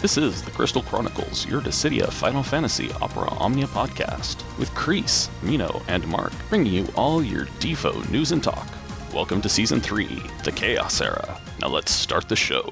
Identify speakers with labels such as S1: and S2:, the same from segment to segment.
S1: This is the Crystal Chronicles, your Dissidia Final Fantasy Opera Omnia podcast, with Kreese, Mino, and Mark, bringing you all your Defo news and talk. Welcome to Season 3, the Chaos Era. Now let's start the show.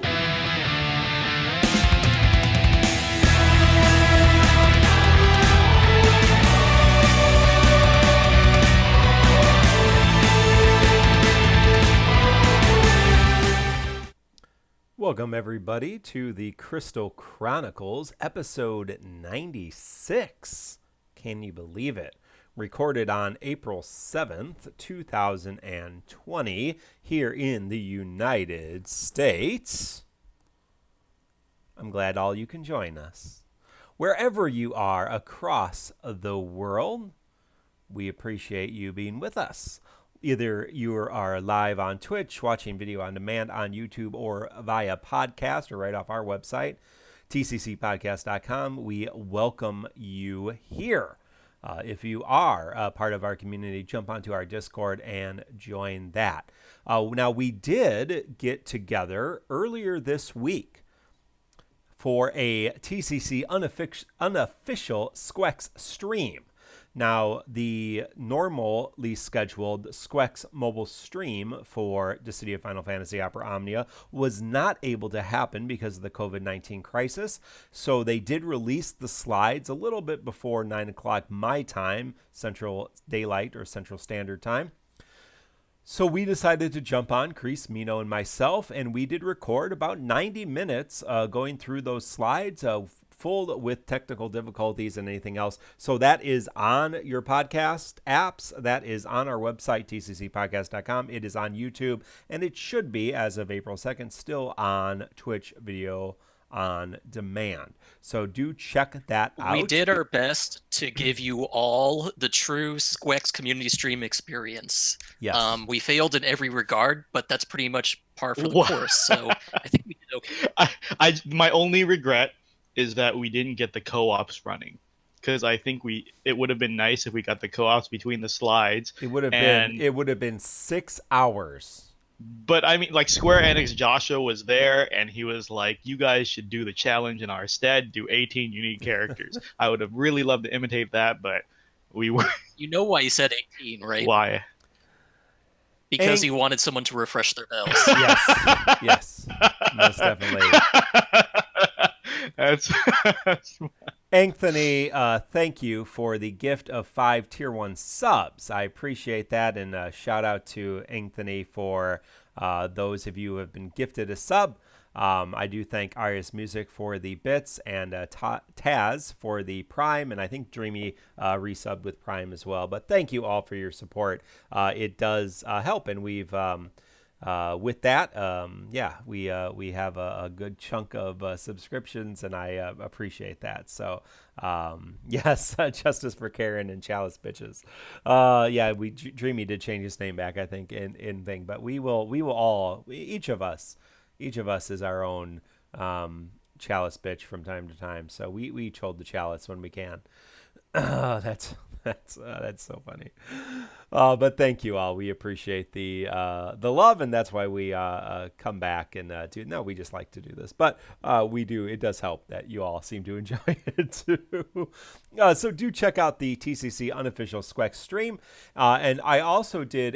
S2: Welcome, everybody, to the Crystal Chronicles, episode 96. Can you believe it? Recorded on April 7th, 2020, here in the United States. I'm glad all you can join us. Wherever you are across the world, we appreciate you being with us. Either you are live on Twitch, watching video on demand on YouTube, or via podcast, or right off our website, tccpodcast.com. We welcome you here. If you are a part of our community, jump onto our Discord and join that. Now, we did get together earlier this week for a TCC unofficial Squex stream. Now, the normally scheduled Squex mobile stream for Dissidia Final Fantasy Opera Omnia was not able to happen because of the COVID-19 crisis. So they did release the slides a little bit before 9 o'clock my time, Central Daylight or Central Standard Time. So we decided to jump on, Kreese, Mino, and myself, and we did record about 90 minutes going through those slides, full with technical difficulties and anything else. So that is on your podcast apps. That is on our website, tccpodcast.com. It is on YouTube, and it should be, as of April 2nd, still on Twitch video on demand. So do check that out.
S3: We did our best to give you all the true Squex community stream experience.
S2: Yes.
S3: We failed in every regard, but that's pretty much par for the course. So I think we did okay.
S4: My only regret is that we didn't get the co-ops running, because I think it would have been nice if we got the co-ops between the slides.
S2: It would have been 6 hours.
S4: But I mean, like, Square Enix Joshua was there, and he was like, "You guys should do the challenge in our stead. Do 18 unique characters." I would have really loved to imitate that, but we were.
S3: You know why he said 18, right?
S4: Why?
S3: Because he wanted someone to refresh their bells.
S2: Yes, most definitely.
S4: That's
S2: Anthony, thank you for the gift of 5 Tier 1 subs. I appreciate that, and shout out to Anthony for those of you who have been gifted a sub. I do thank Arias Music for the bits, and Taz for the Prime, and I think Dreamy resubbed with Prime as well. But thank you all for your support. It does help, and we've... with that, we have a good chunk of subscriptions, and I appreciate that. So, yes, justice for Karen and Chalice bitches. Dreamy did change his name back, I think, in thing, but we will all, each of us is our own Chalice bitch from time to time. So we each hold the Chalice when we can. That's so funny. But thank you all. We appreciate the love, and that's why we come back and we just like to do this. But we do. It does help that you all seem to enjoy it too. So do check out the TCC unofficial Squex stream. And I also did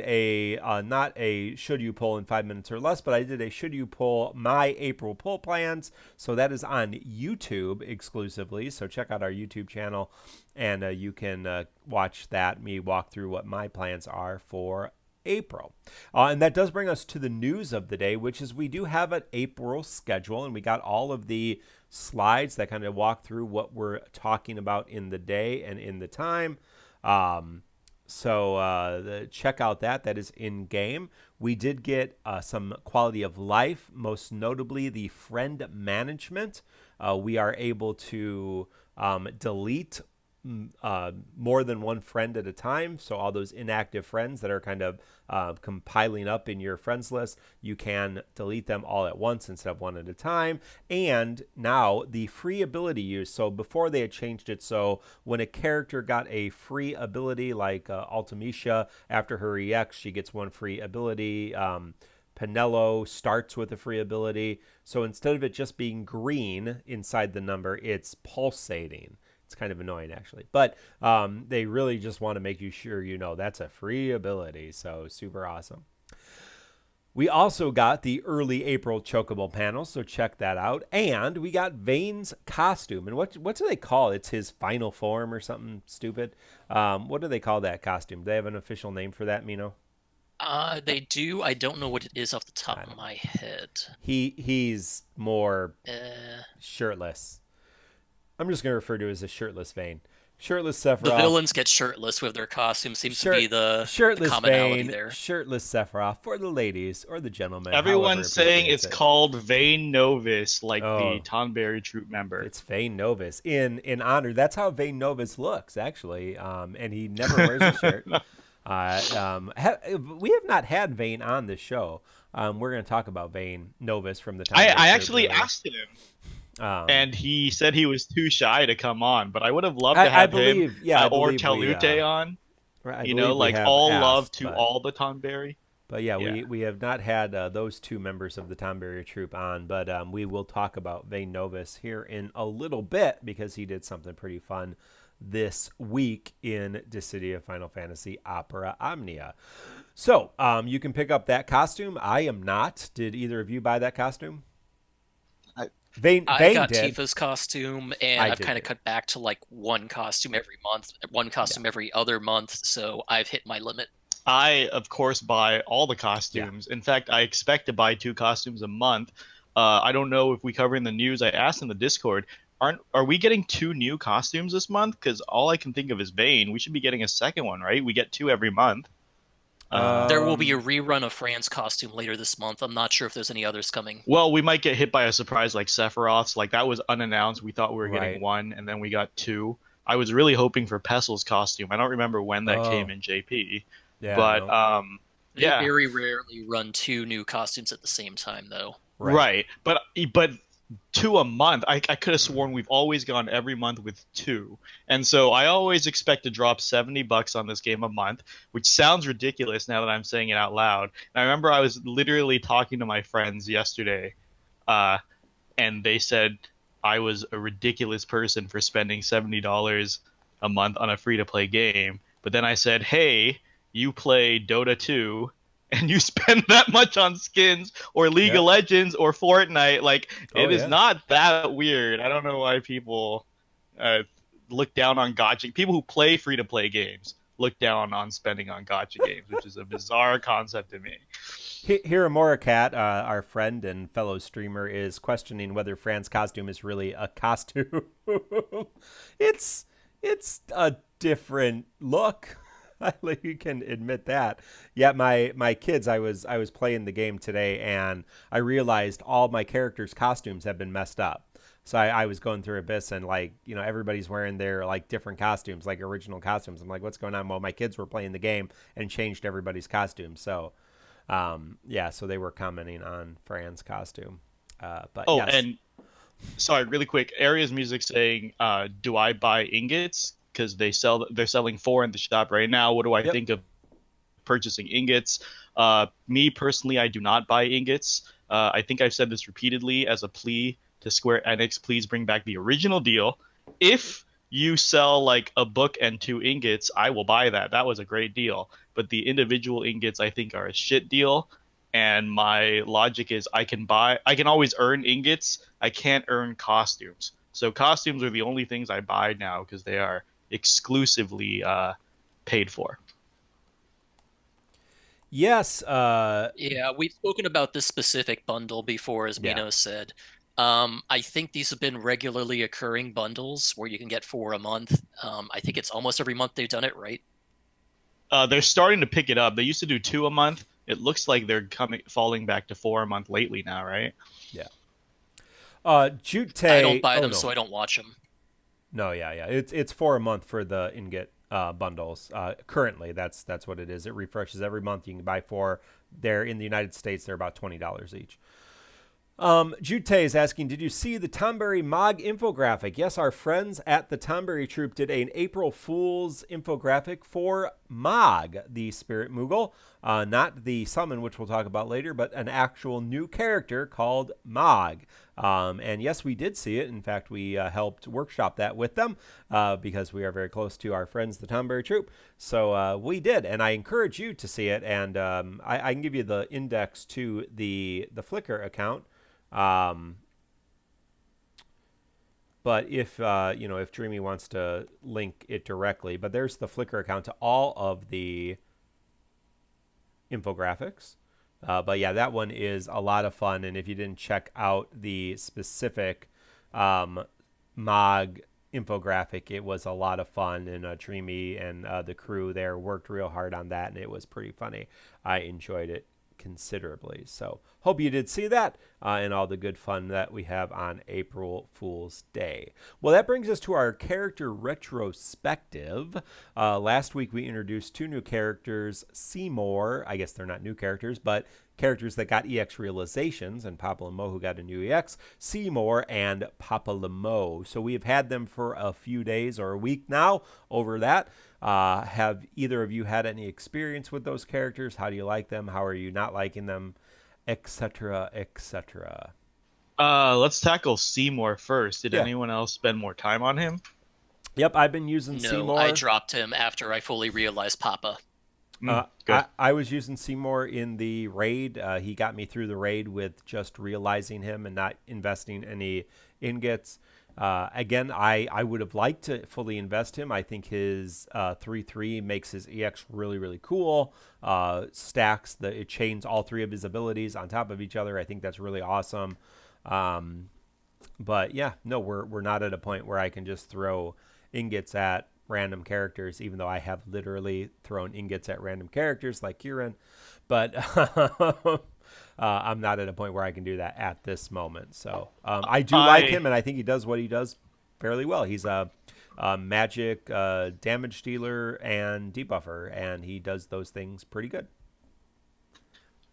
S2: not a should you pull in 5 minutes or less, but I did a should you pull my April pull plans. So that is on YouTube exclusively. So check out our YouTube channel, and you can watch me walk through what my plans are for April. And that does bring us to the news of the day, which is we do have an April schedule, and we got all of the slides that kind of walk through what we're talking about in the day and in the time. Check out that is in game. We did get some quality of life, most notably the friend management. We are able to delete more than one friend at a time. So all those inactive friends that are kind of compiling up in your friends list, you can delete them all at once instead of one at a time. And now the free ability use. So before they had changed it, so when a character got a free ability like Ultimecia, after her EX, she gets one free ability. Pinello starts with a free ability. So instead of it just being green inside the number, it's pulsating. It's kind of annoying, actually. But they really just want to make you sure you know that's a free ability. So super awesome. We also got the early April Chocobo panel, so check that out. And we got Vayne's costume. And what do they call it? It's his final form or something stupid. What do they call that costume? Do they have an official name for that, Mino?
S3: They do. I don't know what it is off the top of my head.
S2: He's more shirtless. I'm just going to refer to it as a shirtless Vayne. Shirtless Sephiroth.
S3: The villains get shirtless with their costume. Seems to be the
S2: shirtless
S3: commonality
S2: Vayne,
S3: there.
S2: Shirtless Sephiroth for the ladies or the gentlemen.
S4: Everyone's saying it's called Vayne Novis, like the Tonberry troop member.
S2: It's Vayne Novis in honor. That's how Vayne Novis looks, actually. And he never wears a shirt. We have not had Vayne on this show. We're going to talk about Vayne Novis from the Tonberry
S4: I actually asked him. And he said he was too shy to come on, but I would have loved to have him or Telute on.
S2: Right,
S4: you know, like all love to all the Tonberry.
S2: But yeah, we have not had those two members of the Tonberry troop on, but we will talk about Vayne Novis here in a little bit because he did something pretty fun this week in Dissidia Final Fantasy Opera Omnia. So you can pick up that costume. I am not. Did either of you buy that costume?
S3: I got
S2: did.
S3: Tifa's costume, and I've kind of cut back to like one costume every month, one costume every other month, so I've hit my limit.
S4: I, of course, buy all the costumes. In fact, I expect to buy 2 costumes a month. I don't know if we cover in the news. I asked in the Discord, are we getting 2 new costumes this month? Because all I can think of is Vayne. We should be getting a second one, right? We get 2 every month.
S3: There will be a rerun of Fran's costume later this month. I'm not sure if there's any others coming.
S4: Well, we might get hit by a surprise like Sephiroth's. Like, that was unannounced. We thought we were getting 1, and then we got 2. I was really hoping for Pessel's costume. I don't remember when that came in JP.
S2: Yeah,
S4: but,
S3: They very rarely run 2 new costumes at the same time, though.
S4: Right. But 2 a month, I could have sworn we've always gone every month with 2. And so I always expect to drop $70 on this game a month, which sounds ridiculous now that I'm saying it out loud. And I remember I was literally talking to my friends yesterday, and they said I was a ridiculous person for spending $70 a month on a free-to-play game. But then I said, hey, you play Dota 2, and you spend that much on skins or League of Legends or Fortnite, like it is not that weird. I don't know why people look down on gacha. People who play free-to-play games look down on spending on gacha games, which is a bizarre concept to me.
S2: Hiramura Cat, our friend and fellow streamer, is questioning whether Fran's costume is really a costume. It's a different look. You can admit that. Yeah, my kids, I was playing the game today, and I realized all my characters' costumes have been messed up. So I was going through Abyss, and everybody's wearing their different costumes, like original costumes. I'm like, what's going on? Well, my kids were playing the game and changed everybody's costumes. So so they were commenting on Fran's costume.
S4: And sorry, really quick, Aria's Music saying, do I buy ingots? Because they're selling 4 in the shop right now. What do I think of purchasing ingots? Me personally, I do not buy ingots. I think I've said this repeatedly as a plea to Square Enix. Please bring back the original deal. If you sell like a book and 2 ingots, I will buy that. That was a great deal. But the individual ingots, I think, are a shit deal. And my logic is I can always earn ingots. I can't earn costumes. So costumes are the only things I buy now because they are exclusively paid for.
S2: Yes.
S3: We've spoken about this specific bundle before, as Mino said. I think these have been regularly occurring bundles where you can get 4 a month. I think it's almost every month they've done it, right?
S4: They're starting to pick it up. They used to do 2 a month. It looks like they're falling back to 4 a month lately now, right?
S2: Yeah. Jute.
S3: I don't buy them, so I don't watch them.
S2: No, it's 4 a month for the ingot bundles. Currently, that's what it is. It refreshes every month. You can buy 4. They're in the United States. They're about $20 each. Jute is asking, did you see the Tonberry Mog infographic? Yes, our friends at the Tonberry Troop did an April Fool's infographic for Mog, the Spirit Moogle. Not the summon, which we'll talk about later, but an actual new character called Mog. And yes, we did see it. In fact, we helped workshop that with them because we are very close to our friends, the Tomberry Troop. So we did, and I encourage you to see it. And I can give you the index to the Flickr account. But if if Dreamy wants to link it directly, but there's the Flickr account to all of the infographics. But yeah, that one is a lot of fun. And if you didn't check out the specific Mog infographic, it was a lot of fun. And Dreamy and the crew there worked real hard on that, and it was pretty funny. I enjoyed it considerably. So hope you did see that and all the good fun that we have on April Fool's Day. Well, that brings us to our character retrospective. Last week we introduced 2 new characters, Seymour. I guess they're not new characters, but characters that got EX realizations, and Papa Lemo, who got a new EX, Seymour and Papa Lemo. So we have had them for a few days or a week now over that. Have either of you had any experience with those characters? How do you like them? How are you not liking them? Etc., etc.
S4: Let's tackle Seymour first. Did
S2: Yeah.
S4: anyone else spend more time on him?
S2: Yep, I've been using
S3: No,
S2: Seymour.
S3: I dropped him after I fully realized Papa.
S4: Good.
S2: I was using Seymour in the raid. He got me through the raid with just realizing him and not investing any ingots. Again, I would have liked to fully invest him. I think his 3/3 makes his EX really, really cool. Stacks, it chains all 3 of his abilities on top of each other. I think that's really awesome. But yeah, no, we're not at a point where I can just throw ingots at random characters, even though I have literally thrown ingots at random characters like Kieran. But I'm not at a point where I can do that at this moment. So I do like him, and I think he does what he does fairly well. He's a magic damage dealer and debuffer, and he does those things pretty good.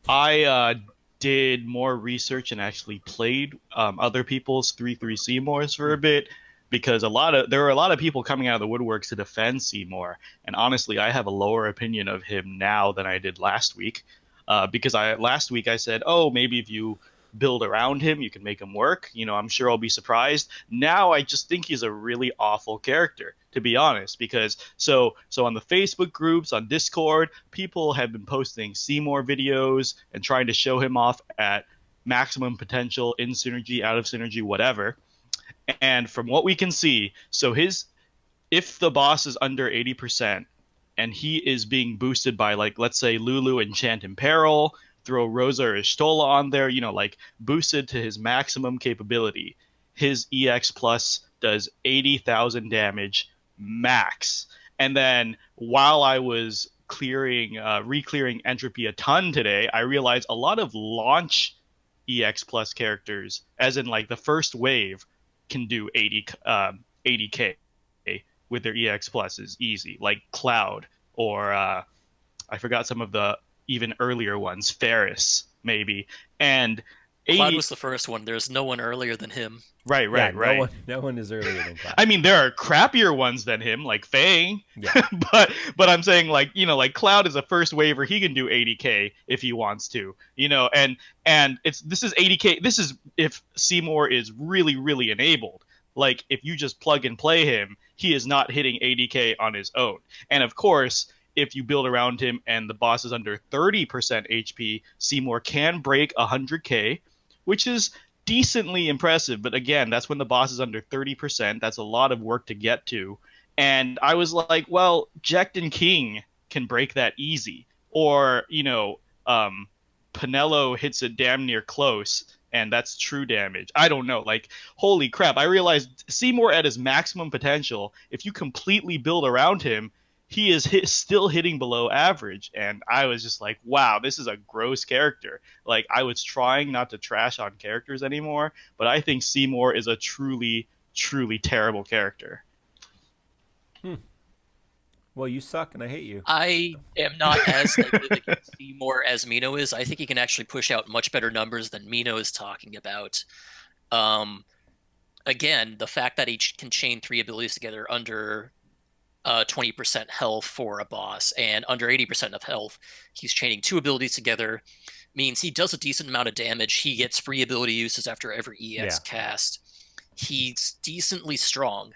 S4: I did more research and actually played other people's 3/3 Seymours for a bit, because there were a lot of people coming out of the woodworks to defend Seymour, and honestly, I have a lower opinion of him now than I did last week. Because last week I said, oh, maybe if you build around him, you can make him work. I'm sure I'll be surprised. Now I just think he's a really awful character, to be honest, because so on the Facebook groups, on Discord, people have been posting Seymour videos and trying to show him off at maximum potential, in synergy, out of synergy, whatever. And from what we can see, if the boss is under 80%, and he is being boosted by, like, let's say Lulu Enchant Imperil, throw Rosa or Ishtola on there, boosted to his maximum capability. His EX plus does 80,000 damage max. And then while I was re-clearing entropy a ton today, I realized a lot of launch EX plus characters, as in like the first wave, can do 80k with their EX pluses easy, like Cloud, or I forgot some of the even earlier ones, Ferris maybe, and
S3: Cloud was the first one. There's no one earlier than him.
S4: Right.
S2: No one is earlier than Cloud.
S4: I mean, there are crappier ones than him, like Fang.
S2: Yeah.
S4: but I'm saying, like, like Cloud is a first waver. He can do 80k if he wants to, and this is 80k. This is if Seymour is really, really enabled. Like, if you just plug and play him, he is not hitting 80k on his own. And of course, if you build around him and the boss is under 30% HP, Seymour can break 100k, which is decently impressive. But again, that's when the boss is under 30%. That's a lot of work to get to. And I was like, well, Jekton King can break that easy. Or, Pinello hits it damn near close, and that's true damage. I don't know. Like, holy crap. I realized Seymour at his maximum potential, if you completely build around him, he is still hitting below average. And I was just like, wow, this is a gross character. Like, I was trying not to trash on characters anymore, but I think Seymour is a truly, truly terrible character.
S2: Well, you suck and I hate you.
S3: I am not as negative against Seymour as Mino is. I think he can actually push out much better numbers than Mino is talking about. Again, the fact that he can chain 3 abilities together under 20% health for a boss, and under 80% of health, he's chaining 2 abilities together. Means he does a decent amount of damage. He gets free ability uses after every EX cast. He's decently strong.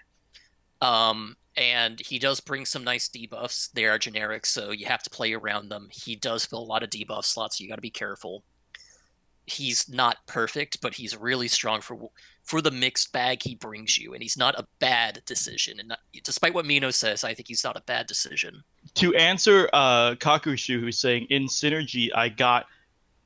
S3: And he does bring some nice debuffs. They are generic, so you have to play around them. He does fill a lot of debuff slots, so you got to be careful. He's not perfect, but he's really strong for the mixed bag he brings you, and he's not a bad decision. And despite what Mino says, I think he's not a bad decision.
S4: To answer Kakushu, who's saying in Synergy, I got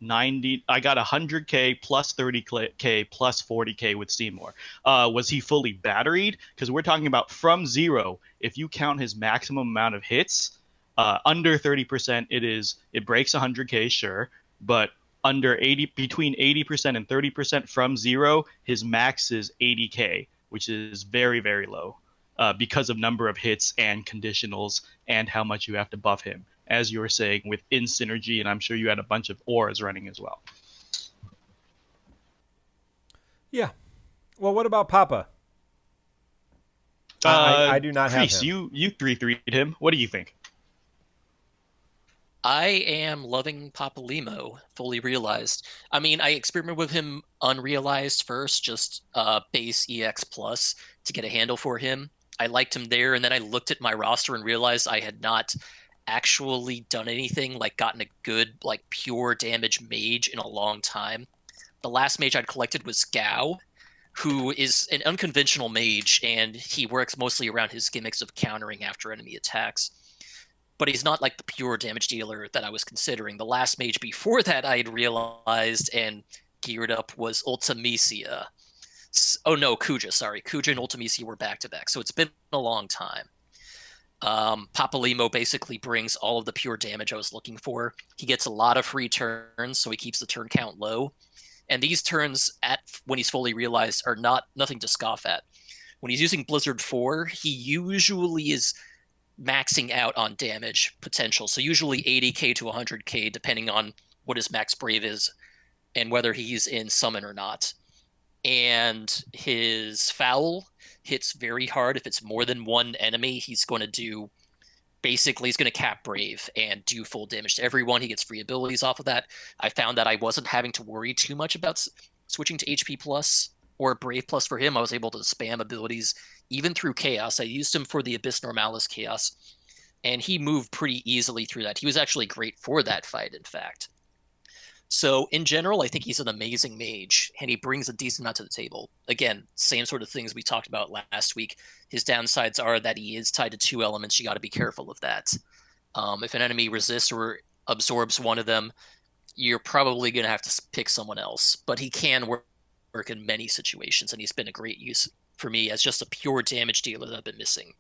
S4: 100k plus 30k plus 40k with Seymour. Was he fully batteried? Because we're talking about from 0. If you count his maximum amount of hits, under 30%, it breaks 100k, sure, but between 80% and 30% from 0, his max is 80k, which is very, very low because of number of hits and conditionals and how much you have to buff him, as you were saying, within Synergy, and I'm sure you had a bunch of auras running as well.
S2: Yeah. Well, what about Papa? I do not
S4: Chris,
S2: have him.
S4: You 3-3'd him. What do you think?
S3: I am loving Papalimo, fully realized. I mean, I experimented with him unrealized first, just base EX plus to get a handle for him. I liked him there, and then I looked at my roster and realized I had not actually done anything, like gotten a good, like pure damage mage in a long time. The last mage I'd collected was Gao, who is an unconventional mage, and he works mostly around his gimmicks of countering after enemy attacks. But he's not like the pure damage dealer that I was considering. The last mage before that I had realized and geared up was Ultimisia. Oh no, Kuja, sorry. Kuja and Ultimisia were back-to-back, so it's been a long time. Papalimo basically brings all of the pure damage I was looking for. He gets a lot of free turns, so he keeps the turn count low. And these turns, when he's fully realized, are nothing to scoff at. When he's using Blizzard 4, he usually is maxing out on damage potential. So usually 80k to 100k, depending on what his max brave is and whether he's in summon or not. And his foul hits very hard. If it's more than one enemy, he's going to cap brave and do full damage to everyone. He gets free abilities off of that. I found that I wasn't having to worry too much about switching to HP plus or brave plus for him. I was able to spam abilities even through chaos. I used him for the Abyss Normalis chaos, and he moved pretty easily through that. He was actually great for that fight, in fact. So in general, I think he's an amazing mage, and he brings a decent amount to the table. Again, same sort of things we talked about last week. His downsides are that he is tied to 2 elements. You got to be careful of that. If an enemy resists or absorbs one of them, you're probably going to have to pick someone else. But he can work in many situations, and he's been a great use for me as just a pure damage dealer that I've been missing.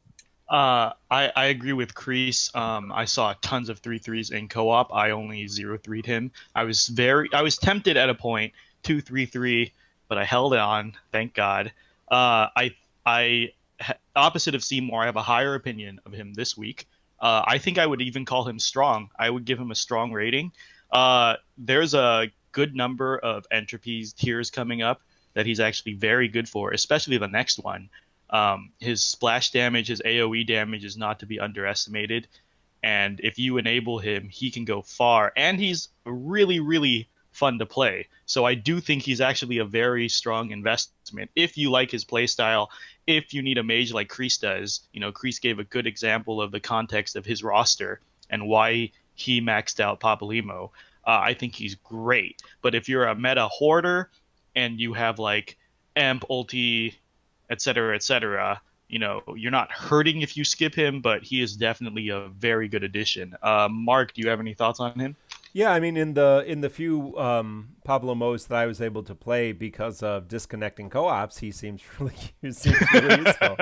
S4: I agree with Kreese. I saw tons of 3-3s in co-op. I only 0-3'd him. I was tempted at a point 2-3-3, but I held on. Thank God. Opposite of Seymour, I have a higher opinion of him this week. I think I would even call him strong. I would give him a strong rating. There's a good number of entropy tiers coming up that he's actually very good for, especially the next one. His splash damage, his AoE damage is not to be underestimated. And if you enable him, he can go far. And he's really, really fun to play. So I do think he's actually a very strong investment if you like his playstyle. If you need a mage like Kreese does, Kreese gave a good example of the context of his roster and why he maxed out Papalimo. I think he's great. But if you're a meta hoarder and you have like Amp, Ulti, etc., you're not hurting if you skip him, but he is definitely a very good addition. Mark, do you have any thoughts on him?
S2: Yeah, I mean, in the few Pablo modes that I was able to play because of disconnecting co-ops, he seems really useful.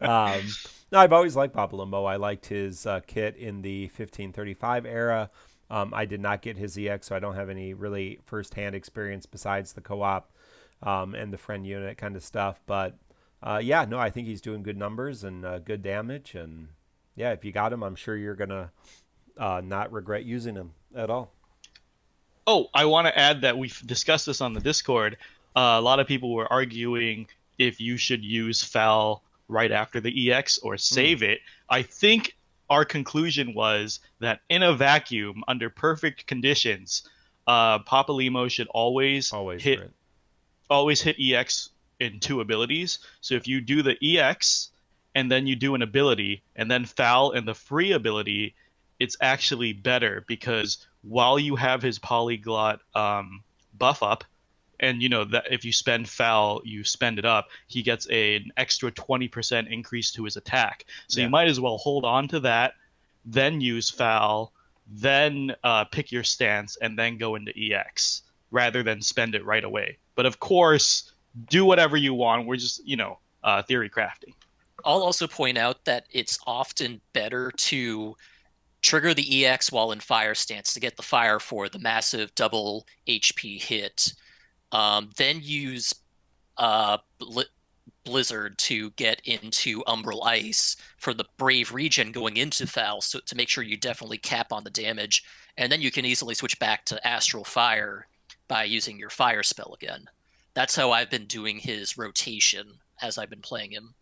S2: No, I've always liked Pablo Mo. I liked his kit in the 1535 era. I did not get his EX, so I don't have any really first-hand experience besides the co-op and the friend unit kind of stuff. But yeah, no, I think he's doing good numbers and good damage. And yeah, if you got him, I'm sure you're going to not regret using him at all.
S4: Oh, I want to add that we've discussed this on the Discord. A lot of people were arguing if you should use Foul right after the EX or save it. I think our conclusion was that in a vacuum, under perfect conditions, Papalymo should always hit
S2: right.
S4: EX in 2 abilities. So if you do the EX and then you do an ability and then foul and the free ability, it's actually better because while you have his polyglot buff up, and that if you spend foul, you spend it up, he gets an extra 20% increase to his attack. So you might as well hold on to that, then use foul, then pick your stance, and then go into EX rather than spend it right away. But of course, do whatever you want. We're just, theory crafting.
S3: I'll also point out that it's often better to trigger the EX while in fire stance to get the fire for the massive double HP hit. Then use Blizzard to get into Umbral Ice for the Brave regen going into foul, so to make sure you definitely cap on the damage. And then you can easily switch back to Astral Fire by using your fire spell again. That's how I've been doing his rotation as I've been playing him.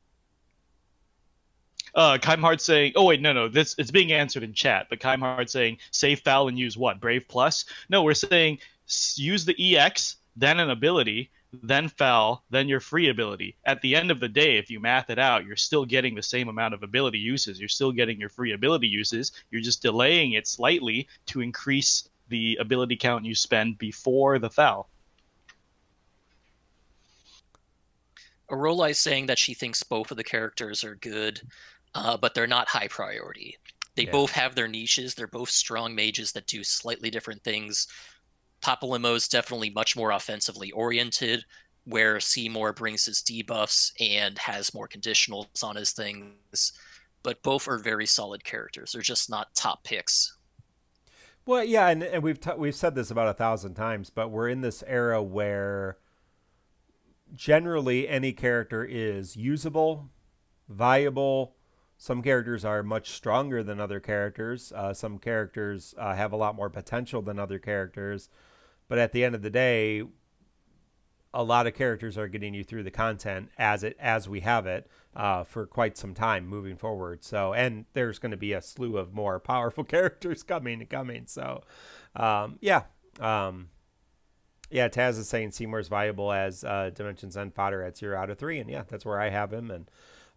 S4: Keimhard saying, oh wait, no, this it's being answered in chat, but Keimhard saying save foul and use what? Brave plus? No, we're saying use the EX, then an ability, then foul, then your free ability. At the end of the day, if you math it out, you're still getting the same amount of ability uses. You're still getting your free ability uses. You're just delaying it slightly to increase the ability count you spend before the foul.
S3: Arola is saying that she thinks both of the characters are good, but they're not high priority. They both have their niches. They're both strong mages that do slightly different things. Papalymo is definitely much more offensively oriented, where Seymour brings his debuffs and has more conditionals on his things. But both are very solid characters. They're just not top picks.
S2: Well, yeah, and we've said this about 1,000 times, but we're in this era where generally any character is usable, viable. Some characters are much stronger than other characters. Some characters have a lot more potential than other characters. But at the end of the day, a lot of characters are getting you through the content as we have it for quite some time moving forward. So, and there's going to be a slew of more powerful characters coming. So, yeah. Yeah, Taz is saying Seymour's viable as Dimensions End fodder at 0 out of 3. And yeah, that's where I have him. And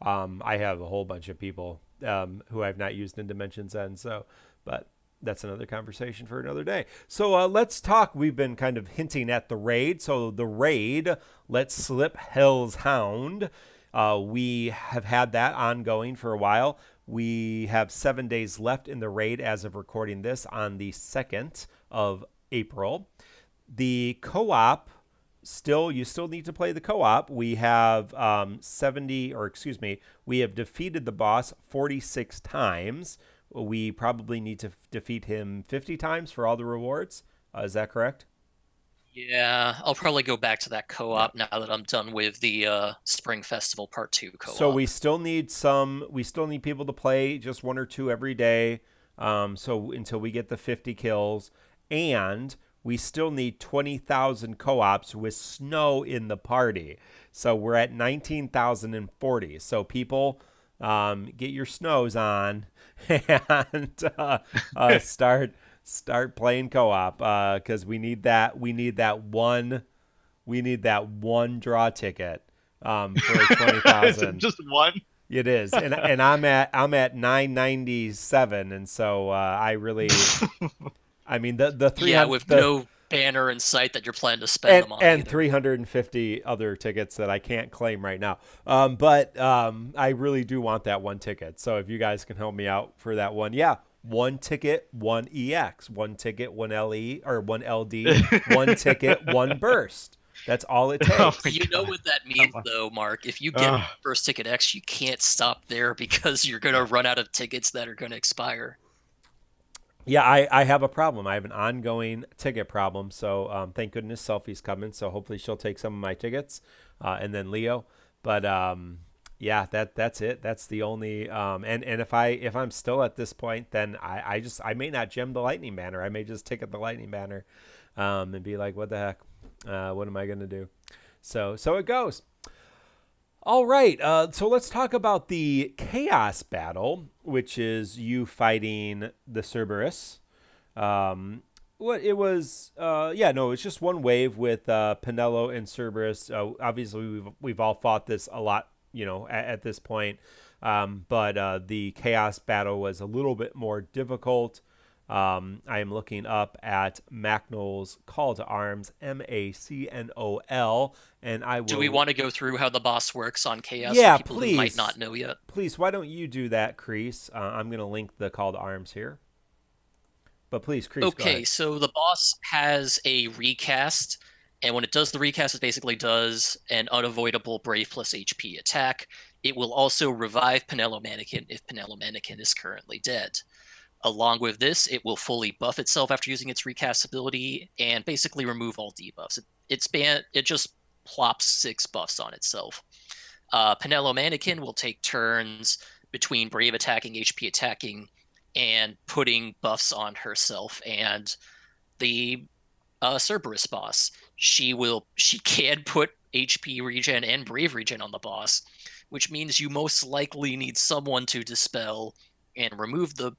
S2: I have a whole bunch of people who I've not used in Dimensions End. So, but that's another conversation for another day. So let's talk. We've been kind of hinting at the raid. So the raid, Let's Slip Hell's Hound. We have had that ongoing for a while. We have 7 days left in the raid as of recording this on the 2nd of April. The co-op, you still need to play the co-op. We have we have defeated the boss 46 times. We probably need to defeat him 50 times for all the rewards. Is that correct?
S3: Yeah, I'll probably go back to that co-op now that I'm done with the Spring Festival Part 2 co-op.
S2: So we still need people to play just 1 or 2 every day. So until we get the 50 kills, and we still need 20,000 co-ops with snow in the party. So we're at 19,040. So people, get your snows on and start playing co-op because we need that one draw ticket for 20,000.
S4: Just one.
S2: It is, and I'm at 997, and so I really. I mean, the 300...
S3: with no banner in sight that you're planning to spend them on.
S2: And 350 other tickets that I can't claim right now. But I really do want that one ticket. So if you guys can help me out for that one. Yeah, 1 ticket, 1 EX. 1 ticket, 1 LE, or 1 LD. 1 ticket, 1 burst. That's all it takes.
S3: You know what that means, though, Mark. If you get first ticket X, you can't stop there because you're going to run out of tickets that are going to expire.
S2: Yeah, I have a problem. I have an ongoing ticket problem. So thank goodness Selfie's coming. So hopefully she'll take some of my tickets, and then Leo. But yeah, that's it. That's the only. And if I'm still at this point, then I may not gem the lightning banner. I may just ticket the lightning banner, and be like, what the heck? What am I gonna do? So it goes. All right, so let's talk about the Chaos Battle, which is you fighting the Cerberus. What it was, it's just one wave with Penelo and Cerberus. Obviously, we've all fought this a lot, at this point. But the Chaos Battle was a little bit more difficult. I am looking up at Macnol's Call to Arms, Macnol, and I will.
S3: Do we want to go through how the boss works on Chaos
S2: Yeah,
S3: for people
S2: please.
S3: who might not know yet?
S2: Please, why don't you do that, Kreese? I'm going to link the Call to Arms here. But please, Kreese, go
S3: Okay,
S2: ahead.
S3: so the boss has a recast, and when it does the recast, it basically does an unavoidable Brave plus HP attack. It will also revive Penelo Mannequin if Penelo Mannequin is currently dead. Along with this, it will fully buff itself after using its recast ability and basically remove all debuffs. It just plops 6 buffs on itself. Penelo Mannequin will take turns between Brave attacking, HP attacking, and putting buffs on herself. And the Cerberus boss, she can put HP regen and Brave regen on the boss, which means you most likely need someone to dispel and remove the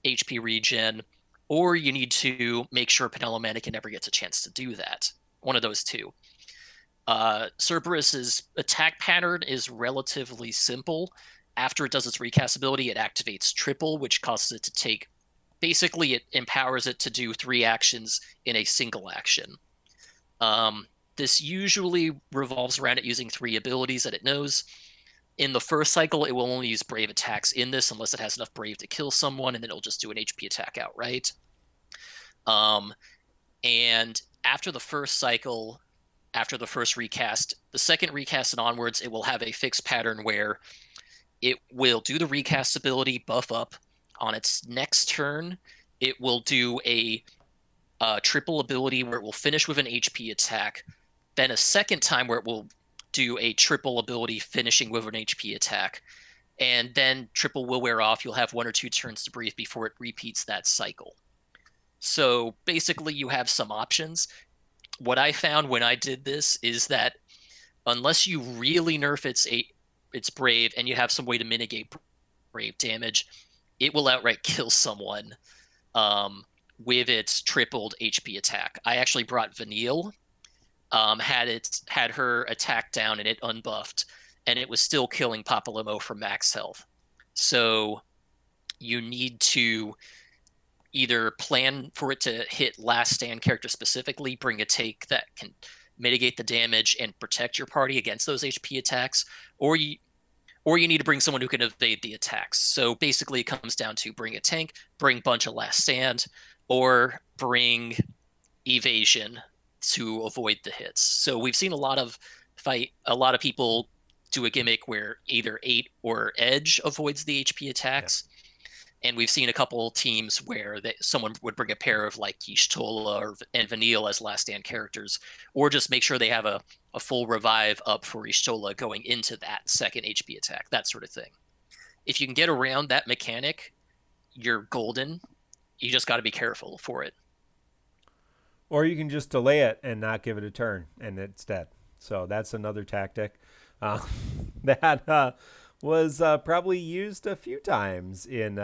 S3: HP regen, or you need to make sure Penelo Mannequin never gets a chance to do that. One of those two. Cerberus's attack pattern is relatively simple. After it does its recast ability, it activates triple, which causes it to take. Basically, it empowers it to do 3 actions in a single action. This usually revolves around it using 3 abilities that it knows. In the first cycle, it will only use Brave attacks in this unless it has enough Brave to kill someone, and then it'll just do an HP attack outright. And after the first cycle, after the first recast, the second recast and onwards, it will have a fixed pattern where it will do the recast ability, buff up. On its next turn, it will do a triple ability where it will finish with an HP attack, then a second time where it will do a triple ability finishing with an HP attack, and then triple will wear off. You'll have 1 or 2 turns to breathe before it repeats that cycle. So basically, you have some options. What I found when I did this is that unless you really nerf its Brave and you have some way to mitigate Brave damage, it will outright kill someone with its tripled HP attack. I actually brought Vanille, had her attack down and it unbuffed, and it was still killing Papalomo from max health. So you need to either plan for it to hit last stand character specifically, bring a take that can mitigate the damage and protect your party against those HP attacks, or you need to bring someone who can evade the attacks. So basically it comes down to bring a tank, bring bunch of last stand, or bring evasion to avoid the hits. So we've seen a lot of people do a gimmick where either 8 or Edge avoids the HP attacks. Yeah. And we've seen a couple teams where someone would bring a pair of like Y'shtola and Vanille as last stand characters, or just make sure they have a full revive up for Y'shtola going into that second HP attack, that sort of thing. If you can get around that mechanic, you're golden. You just got to be careful for it.
S2: Or you can just delay it and not give it a turn, and it's dead. So that's another tactic that was probably used a few times in the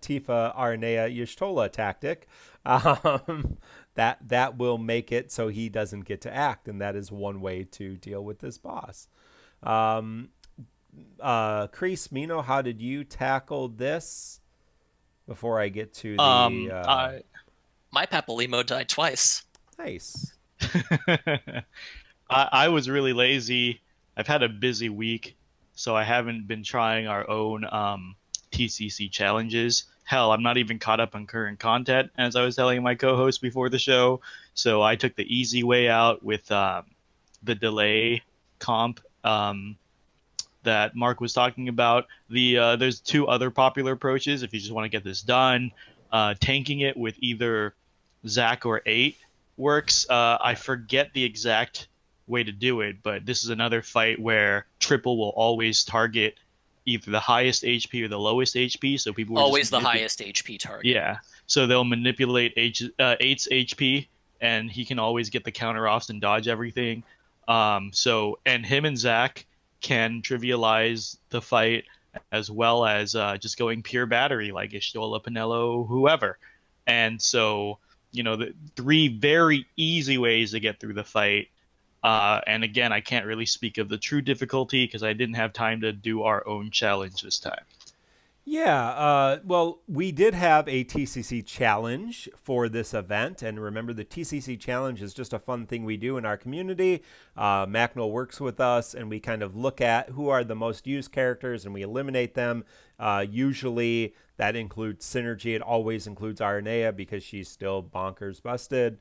S2: Tifa Arnea Y'shtola tactic. That will make it so he doesn't get to act, and that is one way to deal with this boss. Kreese, Mino, how did you tackle this? Before I get to the
S3: my Papalimo died twice.
S2: Nice.
S4: I was really lazy. I've had a busy week, so I haven't been trying our own TCC challenges. Hell, I'm not even caught up on current content, as I was telling my co-host before the show. So I took the easy way out with the delay comp that Mark was talking about. There's 2 other popular approaches if you just want to get this done. Tanking it with either Zach or 8 works. I forget the exact way to do it, but this is another fight where triple will always target either the highest HP or the lowest HP. So people
S3: always the highest HP target.
S4: Yeah. So they'll manipulate 8's HP, and he can always get the counter offs and dodge everything. And him and Zach can trivialize the fight, as well as just going pure battery like Ishtola, Pinello, whoever. And so, the three very easy ways to get through the fight. And again, I can't really speak of the true difficulty because I didn't have time to do our own challenge this time.
S2: Yeah, well, we did have a TCC challenge for this event, and remember, the TCC challenge is just a fun thing we do in our community. Macnol works with us, and we kind of look at who are the most used characters, and we eliminate them. Usually, that includes Synergy. It always includes Aranea because she's still bonkers busted.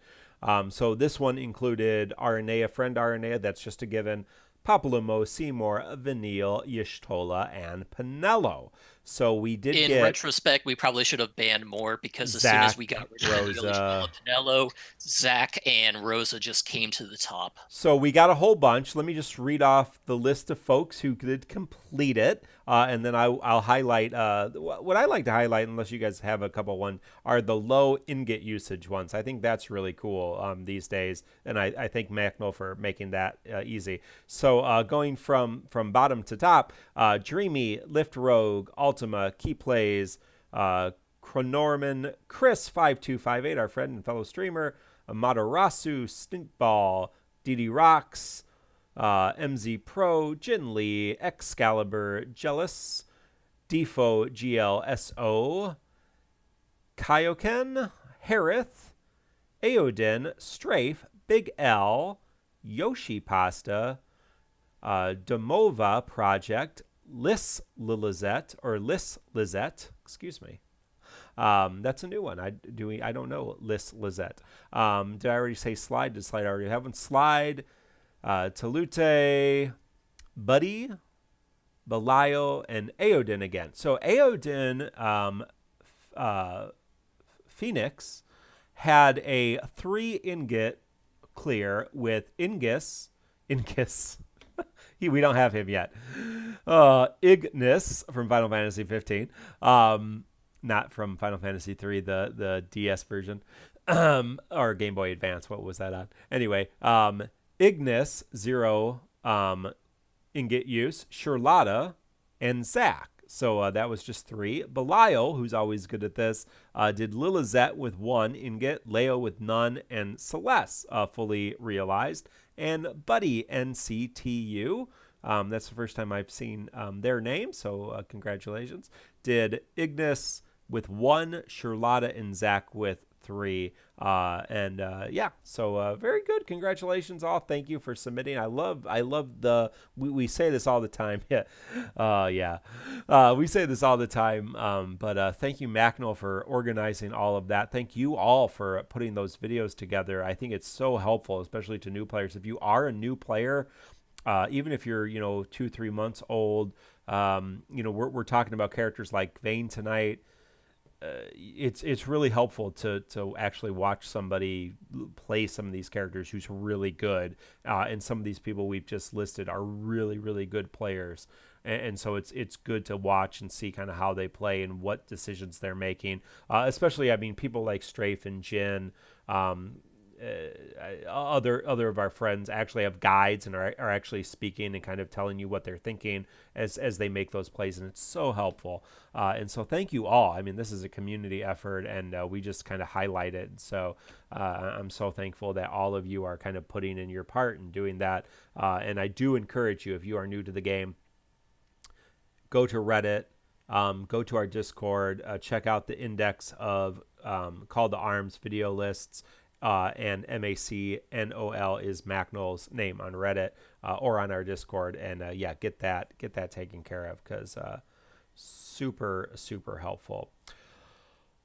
S2: So this one included Aranea, friend Aranea, that's just a given. Papalumo, Seymour, Vanille, Y'shtola, and Pinello. So we did
S3: in
S2: get...
S3: retrospect, we probably should have banned more because as soon
S2: Zach,
S3: as we got rid of
S2: Rosa,
S3: Pinello, Zach and Rosa just came to the top.
S2: So we got a whole bunch. Let me just read off the list of folks who did complete it, and then I'll highlight what I like to highlight, unless you guys have a couple one, are the low ingot usage ones. I think that's really cool these days, and I thank Macnol for making that easy. So going from bottom to top, Dreamy, Lift Rogue, Ultima, Key Plays, Chronorman, Chris5258, our friend and fellow streamer, Amaterasu, Stintball, DD Rocks, MZ Pro, Jin Lee, Excalibur, Jealous, Defo GLSO, Kaioken, Harith, Aodin, Strafe, Big L, Yoshi Pasta, Domova Project, Liz Lizette, excuse me. That's a new one. I don't know Liz Lizette. Did I already say Slide? Did Slide already have one? Slide, Talute, Buddy, Belial, and Aodin again. So Aodin, Phoenix had a 3 ingot clear with Ingus. We don't have him yet. Ignis from Final Fantasy 15. Not from Final Fantasy 3, the DS version, or Game Boy Advance. What was that on? Anyway, Ignis, 0 ingot use, Charlotta, and Zach. So that was just 3. Belial, who's always good at this, did Lilizette with 1 ingot, Leo with none, and Celeste fully realized. And Buddy, NCTU, that's the first time I've seen their name, so congratulations, did Ignis with 1, Charlotta and Zach with 3. So very good. Congratulations all. Thank you for submitting. I love we say this all the time. We say this all the time. But thank you, Macnol, for organizing all of that. Thank you all for putting those videos together. I think it's so helpful, especially to new players. If you are a new player, even if you're 2-3 months old, we're talking about characters like Vayne tonight. It's really helpful to actually watch somebody play some of these characters who's really good, and some of these people we've just listed are really, really good players, and so it's good to watch and see kind of how they play and what decisions they're making, especially people like Strafe and Jin. Other of our friends actually have guides and are actually speaking and kind of telling you what they're thinking as they make those plays, and it's so helpful. And so thank you all. This is a community effort, and we just kind of highlight it. So I'm so thankful that all of you are kind of putting in your part and doing that. And I do encourage you, if you are new to the game, go to Reddit, go to our Discord, check out the index of Call to Arms video lists. And MACNOL is Macnol's name on Reddit or on our Discord, and get that taken care of, because super, super helpful.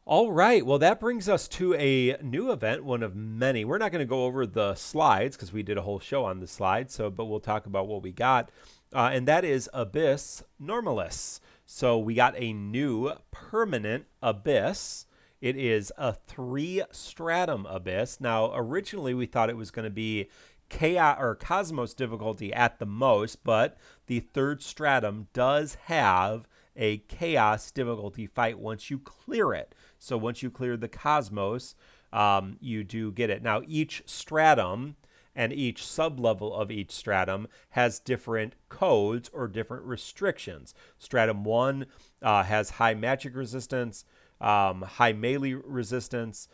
S2: All right, well, that brings us to a new event, one of many. We're not going to go over the slides because we did a whole show on the slides, but we'll talk about what we got, and that is Abyss Normalis. So we got a new permanent Abyss. It is a 3-stratum Abyss. Now, originally we thought it was going to be Chaos or Cosmos difficulty at the most, but the 3rd stratum does have a Chaos difficulty fight once you clear it. So once you clear the Cosmos, you do get it. Now, each stratum and each sub-level of each stratum has different codes or different restrictions. Stratum 1 has high magic resistance, high melee resistance.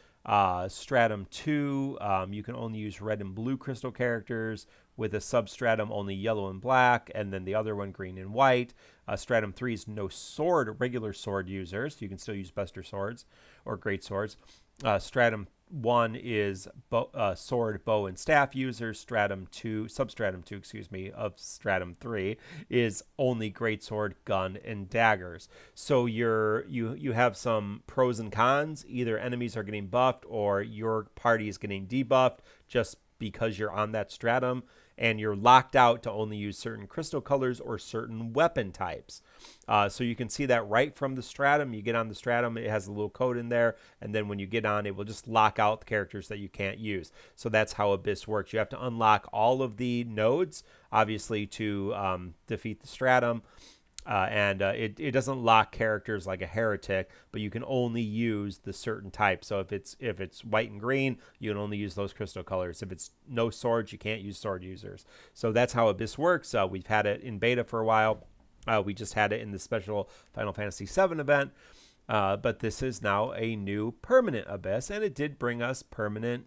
S2: Stratum 2, you can only use red and blue crystal characters, with a substratum only yellow and black, and then the other one green and white. Stratum 3 is no sword, regular sword users. You can still use buster swords or great swords. Stratum 1 is sword, bow, and staff users. Substratum 2, of Stratum 3 is only great sword, gun, and daggers. So you have some pros and cons. Either enemies are getting buffed or your party is getting debuffed just because you're on that stratum, and you're locked out to only use certain crystal colors or certain weapon types. So you can see that right from the stratum. You get on the stratum, it has a little code in there, and then when you get on, it will just lock out the characters that you can't use. So that's how Abyss works. You have to unlock all of the nodes, obviously, to defeat the stratum. It doesn't lock characters like a heretic, but you can only use the certain type. So if it's white and green, you can only use those crystal colors. If it's no swords, you can't use sword users. So that's how Abyss works. We've had it in beta for a while. We just had it in the special Final Fantasy VII event. But this is now a new permanent Abyss, and it did bring us permanent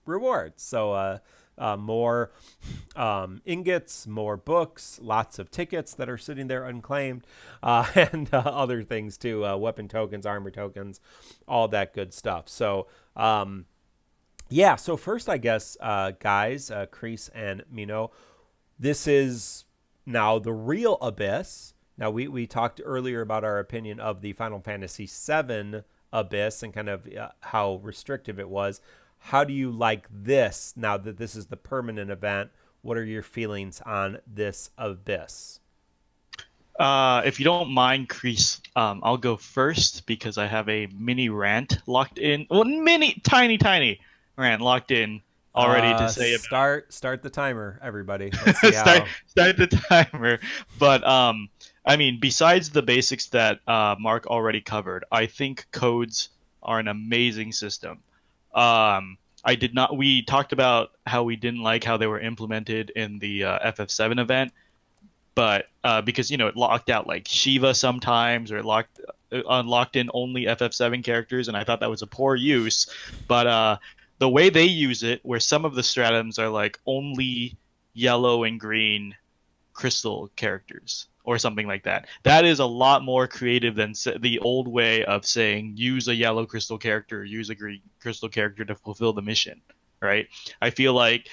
S2: rewards. So more ingots, more books, lots of tickets that are sitting there unclaimed, and other things too, weapon tokens, armor tokens, all that good stuff. So yeah, so first, I guess, guys, Kreese and Mino, this is now the real Abyss. Now, we talked earlier about our opinion of the Final Fantasy VII Abyss and kind of how restrictive it was. How do you like this now that this is the permanent event? What are your feelings on this Abyss?
S4: If you don't mind, Kreese, I'll go first because I have a mini rant locked in. Well, tiny rant locked in already to say about.
S2: Start the timer, everybody. Let's see
S4: start the timer. But I mean, besides the basics that Mark already covered, I think codes are an amazing system. We talked about how we didn't like how they were implemented in the FF7 event, but because it locked out like Shiva sometimes, or it unlocked in only FF7 characters, and I thought that was a poor use. But the way they use it, where some of the stratums are like only yellow and green crystal characters or something like that. That is a lot more creative than the old way of saying use a yellow crystal character, use a green crystal character to fulfill the mission, right? I feel like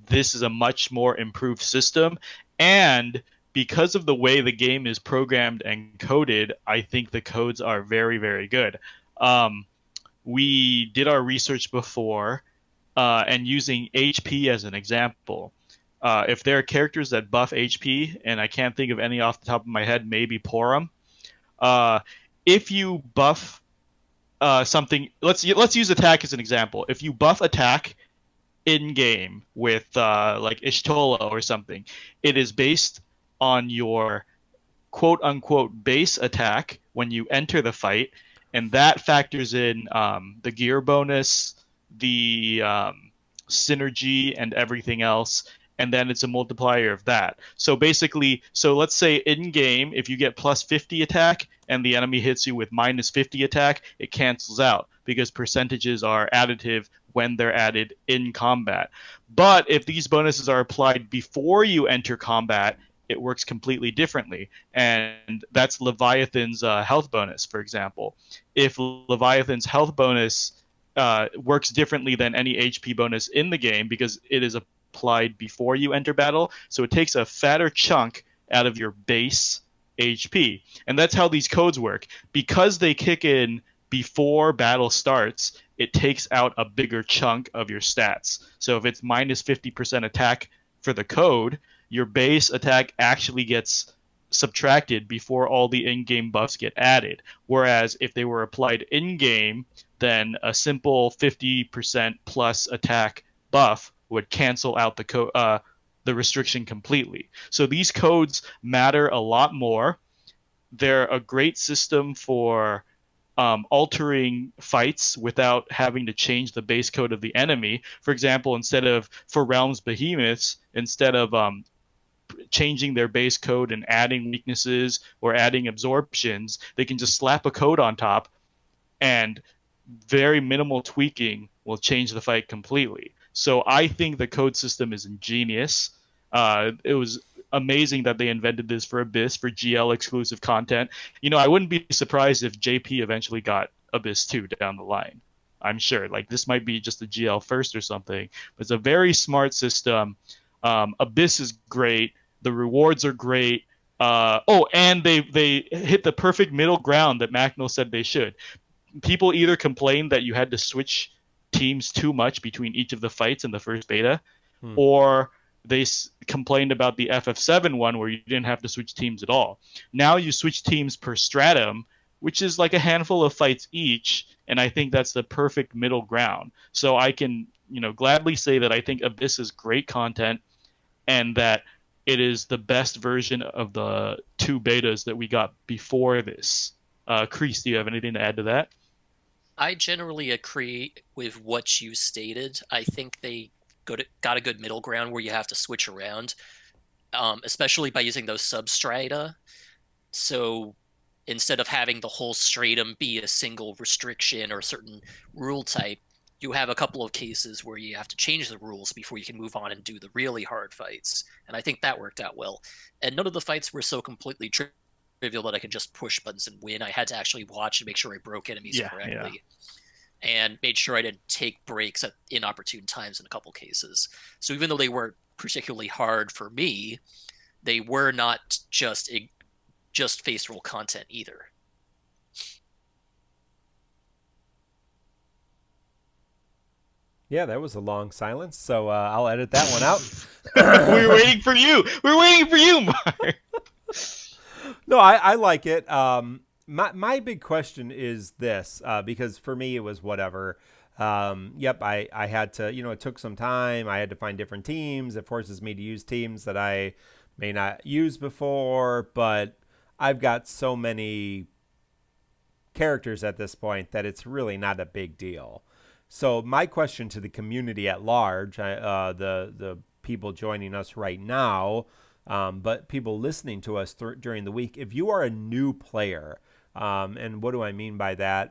S4: this is a much more improved system, and because of the way the game is programmed and coded, I think the codes are very, very good. We did our research before, and using HP as an example, if there are characters that buff HP, and I can't think of any off the top of my head, maybe Porum. If you buff something, let's use attack as an example. If you buff attack in game with like Ishtola or something, it is based on your quote unquote base attack when you enter the fight, and that factors in the gear bonus, the synergy, and everything else. And then it's a multiplier of that. So basically, let's say in game, if you get plus 50 attack and the enemy hits you with minus 50 attack, it cancels out because percentages are additive when they're added in combat. But if these bonuses are applied before you enter combat, it works completely differently. And that's Leviathan's health bonus, for example. If Leviathan's health bonus works differently than any HP bonus in the game because it is applied before you enter battle, so it takes a fatter chunk out of your base HP. And that's how these codes work. Because they kick in before battle starts, it takes out a bigger chunk of your stats. So if it's minus 50% attack for the code, your base attack actually gets subtracted before all the in-game buffs get added. Whereas if they were applied in-game, then a simple 50% plus attack buff would cancel out the restriction completely. So these codes matter a lot more. They're a great system for altering fights without having to change the base code of the enemy. For example, instead of for realms behemoths, instead of changing their base code and adding weaknesses or adding absorptions, they can just slap a code on top, and very minimal tweaking will change the fight completely. So I think the code system is ingenious. It was amazing that they invented this for Abyss for GL exclusive content. I wouldn't be surprised if JP eventually got Abyss 2 down the line. I'm sure. Like, this might be just a GL first or something. But it's a very smart system. Abyss is great. The rewards are great. And they hit the perfect middle ground that Macnell said they should. People either complained that you had to switch teams too much between each of the fights in the first beta, or they complained about the FF7 one where you didn't have to switch teams at all. Now you switch teams per stratum, which is like a handful of fights each, and I think that's the perfect middle ground. So I can, gladly say that I think Abyss is great content, and that it is the best version of the 2 betas that we got before this. Kreese, do you have anything to add to that?
S3: I generally agree with what you stated. I think they got a good middle ground where you have to switch around, especially by using those substrata. So instead of having the whole stratum be a single restriction or a certain rule type, you have a couple of cases where you have to change the rules before you can move on and do the really hard fights. And I think that worked out well. And none of the fights were so completely trivial that I could just push buttons and win. I had to actually watch and make sure I broke enemies correctly. And made sure I didn't take breaks at inopportune times in a couple cases. So even though they weren't particularly hard for me, they were not just face roll content either.
S2: Yeah, that was a long silence, so I'll edit that one out.
S4: We were waiting for you. We're waiting for you, Mark.
S2: No, I like it. My big question is this, because for me it was whatever. I had to, it took some time. I had to find different teams. It forces me to use teams that I may not use before, but I've got so many characters at this point that it's really not a big deal. So my question to the community at large, the people joining us right now, but people listening to us during the week, if you are a new player, and what do I mean by that?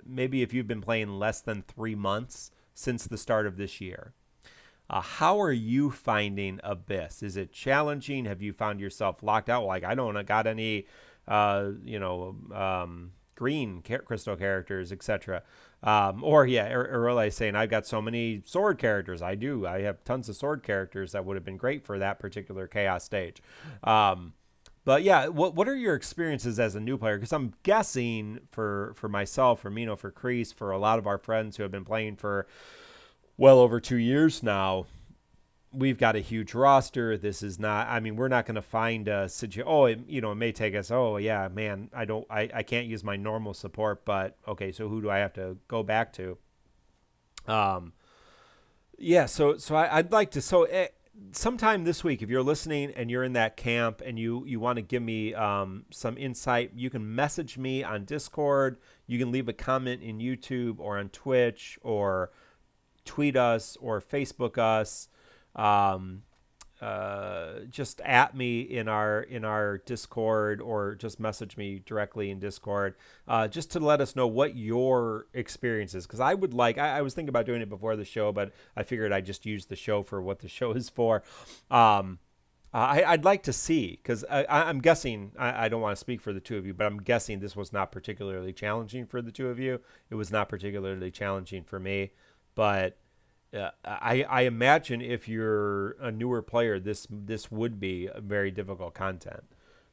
S2: Maybe if you've been playing less than 3 months since the start of this year, how are you finding Abyss? Is it challenging? Have you found yourself locked out? Like, I don't got any, green crystal characters, etc. Or really saying I've got so many sword characters. I have tons of sword characters that would have been great for that particular chaos stage. But yeah, what are your experiences as a new player? Because I'm guessing for myself, for Mino, for Kreese, for a lot of our friends who have been playing for well over 2 years now, we've got a huge roster. This is not, we're not going to find a situation. It may take us, I can't use my normal support, but okay, so who do I have to go back to? So I'd like to, sometime this week, if you're listening and you're in that camp and you want to give me some insight, you can message me on Discord. You can leave a comment in YouTube or on Twitch, or tweet us or Facebook us. Just at me in our Discord, or just message me directly in Discord, just to let us know what your experience is. Because I would I was thinking about doing it before the show, but I figured I'd just use the show for what the show is for. I'd like to see, because I'm guessing, I don't want to speak for the two of you, but I'm guessing this was not particularly challenging for the two of you. It was not particularly challenging for me, but I imagine if you're a newer player, this would be a very difficult content.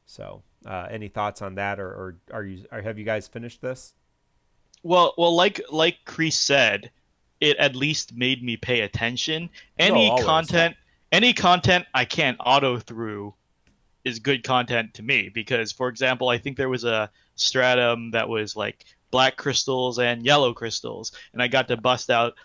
S2: So, any thoughts on that, or have you guys finished this?
S4: Well, like Kreese said, it at least made me pay attention. Any content I can't auto through is good content to me, because, for example, I think there was a stratum that was like black crystals and yellow crystals, and I got to bust out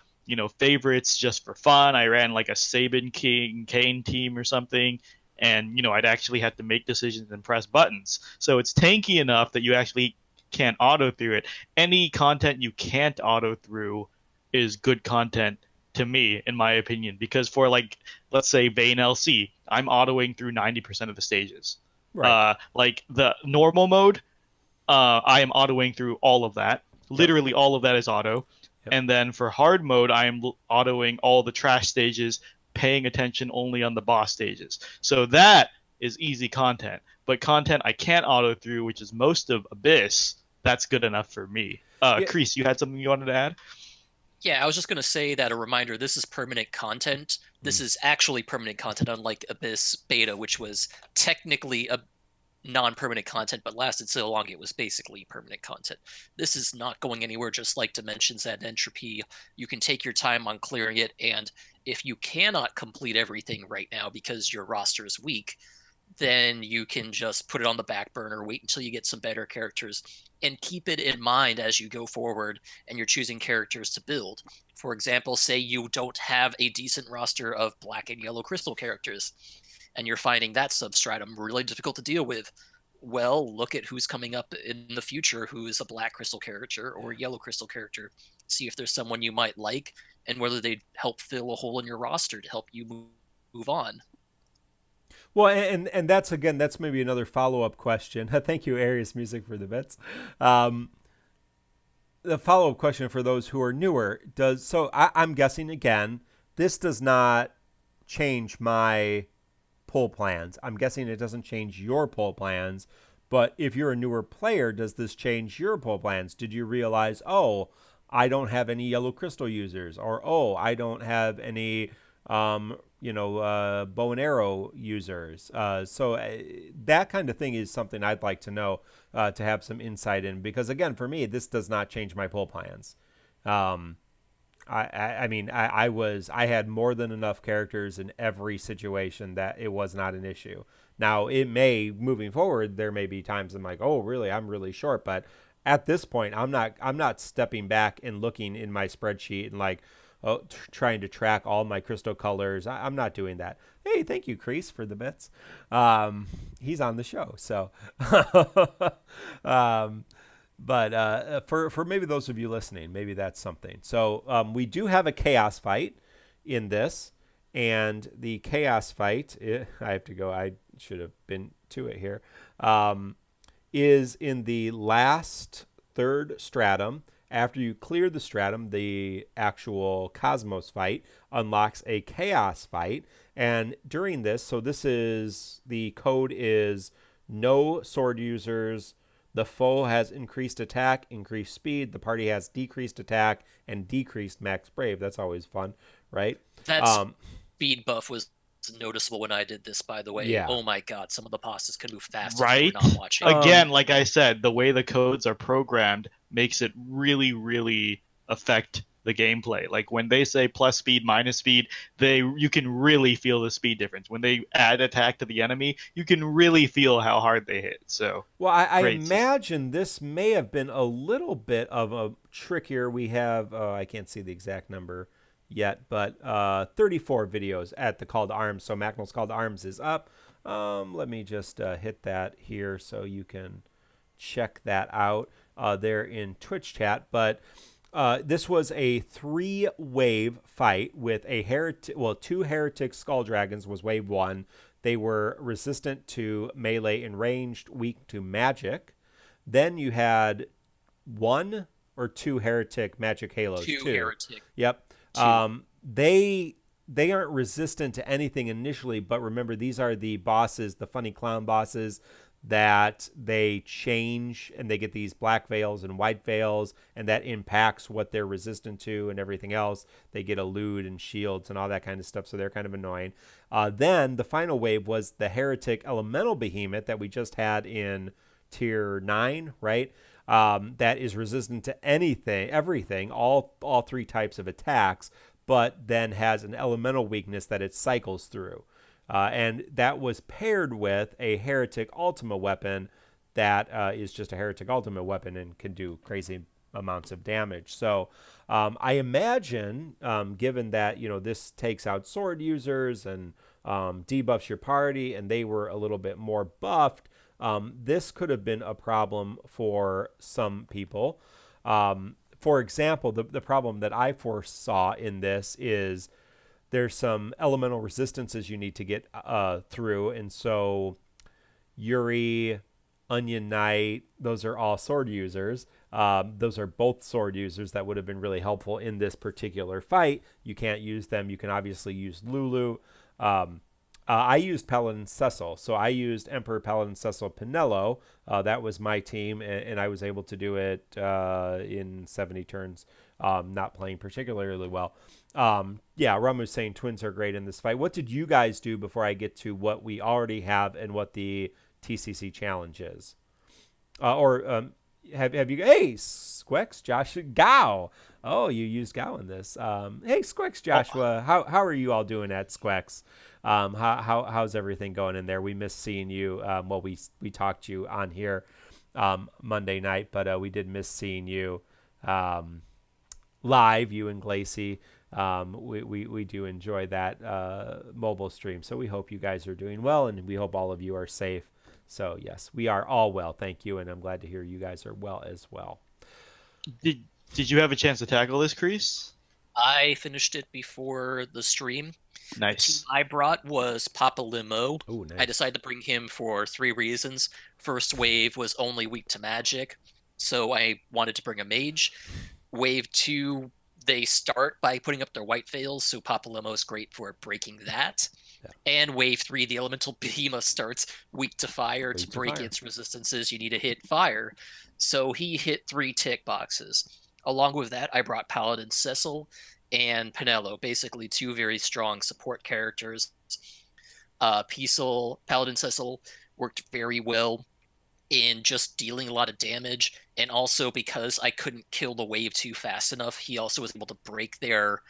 S4: favorites just for fun. I ran like a Sabin King Kane team or something, and I'd actually have to make decisions and press buttons. So it's tanky enough that you actually can't auto through it. Any content you can't auto through is good content to me, in my opinion, because for like, let's say Vayne LC, I'm autoing through 90% of the stages.
S2: Right.
S4: Like the normal mode, I am autoing through all of that.
S2: Yep.
S4: Literally all of that is auto.
S2: Yep.
S4: And then for hard mode, I am autoing all the trash stages, paying attention only on the boss stages. So that is easy content. But content I can't auto through, which is most of Abyss, that's good enough for me.
S2: Yeah.
S4: Kreese, you had something you wanted to add?
S3: Yeah, I was just going to say that a reminder, this is permanent content. This is actually permanent content, unlike Abyss Beta, which was technically a non-permanent content, but lasted so long it was basically permanent content. This is not going anywhere, just like Dimensions and Entropy. You can take your time on clearing it, and if you cannot complete everything right now because your roster is weak, then you can just put it on the back burner, wait until you get some better characters, and keep it in mind as you go forward and you're choosing characters to build. For example, say you don't have a decent roster of black and yellow crystal characters, and you're finding that substratum really difficult to deal with. Well, look at who's coming up in the future who is a black crystal character or a yellow crystal character. See if there's someone you might like and whether they'd help fill a hole in your roster to help you move on.
S2: Well, and that's, again, that's maybe another follow-up question. Thank you, Arius Music, for the bits. The follow-up question for those who are newer, I'm guessing, again, this does not change my pull plans. I'm guessing it doesn't change your pull plans, but if you're a newer player, does this change your pull plans? Did you realize, oh, I don't have any yellow crystal users, or oh, I don't have any bow and arrow users. So that kind of thing is something I'd like to know, to have some insight in, because again, for me, this does not change my pull plans. I mean, I had more than enough characters in every situation that it was not an issue. Now, it may, moving forward, there may be times I'm like, oh, really, I'm really short. But at this point, I'm not stepping back and looking in my spreadsheet and like, trying to track all my crystal colors. I'm not doing that. Hey, thank you, Kreese, for the bits. He's on the show, so. But for maybe those of you listening, maybe that's something. So we do have a chaos fight in this, and the chaos fight, I have to go, I should have been to it here, is in the last third stratum. After you clear the stratum, the actual Cosmos fight unlocks a chaos fight. And during this, so this is, the code is no sword users. The foe has increased attack, increased speed. The party has decreased attack and decreased max brave. That's always fun, right?
S3: That speed buff was noticeable when I did this, by the way.
S2: Yeah.
S3: Oh my god, some of the bosses can move fast
S4: Right?
S3: if you're not watching.
S4: Again, like I said, the way the codes are programmed makes it really, really affect the gameplay. Like when they say plus speed, minus speed, you can really feel the speed difference. When they add attack to the enemy, you can really feel how hard they hit. So,
S2: well, I imagine this may have been a little bit of a trickier. We have, I can't see the exact number yet, but 34 videos at the Call to Arms. So Macnell's Call to Arms is up. Let me just hit that here so you can check that out there in Twitch chat. But this was a 3-wave fight with two heretic skull dragons was wave 1. They were resistant to melee and ranged, weak to magic. Then you had 1 or 2 heretic magic halos.
S3: 2 heretic.
S2: Yep. 2. They aren't resistant to anything initially, but remember, these are the bosses, the funny clown bosses, that they change and they get these black veils and white veils, and that impacts what they're resistant to and everything else. They get elude and shields and all that kind of stuff, so they're kind of annoying. Then the final wave was the heretic elemental behemoth that we just had in tier 9, right? That is resistant to everything, all 3 types of attacks, but then has an elemental weakness that it cycles through. And that was paired with a heretic ultima weapon that is just a heretic ultima weapon and can do crazy amounts of damage. So I imagine, given that, this takes out sword users and debuffs your party, and they were a little bit more buffed, This could have been a problem for some people. For example, the problem that I foresaw in this is there's some elemental resistances you need to get through. And so Yuri, Onion Knight, those are all sword users. Those are both sword users that would have been really helpful in this particular fight. You can't use them. You can obviously use Lulu. I used Paladin Cecil. So I used Emperor Paladin Cecil Pinello. That was my team, and I was able to do it in 70 turns, not playing particularly well. Yeah, Ramu's saying twins are great in this fight. What did you guys do before I get to what we already have and what the TCC challenge is? Have you? Hey, Squex, Joshua, Gao. Oh, you used Gao in this. Hey, Squex, Joshua. How are you all doing at Squex? How's everything going in there? We missed seeing you. We talked to you on here Monday night, but we did miss seeing you live. You and Glacy. We do enjoy that mobile stream. So we hope you guys are doing well, and we hope all of you are safe. So yes, we are all well. Thank you, and I'm glad to hear you guys are well as well.
S4: Did you have a chance to tackle this, Kreese?
S3: I finished it before the stream.
S4: Nice.
S3: The team I brought was Papa Limo.
S2: Ooh, nice.
S3: I decided to bring him for 3 reasons. First wave was only weak to magic, so I wanted to bring a mage. Wave 2, they start by putting up their white veils, so Papa Limo is great for breaking that. Yeah. And wave 3, the elemental behemoth starts weak to fire. To break its resistances, you need to hit fire. So he hit 3 tick boxes. Along with that, I brought Paladin Cecil and Pinello, basically 2 very strong support characters. Paladin Cecil worked very well in just dealing a lot of damage, and also because I couldn't kill the wave 2 fast enough, he also was able to break their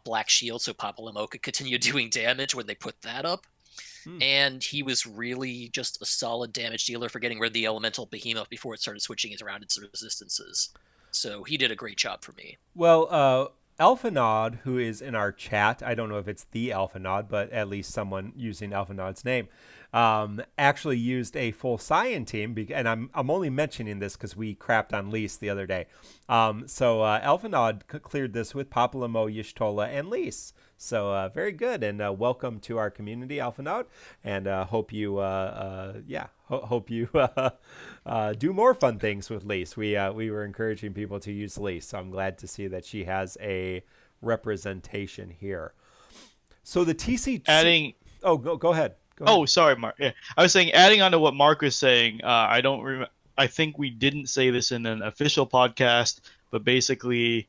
S3: black shield so Papa Limo could continue doing damage when they put that up. And he was really just a solid damage dealer for getting rid of the elemental behemoth before it started switching it around its resistances. So he did a great job for me.
S2: Well, Alphanod, who is in our chat, I don't know if it's the Alphanod, but at least someone using Alphanod's name, actually used a full Scion team, and I'm only mentioning this because we crapped on Lise the other day. So Alphanod cleared this with Papa Limo, Y'shtola, and Lise. So very good, and welcome to our community, Alphanod, and hope you hope you do more fun things with Lise. We were encouraging people to use Lise, so I'm glad to see that she has a representation here. So the TC
S4: adding.
S2: Oh, go ahead.
S4: Oh, sorry, Mark. Yeah, I was saying, adding on to what Mark was saying. I think we didn't say this in an official podcast, but basically,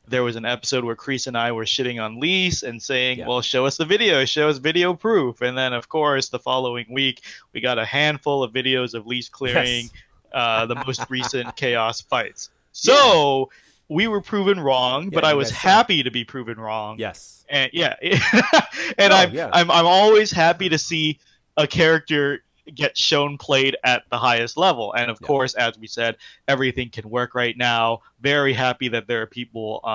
S4: there was an episode where Kreese and I were shitting on Lise and saying, well, show us the video, show us video proof. And then, of course, the following week, we got a handful of videos of Lise clearing the most recent Chaos fights. So we were proven wrong, but I was happy to be proven wrong.
S2: Yes.
S4: And and I'm always happy to see a character get shown played at the highest level. And of course, as we said, everything can work right now. Very happy that there are people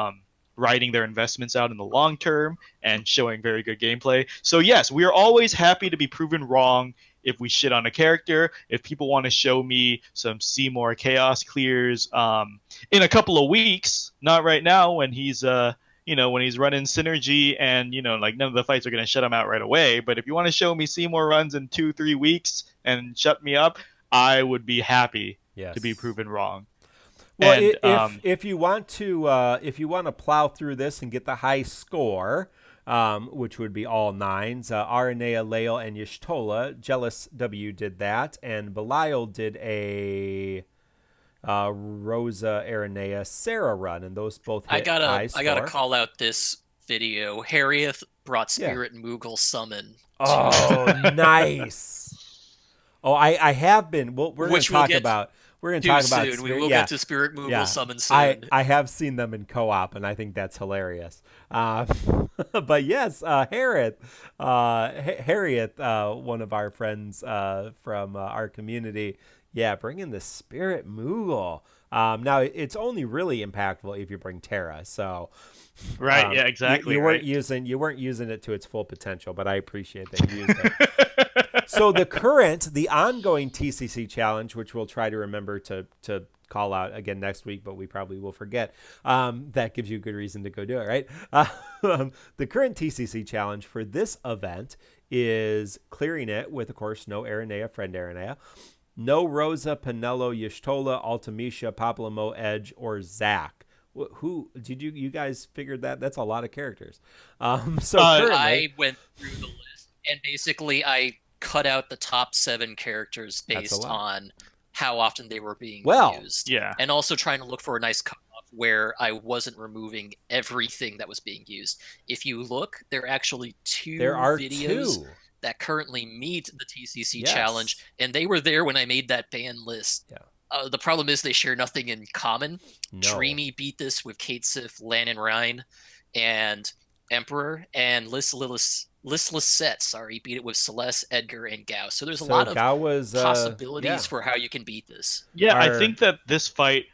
S4: writing their investments out in the long term and showing very good gameplay. So yes, we are always happy to be proven wrong if we shit on a character. If people want to show me some Seymour Chaos clears in a couple of weeks, not right now when he's when he's running Synergy and, like none of the fights are going to shut him out right away. But if you want to show me Seymour runs in 2-3 weeks and shut me up, I would be happy to be proven wrong.
S2: Well, and, if you want to plow through this and get the high score, which would be all 9s, Aranea, Lael, and Y'shtola, Jealous W did that, and Belial did a Rosa, Aranea, Sarah run, and those both hit high score.
S3: I gotta call out this video. Harrieth brought Spirit Moogle Summon.
S2: Oh, nice. Oh, I have been. We're going to talk about. We're going to talk about.
S3: Soon. We will get to Spirit Moogle Summon soon.
S2: I have seen them in co-op, and I think that's hilarious. But yes, Harriet, one of our friends from our community. Yeah, bring in the Spirit Moogle. Now, it's only really impactful if you bring Terra. So,
S4: right, yeah, exactly.
S2: You weren't using it to its full potential, but I appreciate that you used it. So the ongoing TCC challenge, which we'll try to remember to call out again next week, but we probably will forget. That gives you a good reason to go do it, right? The current TCC challenge for this event is clearing it with, of course, no Aranea, friend Aranea, no Rosa, Pinello, Y'shtola, Ultimecia, Paplamo, Edge, or Zac. Who did you guys figured that? That's a lot of characters. Currently,
S3: I went through the list, and basically I cut out the top 7 characters based on how often they were being used.
S4: Yeah.
S3: And also trying to look for a nice cutoff where I wasn't removing everything that was being used. If you look, there are actually two videos that currently meet the TCC challenge, and they were there when I made that ban list.
S2: Yeah.
S3: The problem is they share nothing in common.
S2: No.
S3: Dreamy beat this with Kate Sif, Lan and Ryan, and Emperor, and Listless Set, beat it with Celeste, Edgar, and Gao. So there's a lot of possibilities for how you can beat this.
S4: Yeah, I think that this fight,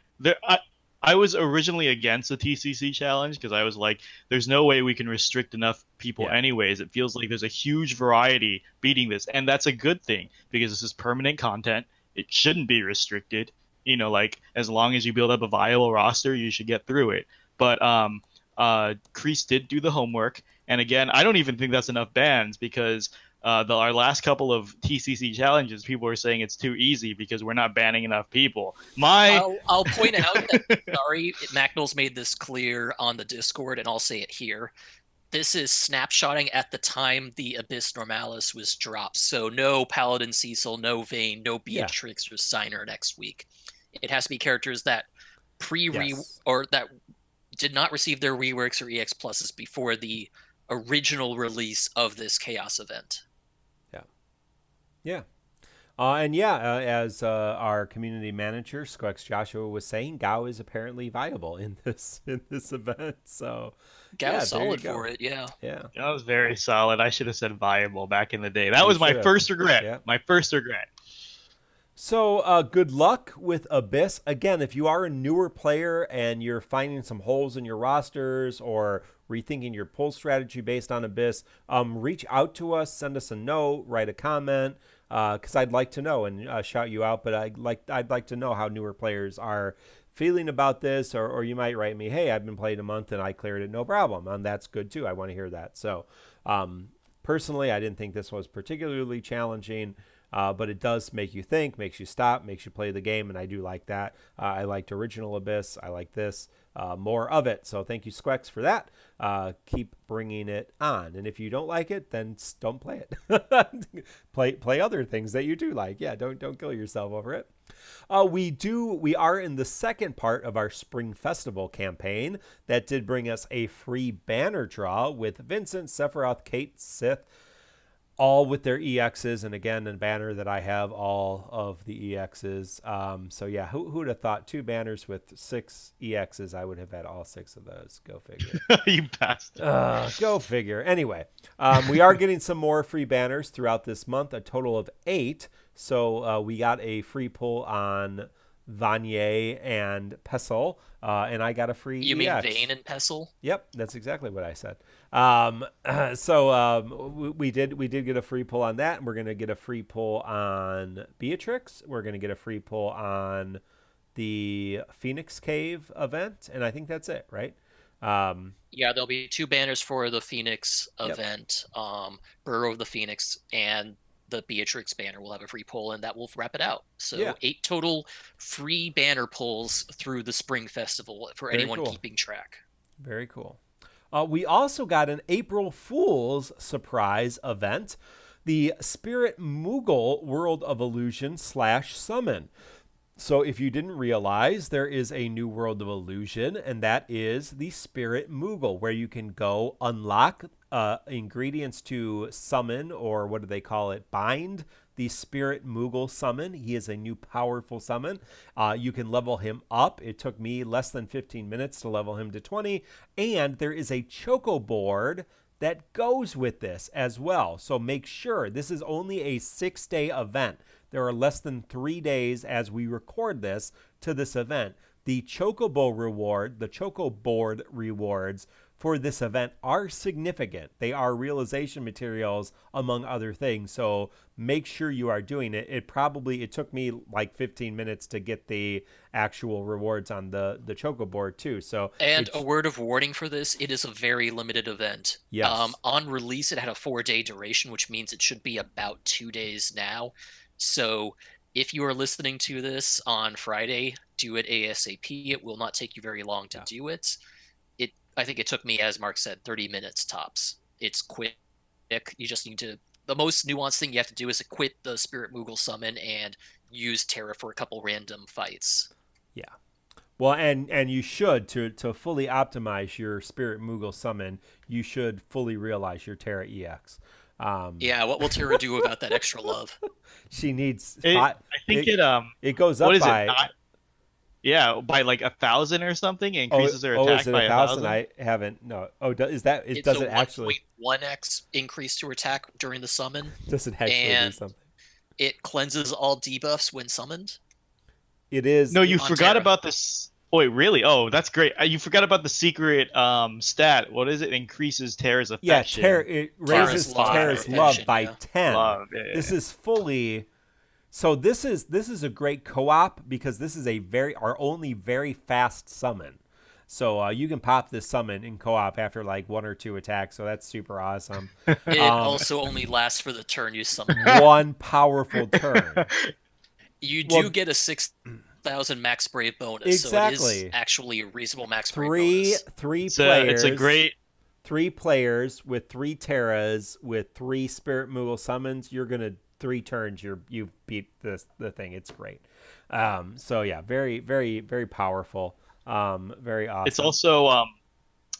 S4: I was originally against the TCC challenge because I was like, there's no way we can restrict enough people anyways. It feels like there's a huge variety beating this, and that's a good thing because this is permanent content. It shouldn't be restricted. Like as long as you build up a viable roster, you should get through it. But Kreese did do the homework, and again, I don't even think that's enough bans because our last couple of TCC challenges, people were saying it's too easy because we're not banning enough people.
S3: I'll point out that Macnell's made this clear on the Discord, and I'll say it here. This is snapshotting at the time the Abyss Normalis was dropped. So no Paladin Cecil, no Vayne, no Beatrix or Signer next week. It has to be characters that or that did not receive their reworks or EX pluses before the original release of this Chaos event.
S2: Yeah. As our community manager, Squex Joshua, was saying, Gao is apparently viable in this event. So
S3: Gao's solid for it,
S2: Yeah.
S4: That was very solid. I should have said viable back in the day. That was my first regret.
S2: Yeah.
S4: My first regret.
S2: So good luck with Abyss. Again, if you are a newer player and you're finding some holes in your rosters or rethinking your pull strategy based on Abyss, reach out to us, send us a note, write a comment, because I'd like to know and shout you out. But I'd like to know how newer players are feeling about this, or you might write me, hey, I've been playing a month and I cleared it, no problem. And that's good too. I want to hear that. So personally, I didn't think this was particularly challenging. But it does make you think, makes you stop, makes you play the game, and I do like that. I liked Original Abyss. I like this. More of it. So thank you, Squex, for that. Keep bringing it on. And if you don't like it, then don't play it. play other things that you do like. Yeah, don't kill yourself over it. We are in the second part of our Spring Festival campaign that did bring us a free banner draw with Vincent, Sephiroth, Kate, Sith, all with their EXs, and again, a banner that I have all of the EXs. So yeah, who would have thought 2 banners with 6 EXs? I would have had all 6 of those. Go figure.
S4: You bastard.
S2: Go figure. Anyway, we are getting some more free banners throughout this month, a total of 8. So we got a free pull on Vanyé and Pestle, and I got a free
S3: You mean
S2: EX.
S3: Vayne and Pestle?
S2: Yep, that's exactly what I said. We did get a free pull on that, and we're going to get a free pull on Beatrix. We're going to get a free pull on the Phoenix Cave event, and I think that's it, right?
S3: Yeah, there'll be 2 banners for the Phoenix event, Burrow of the Phoenix, and the Beatrix banner will have a free pull, and that will wrap it out. So 8 total free banner pulls through the Spring Festival for anyone keeping track.
S2: Very cool. We also got an April Fool's surprise event, the Spirit Moogle World of Illusion / Summon. So if you didn't realize, there is a new World of Illusion, and that is the Spirit Moogle, where you can go unlock ingredients to summon, or what do they call it, bind the Spirit Moogle summon. He is a new powerful summon. You can level him up. It took me less than 15 minutes to level him to 20, and there is a Choco board that goes with this as well. So make sure, this is only a 6-day event. There are less than 3 days as we record this to this event. The Chocobo reward, the Choco board rewards for this event are significant. They are realization materials, among other things. So make sure you are doing it. It took me like 15 minutes to get the actual rewards on the Choco board too. So
S3: and a word of warning for this: it is a very limited event.
S2: Yes.
S3: On release, it had a 4-day duration, which means it should be about 2 days now. So if you are listening to this on Friday, do it ASAP. It will not take you very long to do it. I think it took me, as Mark said, 30 minutes tops. It's quick. You just need to. The most nuanced thing you have to do is to quit the Spirit Moogle summon and use Terra for a couple random fights.
S2: Yeah. Well, and you should, to fully optimize your Spirit Moogle summon, you should fully realize your Terra EX.
S3: Yeah, what will Terra do about that extra love?
S2: She needs.
S4: I think
S2: it goes up by.
S4: Yeah, by like 1,000 or something. It increases their attack
S2: is it
S4: by
S2: 1,000? I haven't. No. Oh, does that? It does it actually?
S3: 1.1x increase to attack during the summon.
S2: Does it actually do something?
S3: It cleanses all debuffs when summoned.
S2: It is.
S4: No, you forgot about this. Oh, wait, really? Oh, that's great. You forgot about the secret stat. What is it? Increases Terra's affection.
S2: Yeah, it raises Terra's love by 10.
S4: Love,
S2: This is fully. So this is a great co-op because this is our only very fast summon. So you can pop this summon in co-op after like 1 or 2 attacks. So that's super awesome.
S3: It also only lasts for the turn you summon.
S2: One powerful turn.
S3: You do get a 6,000 max brave bonus.
S2: Exactly.
S3: So it is actually a reasonable max brave bonus.
S2: Three players.
S4: It's a great.
S2: 3 players with 3 Terras with 3 Spirit Moogle summons. You're gonna 3 turns. You've beat the thing. It's great. So yeah, very very very powerful. Very awesome.
S4: It's also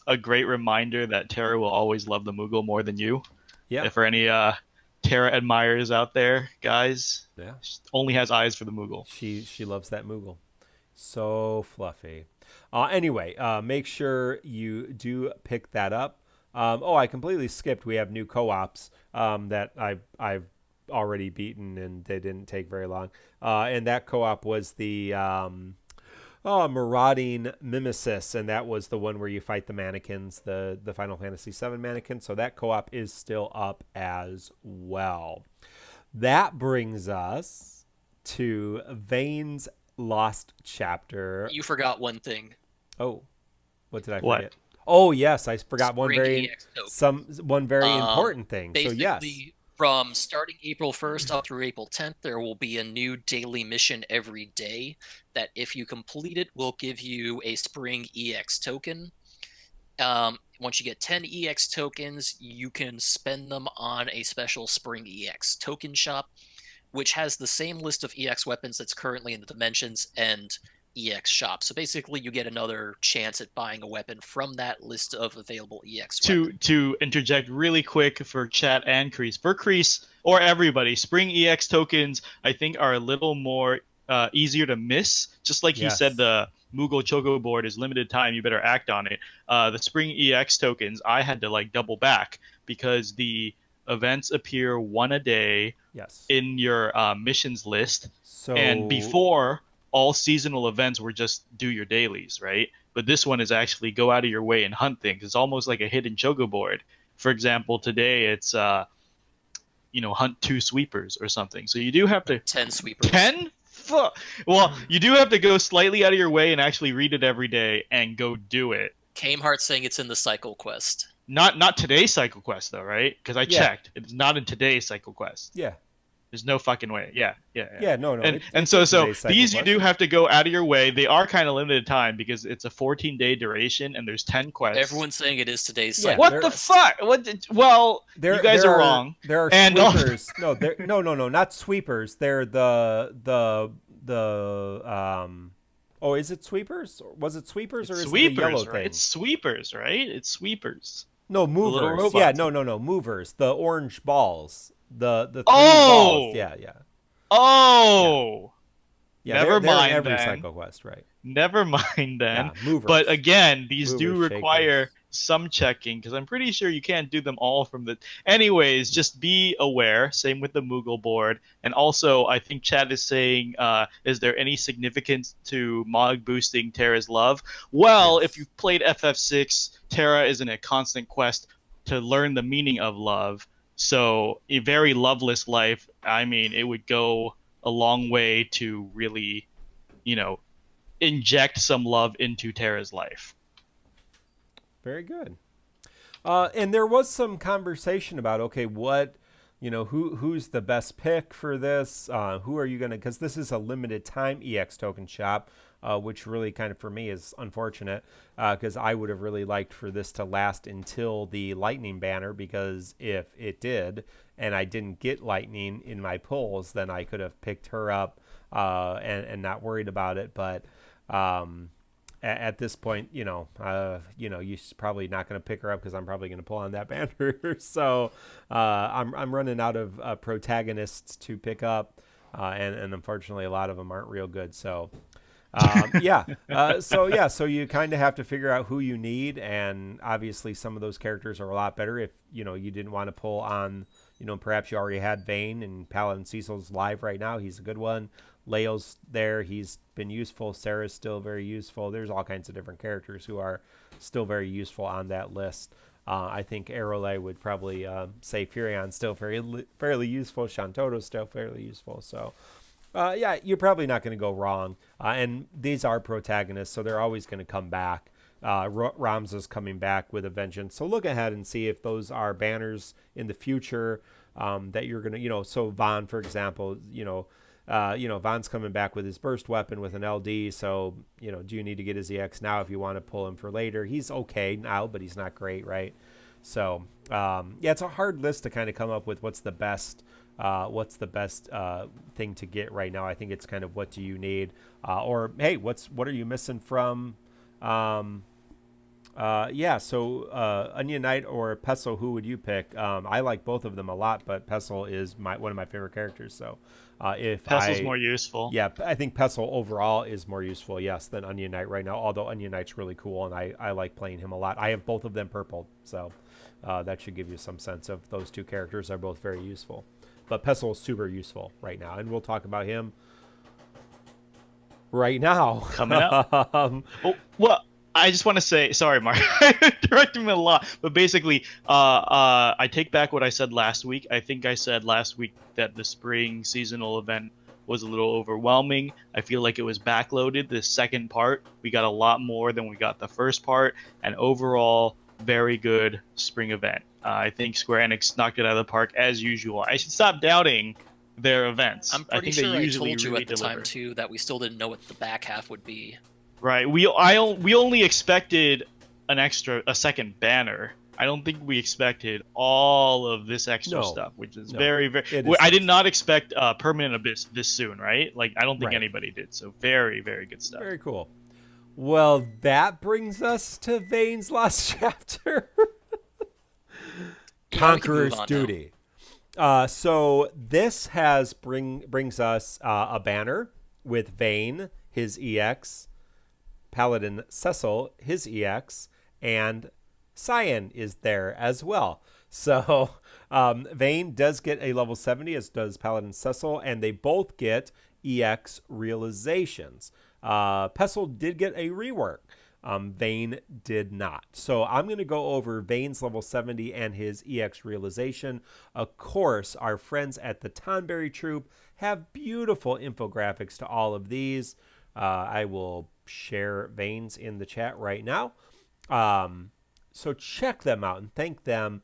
S4: a great reminder that Terra will always love the Moogle more than you.
S2: Yeah.
S4: If for any Terra admirers out there, guys, she only has eyes for the Moogle.
S2: She loves that Moogle. So fluffy. Anyway, make sure you do pick that up. I completely skipped. We have new co-ops that I've already beaten, and they didn't take very long. And that co-op was the Marauding Mimesis, and that was the one where you fight the mannequins, the Final Fantasy VII mannequins. So that co-op is still up as well. That brings us to Vayne's Lost Chapter.
S3: You forgot one thing.
S2: Oh, what did I
S4: What?
S2: forget? Oh yes, I forgot one very
S3: Spring
S2: important thing. So yes,
S3: from starting April 1st up through April 10th, there will be a new daily mission every day that, if you complete it, will give you a Spring EX token. Once you get 10 EX tokens, you can spend them on a special Spring EX token shop, which has the same list of EX weapons that's currently in the Dimensions and EX shop. So basically, you get another chance at buying a weapon from that list of available EX weapons.
S4: To interject really quick for chat and Crease. For Crease, or everybody, Spring EX tokens, I think, are a little more easier to miss. Just like he said, the Moogle Choco board is limited time, you better act on it. The Spring EX tokens, I had to like double back because the events appear one a day in your missions list. And before, all seasonal events were just do your dailies, right? But this one is actually go out of your way and hunt things. It's almost like a hidden Choco board. For example, today it's hunt 2 sweepers or something. So you do have to
S3: 10 sweepers.
S4: 10? Well, you do have to go slightly out of your way and actually read it every day and go do it.
S3: Kameheart saying it's in the cycle quest.
S4: Not today's cycle quest though, right? Because I checked. It's not in today's cycle quest.
S2: Yeah.
S4: There's no fucking way. Yeah.
S2: No.
S4: And so these you do have to go out of your way. They are kind of limited time because it's a 14-day duration and there's 10 quests.
S3: Everyone's saying it is today's cycle.
S4: What the fuck? You guys are wrong.
S2: There are sweepers. No, not sweepers. They're the Oh, is it sweepers? Was it sweepers, or is it the yellow
S4: right?
S2: thing?
S4: It's sweepers, right? It's sweepers.
S2: No, movers. Yeah, no, movers. The orange balls. The 3 balls. Yeah.
S4: Oh.
S2: Yeah,
S4: never
S2: they're
S4: mind
S2: every
S4: then.
S2: cycle quest, right?
S4: Never mind then.
S2: Yeah, movers.
S4: But again, these do require some checking because I'm pretty sure you can't do them all from the. Anyways, just be aware. Same with the Moogle board, and also I think Chad is saying, is there any significance to Mog boosting Terra's love? Well, if
S2: Yes.
S4: you've played FF6, Terra is in a constant quest to learn the meaning of love. So a very loveless life. I mean, it would go a long way to really, you know, inject some love into Terra's life.
S2: Very good. And there was some conversation about, okay, what, who's the best pick for this? Who are you going to, because this is a limited time EX token shop, which really kind of for me is unfortunate because I would have really liked for this to last until the Lightning banner, because if it did and I didn't get Lightning in my pulls, then I could have picked her up and not worried about it. But at this point, you're probably not going to pick her up because I'm probably going to pull on that banner. So I'm running out of protagonists to pick up, and unfortunately, a lot of them aren't real good. So so you kind of have to figure out who you need, and obviously some of those characters are a lot better if you didn't want to pull on. Perhaps you already had Vayne, and Paladin Cecil's live right now. He's a good one. Leo's there. He's been useful. Sarah's still very useful. There's all kinds of different characters who are still very useful on that list. I think Arole would probably say Furion's still fairly useful. Shantoto's still fairly useful. So, you're probably not going to go wrong. And these are protagonists, so they're always going to come back. Ramza's coming back with a vengeance. So look ahead and see if those are banners in the future that you're going to, so Vaughn, for example, Vaughn's coming back with his burst weapon with an LD. So, do you need to get his EX now if you want to pull him for later? He's okay now, but he's not great, right? So, it's a hard list to kind of come up with what's the best thing to get right now. I think it's kind of what do you need, or hey, what are you missing from? Onion Knight or Pestle, who would you pick? I like both of them a lot, but Pestle is one of my favorite characters. So if
S4: Pestle's more useful.
S2: Yeah, I think Pestle overall is more useful, yes, than Onion Knight right now, although Onion Knight's really cool, and I like playing him a lot. I have both of them purpled, so that should give you some sense of those two characters are both very useful. But Pestle is super useful right now, and we'll talk about him right now.
S4: Coming up. Well, I just want to say, sorry, Mark, I interrupted him a lot, but basically, I take back what I said last week. I think I said last week that the spring seasonal event was a little overwhelming. I feel like it was backloaded. The second part, we got a lot more than we got the first part, and overall, very good spring event. I think Square Enix knocked it out of the park as usual. I should stop doubting their events.
S3: I'm
S4: I
S3: pretty
S4: think
S3: sure
S4: they
S3: I
S4: usually
S3: told you
S4: really
S3: at the
S4: deliver.
S3: time too that we still didn't know what the back half would be.
S4: Right. We only expected a second banner. I don't think we expected all of this extra stuff, which is very. I did not expect Permanent Abyss this soon, right? Like, I don't think anybody did. So very, very good stuff.
S2: Very cool. Well, that brings us to Vayne's Lost Chapter. Conqueror's Duty. So this brings us a banner with Vayne, his EX, Paladin Cecil, his EX, and Cyan is there as well. So Vayne does get a level 70, as does Paladin Cecil, and they both get EX realizations. Pestle did get a rework. Vayne did not. So I'm going to go over Vayne's level 70 and his EX realization. Of course, our friends at the Tonberry Troop have beautiful infographics to all of these. I will share Vayne's in the chat right now. So check them out and thank them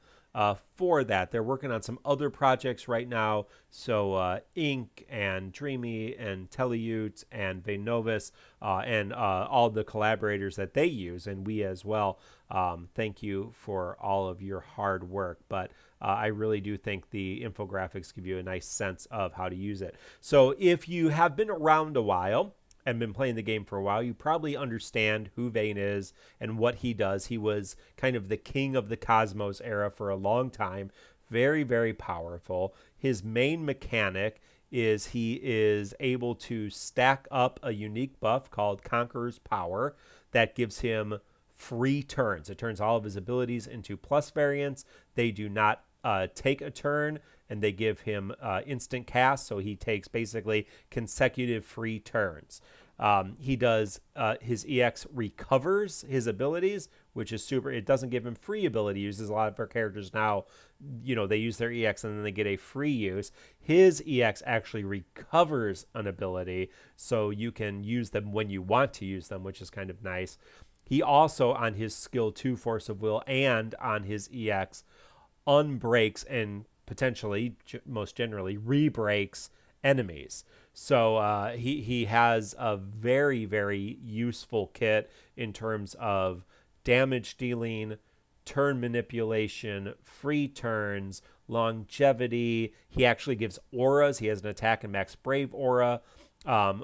S2: for that. They're working on some other projects right now. So Ink and Dreamy and Teleute and Vayne Novus and all the collaborators that they use, and we as well. Thank you for all of your hard work. But I really do think the infographics give you a nice sense of how to use it. So if you have been around a while and been playing the game for a while, you probably understand who Vayne is and what he does. He was kind of the king of the Cosmos era for a long time. Very, very powerful. His main mechanic is he is able to stack up a unique buff called Conqueror's Power that gives him free turns. It turns all of his abilities into plus variants. They do not take a turn, and they give him instant cast, so he takes basically consecutive free turns. He does his EX recovers his abilities, which is super. It doesn't give him free ability uses. A lot of our characters now, they use their EX and then they get a free use. His EX actually recovers an ability, so you can use them when you want to use them, which is kind of nice. He also, on his skill 2 Force of Will and on his EX, unbreaks and potentially, most generally, re-breaks enemies. So he has a very, very useful kit in terms of damage dealing, turn manipulation, free turns, longevity. He actually gives auras. He has an attack and max brave aura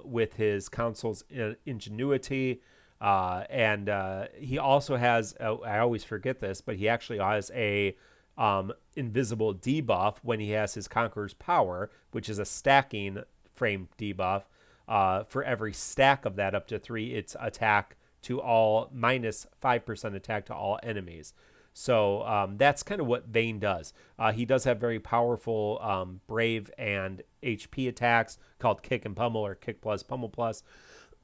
S2: with his Council's ingenuity. And he also has, I always forget this, but he actually has a invisible debuff when he has his Conqueror's Power, which is a stacking frame debuff. For every stack of that up to 3, it's attack to all, minus 5% attack to all enemies. So that's kind of what Vayne does. He does have very powerful brave and HP attacks called Kick and Pummel, or Kick plus Pummel plus.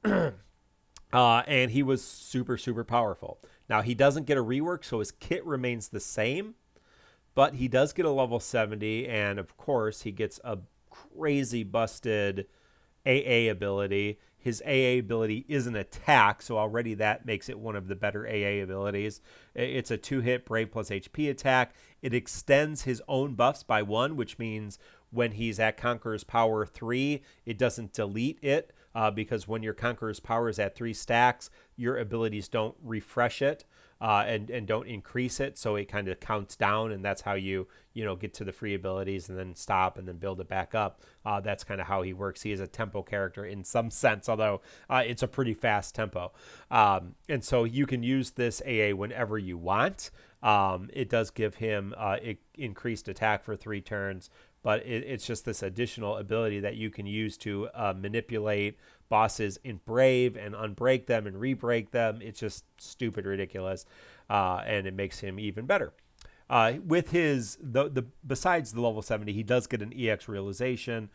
S2: And he was super, super powerful. Now, he doesn't get a rework, so his kit remains the same, but he does get a level 70, and of course, he gets a crazy busted AA ability. His AA ability is an attack, so already that makes it one of the better AA abilities. It's a 2-hit Brave plus HP attack. It extends his own buffs by 1, which means when he's at Conqueror's Power 3, it doesn't delete it, because when your Conqueror's Power is at 3 stacks, your abilities don't refresh it and don't increase it, so it kind of counts down, and that's how you get to the free abilities and then stop and then build it back up. That's kind of how he works. He is a tempo character in some sense, although it's a pretty fast tempo. And so you can use this AA whenever you want. It does give him increased attack for 3 turns, but it's just this additional ability that you can use to manipulate bosses in Brave and unbreak them and re-break them. It's just stupid ridiculous, and it makes him even better. With his besides the level 70, he does get an EX realization.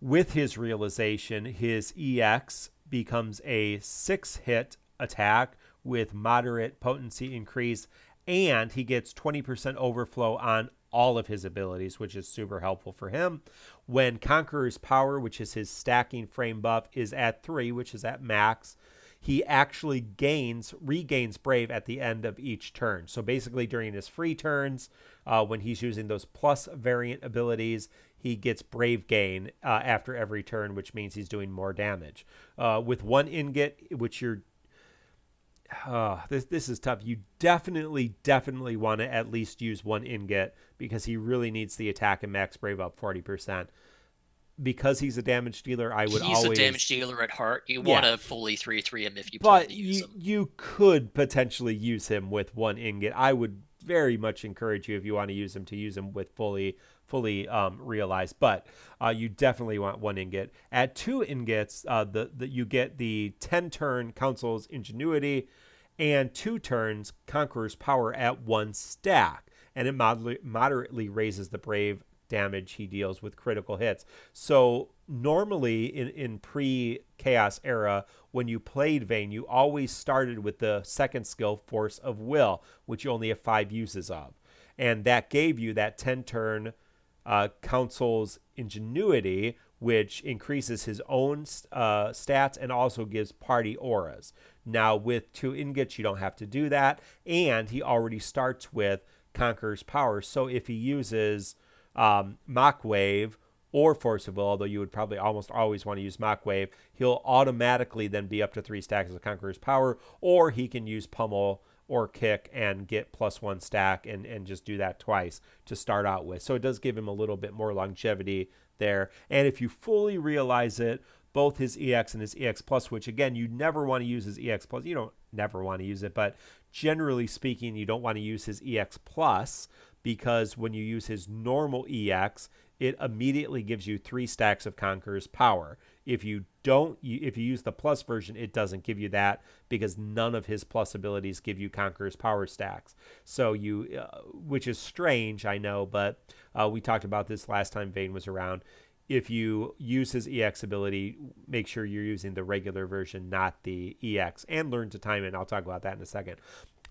S2: With his realization, his EX becomes a 6-hit attack with moderate potency increase, and he gets 20% overflow on all of his abilities, which is super helpful for him. When Conqueror's Power, which is his stacking frame buff, is at 3, which is at max, he actually regains Brave at the end of each turn. So basically during his free turns, when he's using those plus variant abilities, he gets Brave gain after every turn, which means he's doing more damage. With 1 ingot, which you're this is tough. You definitely want to at least use 1 ingot, because he really needs the attack and max brave up 40%. Because he's a damage dealer, He's
S3: a damage dealer at heart. You want to fully 3-3 him if you plan to use him.
S2: You could potentially use him with 1 ingot. I would very much encourage you, if you want to use him with fully realized, but you definitely want 1 ingot. At 2 ingots, you get the 10-turn Council's Ingenuity and 2 turns Conqueror's Power at 1 stack, and it moderately raises the Brave damage he deals with critical hits. So normally in pre-Chaos era, when you played Vayne, you always started with the second skill, Force of Will, which you only have 5 uses of, and that gave you that 10-turn Council's Ingenuity, which increases his own stats and also gives party auras. Now with 2 ingots, you don't have to do that, and he already starts with Conqueror's Power. So if he uses Mach Wave or Force of Will, although you would probably almost always want to use Mach Wave, he'll automatically then be up to 3 stacks of Conqueror's Power, or he can use Pummel or Kick and get +1 stack and just do that twice to start out with. So it does give him a little bit more longevity there. And if you fully realize it, both his EX and his EX Plus, which again, you never want to use his EX Plus. You don't never want to use it, but generally speaking, you don't want to use his EX Plus, because when you use his normal EX, it immediately gives you 3 stacks of Conqueror's power. If you use the plus version, it doesn't give you that because none of his plus abilities give you Conqueror's power stacks. So which is strange, I know, but we talked about this last time Vayne was around. If you use his EX ability, make sure you're using the regular version, not the EX, and learn to time it. And I'll talk about that in a second.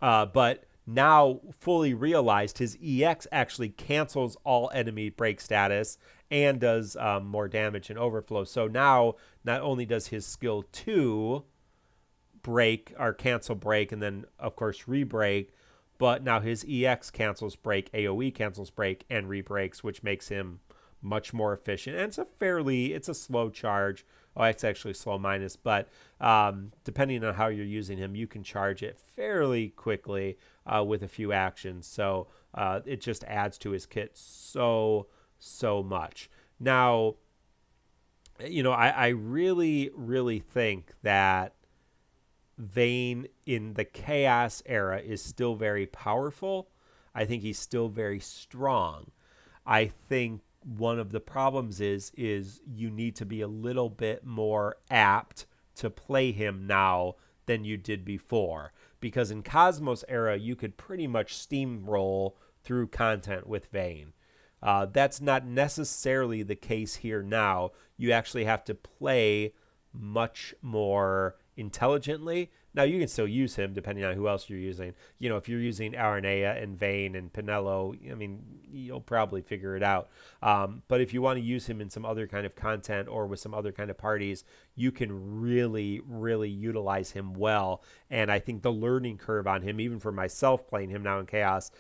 S2: But now fully realized, his EX actually cancels all enemy break status and does more damage and overflow. So now not only does his skill 2 break or cancel break and then of course re-break, but now his EX cancels break, AoE cancels break, and re-breaks, which makes him much more efficient. And it's a slow charge. Oh, it's actually slow minus, but depending on how you're using him, you can charge it fairly quickly with a few actions. So it just adds to his kit so much. Now, I really, really think that Vayne in the Chaos era is still very powerful. I think he's still very strong. I think one of the problems is you need to be a little bit more apt to play him now than you did before. Because in Cosmos era, you could pretty much steamroll through content with Vayne. That's not necessarily the case here now. You actually have to play much more intelligently. Now, you can still use him depending on who else you're using. If you're using Aranea and Vayne and Penelo, you'll probably figure it out. But if you want to use him in some other kind of content or with some other kind of parties, you can really, really utilize him well. And I think the learning curve on him, even for myself playing him now in Chaos,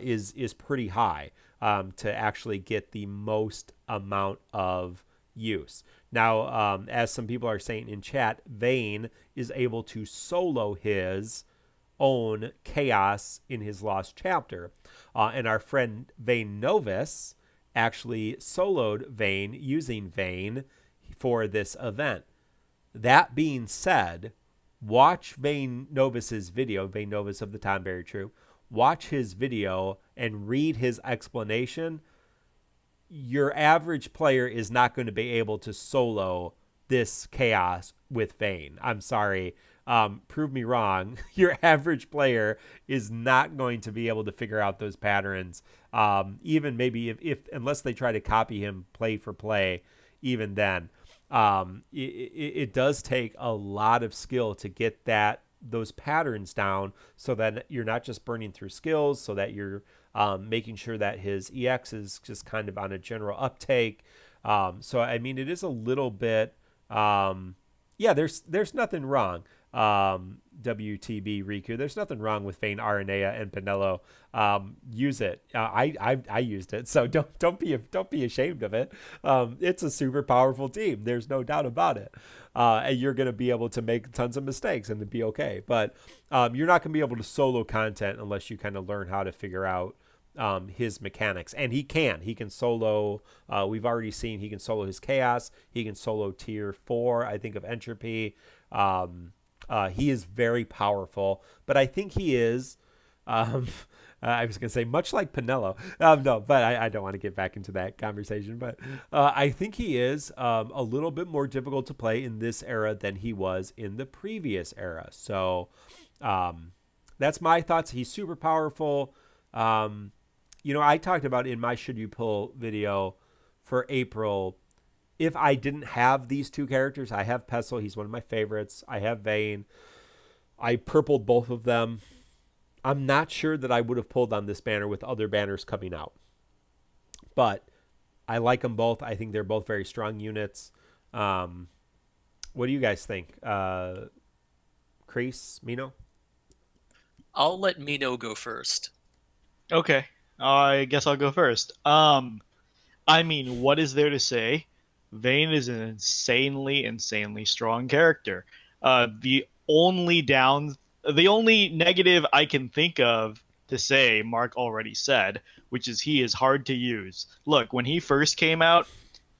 S2: is pretty high to actually get the most amount of use. Now, as some people are saying in chat, Vayne is able to solo his own Chaos in his Lost Chapter. And our friend Vayne Novice actually soloed Vayne using Vayne for this event. That being said, watch Vayne Novice's video, Vayne Novice of the Tonberry Troop, watch his video and read his explanation. Your average player is not going to be able to solo this Chaos with Vayne. I'm sorry. Prove me wrong. Your average player is not going to be able to figure out those patterns. Even maybe if unless they try to copy him play for play, even then. It does take a lot of skill to get those patterns down so that you're not just burning through skills, so that you're making sure that his EX is just kind of on a general uptake. So, it is a little bit, there's nothing wrong. WTB Riku, there's nothing wrong with Vayne Aranea and Penelo. Use it. I used it, so don't be ashamed of it. It's a super powerful team. There's no doubt about it. And you're going to be able to make tons of mistakes and to be okay. But you're not going to be able to solo content unless you kind of learn how to figure out his mechanics. And he can solo. We've already seen he can solo his Chaos. He can solo tier 4, I think, of Entropy. He is very powerful, but I think he is, I was going to say much like Penelo. No, but I don't want to get back into that conversation, but I think he is a little bit more difficult to play in this era than he was in the previous era. So that's my thoughts. He's super powerful. I talked about in my Should You Pull video for April, if I didn't have these two characters, I have Pestle. He's one of my favorites. I have Vayne. I purpled both of them. I'm not sure that I would have pulled on this banner with other banners coming out. But I like them both. I think they're both very strong units. What do you guys think? Kreese, Mino?
S3: I'll let Mino go first.
S4: Okay, I guess I'll go first. What is there to say? Vayne is an insanely strong character. The only negative I can think of to say, Mark already said, which is he is hard to use. Look, when he first came out,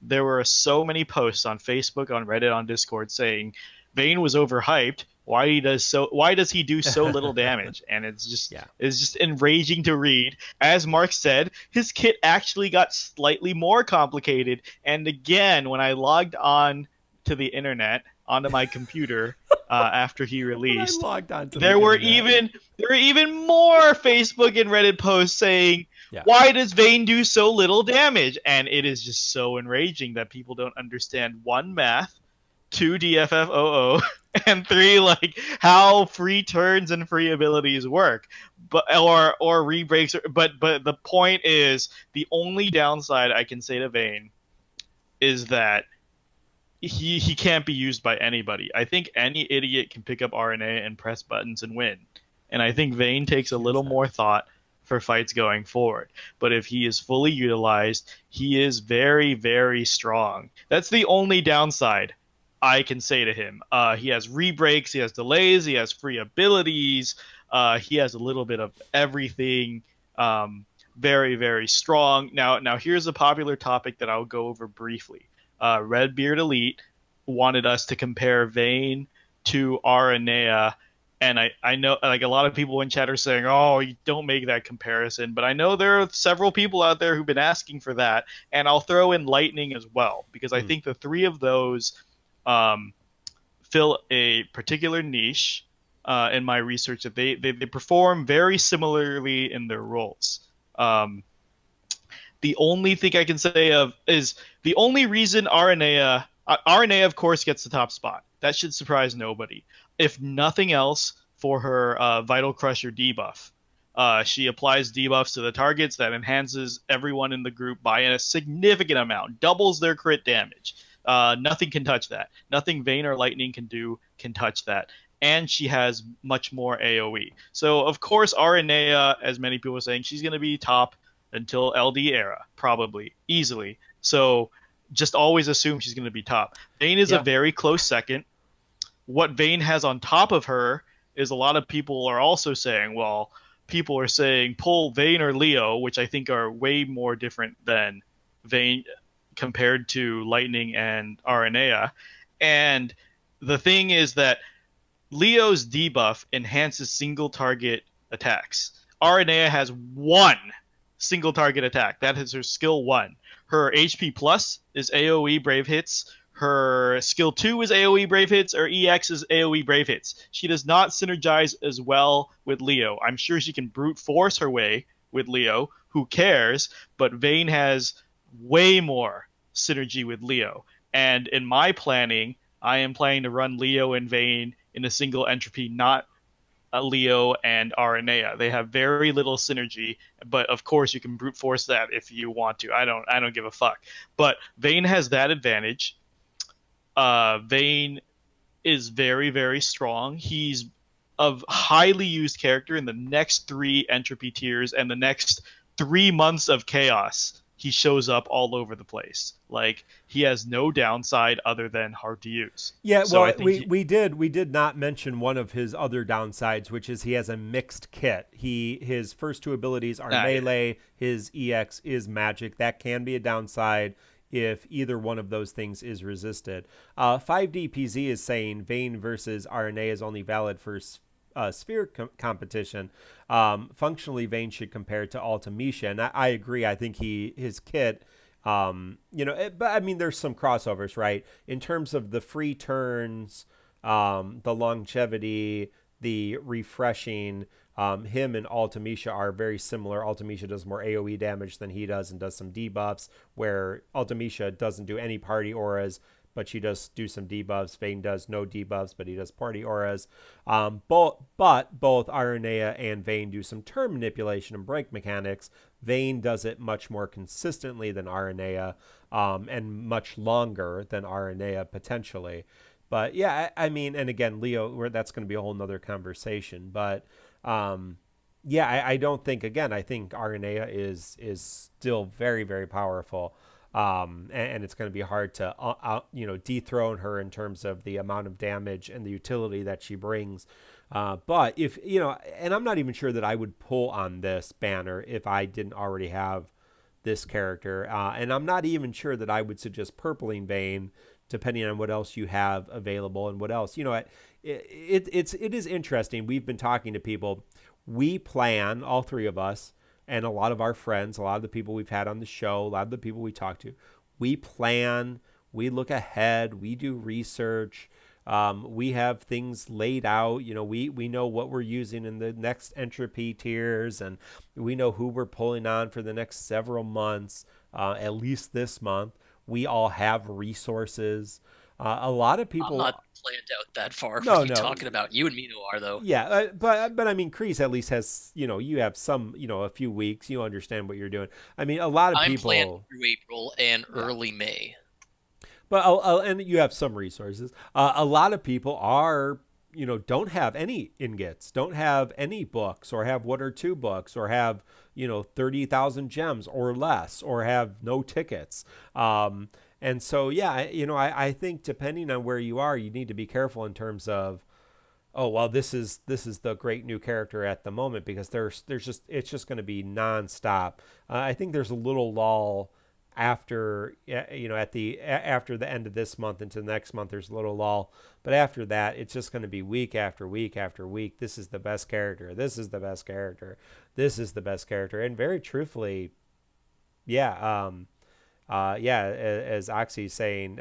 S4: there were so many posts on Facebook, on Reddit, on Discord saying Vayne was overhyped why does he do so little damage? And it's just enraging to read. As Mark said, his kit actually got slightly more complicated. And again, when I logged on to the internet onto my computer after he released, there were even more Facebook and Reddit posts saying, why does Vayne do so little damage? And it is just so enraging that people don't understand, one, math, two, DFFOO, and three, like how free turns and free abilities work, but or rebreaks. But the point is, the only downside I can say to Vayne is that he can't be used by anybody. I think any idiot can pick up RNA and press buttons and win. And I think Vayne takes a little more thought for fights going forward. But if he is fully utilized, he is very, very strong. That's the only downside I can say to him. He has rebreaks, he has delays, he has free abilities, he has a little bit of everything. Very, very strong. Now here's a popular topic that I'll go over briefly. Redbeard Elite wanted us to compare Vayne to Aranea, and I know, like, a lot of people in chat are saying, oh, you don't make that comparison, but I know there are several people out there who've been asking for that, and I'll throw in Lightning as well, because I think the three of those fill a particular niche in my research, that they perform very similarly in their roles. The only thing I can say of is the only reason Aranea, of course, gets the top spot. That should surprise nobody. If nothing else, for her Vital Crusher debuff. She applies debuffs to the targets that enhances everyone in the group by a significant amount, doubles their crit damage. Nothing can touch that. Nothing Vayne or Lightning can do can touch that. And she has much more AoE. So, of course, Aranea, as many people are saying, she's going to be top until LD era, probably, easily. So just always assume she's going to be top. Vayne is a very close second. What Vayne has on top of her is, a lot of people are also saying, well, people are saying pull Vayne or Leo, which I think are way more different than Vayne compared to Lightning and Aranea. And the thing is that Leo's debuff enhances single target attacks. Aranea has one single target attack. That is her skill 1. Her HP plus is AoE Brave Hits. Her skill 2 is AoE Brave Hits. Her EX is AoE Brave Hits. She does not synergize as well with Leo. I'm sure she can brute force her way with Leo. Who cares? But Vayne has way more synergy with Leo. And in my planning, I am planning to run Leo and Vayne in a single entropy, not Leo and Aranea. They have very little synergy, but of course you can brute force that if you want to. I don't give a fuck. But Vayne has that advantage. Vayne is very, very strong. He's a highly used character in the next 3 entropy tiers and the next 3 months of chaos. He shows up all over the place. Like, he has no downside other than hard to use.
S2: Yeah, so well, we did not mention one of his other downsides, which is he has a mixed kit. His first 2 abilities are melee. His EX is magic. That can be a downside if either one of those things is resisted. 5DPZ is saying Vayne versus RNA is only valid for sphere competition. Functionally, Vayne should compare to Ultimisha, and I agree. I think his kit, but I mean, there's some crossovers, right? In terms of the free turns, the longevity, the refreshing, him and Ultimisha are very similar. Ultimisha does more AoE damage than he does and does some debuffs, where Ultimisha doesn't do any party auras, but she does do some debuffs. Vayne does no debuffs, but he does party auras. Both Aranea and Vayne do some turn manipulation and break mechanics. Vayne does it much more consistently than Aranea, and much longer than Aranea potentially. But yeah, I mean, and again, Leo, that's going to be a whole nother conversation. But I don't think, again, I think Aranea is still very, very powerful. And it's going to be hard to, dethrone her in terms of the amount of damage and the utility that she brings. But if, and I'm not even sure that I would pull on this banner if I didn't already have this character. And I'm not even sure that I would suggest purpling Vayne depending on what else you have available and what else. It is interesting. We've been talking to people. We plan, all three of us, and a lot of our friends, a lot of the people we've had on the show, a lot of the people we talk to, we plan, we look ahead, we do research. We have things laid out. We know what we're using in the next entropy tiers, and we know who we're pulling on for the next several months, at least this month. We all have resources. A lot of people...
S3: I'm not planned out that far.
S2: No,
S3: What are you
S2: no.
S3: talking about? You and Mino are, though.
S2: Yeah, but I mean, Kreese at least has, you have some, a few weeks. You understand what you're doing. I mean, a lot of people...
S3: I'm planned through April and early May.
S2: But and you have some resources. A lot of people are, don't have any ingots, don't have any books, or have 1 or 2 books, or have 30,000 gems or less, or have no tickets. And so I think depending on where you are, you need to be careful in terms of, oh well, this is the great new character at the moment, because it's just going to be nonstop. I think there's a little lull after after the end of this month into the next month. There's a little lull, but after that it's just going to be week after week after week. This is the best character, this is the best character, this is the best character. And very truthfully, as Oxy's saying,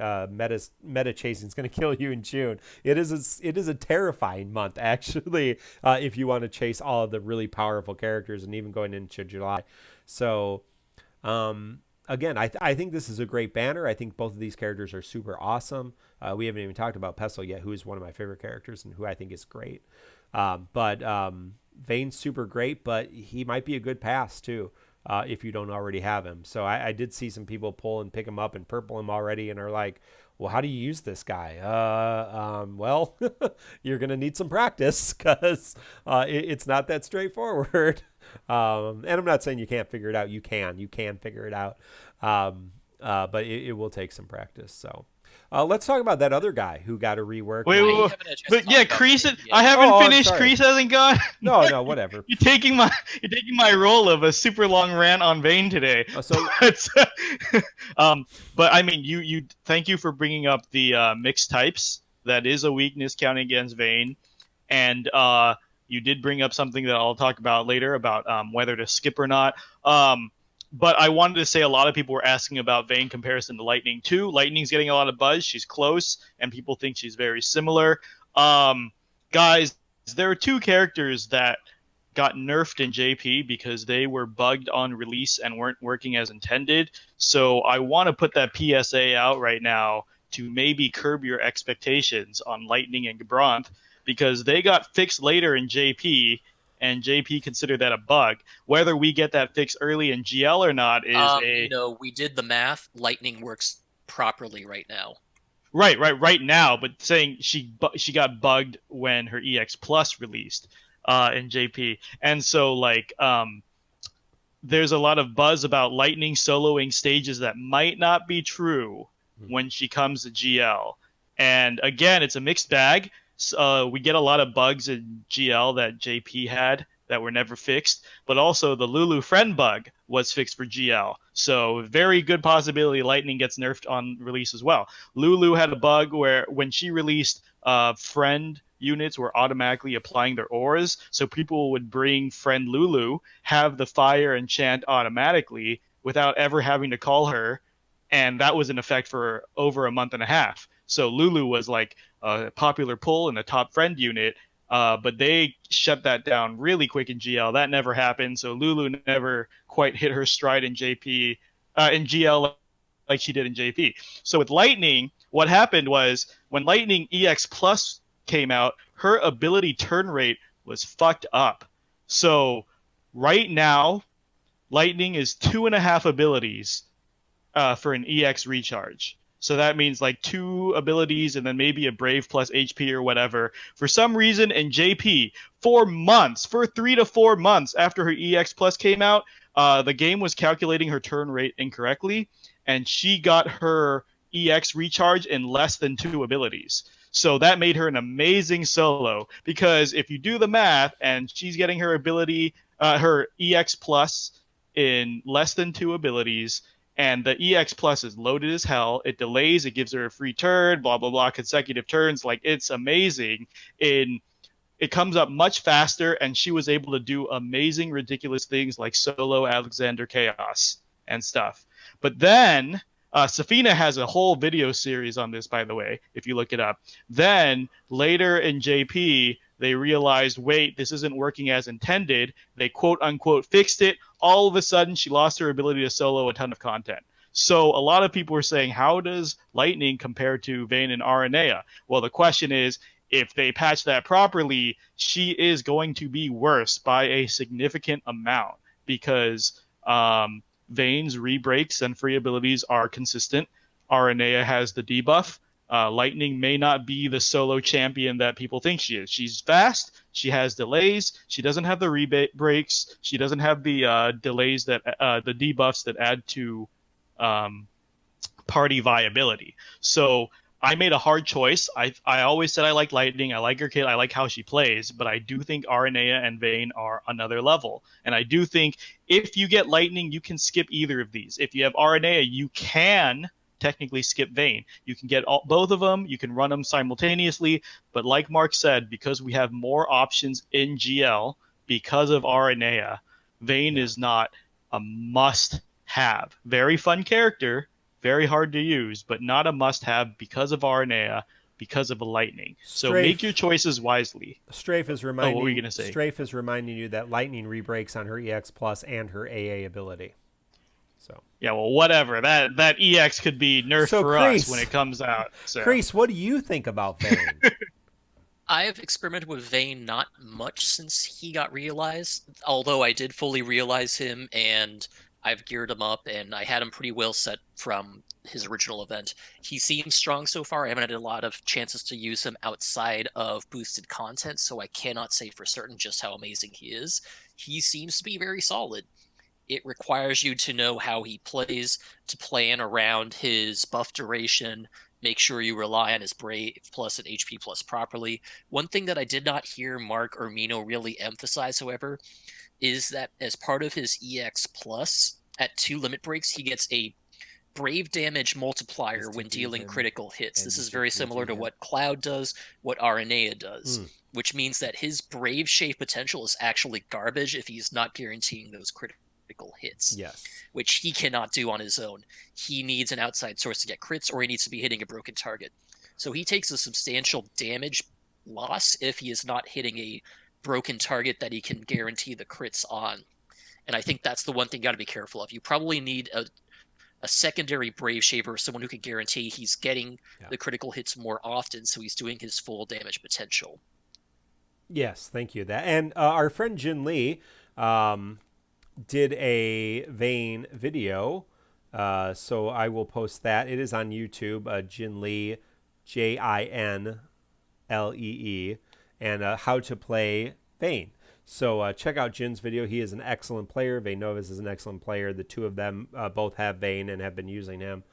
S2: meta chasing is going to kill you in June. It is a terrifying month, actually, if you want to chase all of the really powerful characters, and even going into July. So again, I think this is a great banner. I think both of these characters are super awesome. We haven't even talked about Pestle yet, who is one of my favorite characters and who I think is great. But Vayne's super great, but he might be a good pass too, if you don't already have him. So I did see some people pull and pick him up and purple him already, and are like, well, how do you use this guy? Well, you're going to need some practice, because it's not that straightforward. And I'm not saying you can't figure it out. You can figure it out. But it will take some practice. So let's talk about that other guy who got a rework.
S4: Wait. But yeah, Kreese, I haven't finished. Kreese hasn't gone.
S2: No, whatever.
S4: You're taking my role of a super long rant on Vayne today. But I mean, you thank you for bringing up the mixed types. That is a weakness counting against Vayne, and you did bring up something that I'll talk about later about whether to skip or not. But I wanted to say a lot of people were asking about Vayne comparison to Lightning too. Lightning's getting a lot of buzz. She's close, and people think she's very similar. Guys, there are 2 characters that got nerfed in JP because they were bugged on release and weren't working as intended. So I want to put that PSA out right now to maybe curb your expectations on Lightning and Gabranth, because they got fixed later in JP, and JP considered that a bug. Whether we get that fixed early in GL or not is
S3: we did the math. Lightning works properly right now.
S4: Right now, but saying she got bugged when her EX Plus released in JP. And so there's a lot of buzz about Lightning soloing stages that might not be true when she comes to GL. And again, it's a mixed bag. We get a lot of bugs in GL that JP had that were never fixed, but also the Lulu friend bug was fixed for GL. So very good possibility Lightning gets nerfed on release as well. Lulu had a bug where when she released, friend units were automatically applying their auras, so people would bring friend Lulu, have the fire enchant automatically without ever having to call her, and that was in effect for over a month and a half. So Lulu was like a popular pull in the top friend unit, but they shut that down really quick in GL. That never happened, so Lulu never quite hit her stride in JP, in GL like she did in JP. So with Lightning, what happened was when Lightning EX Plus came out, her ability turn rate was fucked up. So right now, Lightning is 2.5 abilities for an EX recharge. So that means 2 abilities and then maybe a Brave plus HP or whatever. For some reason in JP, for 3 to 4 months after her EX Plus came out, the game was calculating her turn rate incorrectly, and she got her EX recharge in less than 2 abilities. So that made her an amazing solo, because if you do the math and she's getting her ability, her EX Plus in less than 2 abilities, And the EX Plus is loaded as hell. It delays, it gives her a free turn, blah, blah, blah, consecutive turns. Like, it's amazing. It comes up much faster, and she was able to do amazing, ridiculous things like solo Alexander Chaos and stuff. But then Safina has a whole video series on this, by the way, if you look it up. Then later in JP, they realized, wait, this isn't working as intended. They quote unquote fixed it. All of a sudden, she lost her ability to solo a ton of content. So a lot of people were saying, how does Lightning compare to Vayne and Aranea? Well, the question is, if they patch that properly, she is going to be worse by a significant amount because Vayne's rebreaks and free abilities are consistent. Aranea has the debuff. Lightning may not be the solo champion that people think she is. She's fast. She has delays. She doesn't have the rebreaks. She doesn't have the delays that the debuffs that add to party viability. So I made a hard choice. I always said I like Lightning. I like her kit. I like how she plays. But I do think Aranea and Vayne are another level. And I do think if you get Lightning, you can skip either of these. If you have Aranea, you can technically skip Vayne. You can get both of them. You can run them simultaneously. But like Mark said, because we have more options in GL because of Aranea, Vayne is not a must-have. Very fun character. Very hard to use, but not a must-have because of Aranea, because of a Lightning. So make your choices wisely.
S2: Strafe is reminding.
S4: What were you gonna say?
S2: Strafe is reminding you that Lightning rebreaks on her EX Plus and her AA ability. So
S4: yeah, well, whatever. That EX could be nerfed for us when it comes out. So.
S2: Kreese, what do you think about Vayne?
S3: I have experimented with Vayne not much since he got realized, although I did fully realize him and I've geared him up, and I had him pretty well set from his original event. He seems strong so far. I haven't had a lot of chances to use him outside of boosted content, so I cannot say for certain just how amazing he is. He seems to be very solid. It requires you to know how he plays, to plan around his buff duration, make sure you rely on his Brave Plus and HP Plus properly. One thing that I did not hear Mark or Mino really emphasize, however, is that as part of his EX Plus, at 2 limit breaks, he gets a Brave damage multiplier when dealing critical hits. This is very similar to what Cloud does, what Aranea does, which means that his Brave Shave potential is actually garbage if he's not guaranteeing those critical hits, which he cannot do on his own. He needs an outside source to get crits, or he needs to be hitting a broken target. So he takes a substantial damage loss if he is not hitting a broken target that he can guarantee the crits on. And I think that's the one thing you got to be careful of. You probably need a secondary Brave Shaver, someone who can guarantee he's getting the critical hits more often, so he's doing his full damage potential.
S2: Yes, thank you. That and our friend Jin Lee did a Vayne video, so I will post that. It is on YouTube. Jin Lee, Jinlee, and how to play Vayne. So check out Jin's video. He is an excellent player. Vayne Novus is an excellent player. The two of them both have Vayne and have been using him.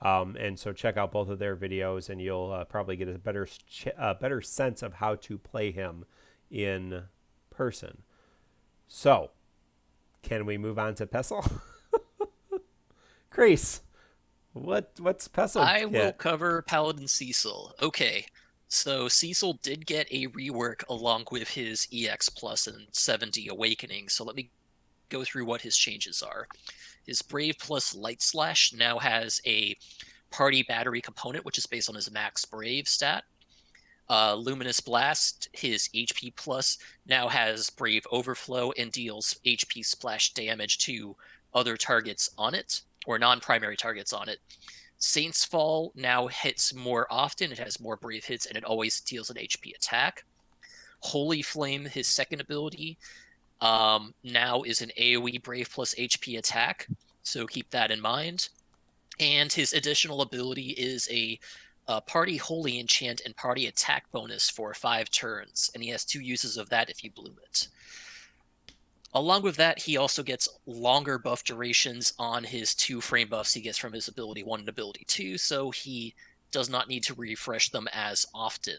S2: And so check out both of their videos, and you'll probably get a better sense of how to play him in person. So, can we move on to Pestle? Kreese, what's Pestle?
S3: I will cover Paladin Cecil. Okay. So Cecil did get a rework along with his EX Plus and 70 Awakening, so let me go through what his changes are. His Brave Plus Light Slash now has a party battery component, which is based on his max Brave stat. Luminous Blast, his HP Plus, now has Brave Overflow and deals HP splash damage to other targets on it, or non-primary targets on it. Saint's Fall now hits more often. It has more Brave hits, and it always deals an HP attack. Holy Flame, his second ability, now is an AoE Brave plus HP attack, so keep that in mind. And his additional ability is a Party Holy Enchant and Party Attack bonus for 5 turns, and he has 2 uses of that if you bloom it. Along with that, he also gets longer buff durations on his 2 frame buffs he gets from his ability 1 and ability 2, so he does not need to refresh them as often.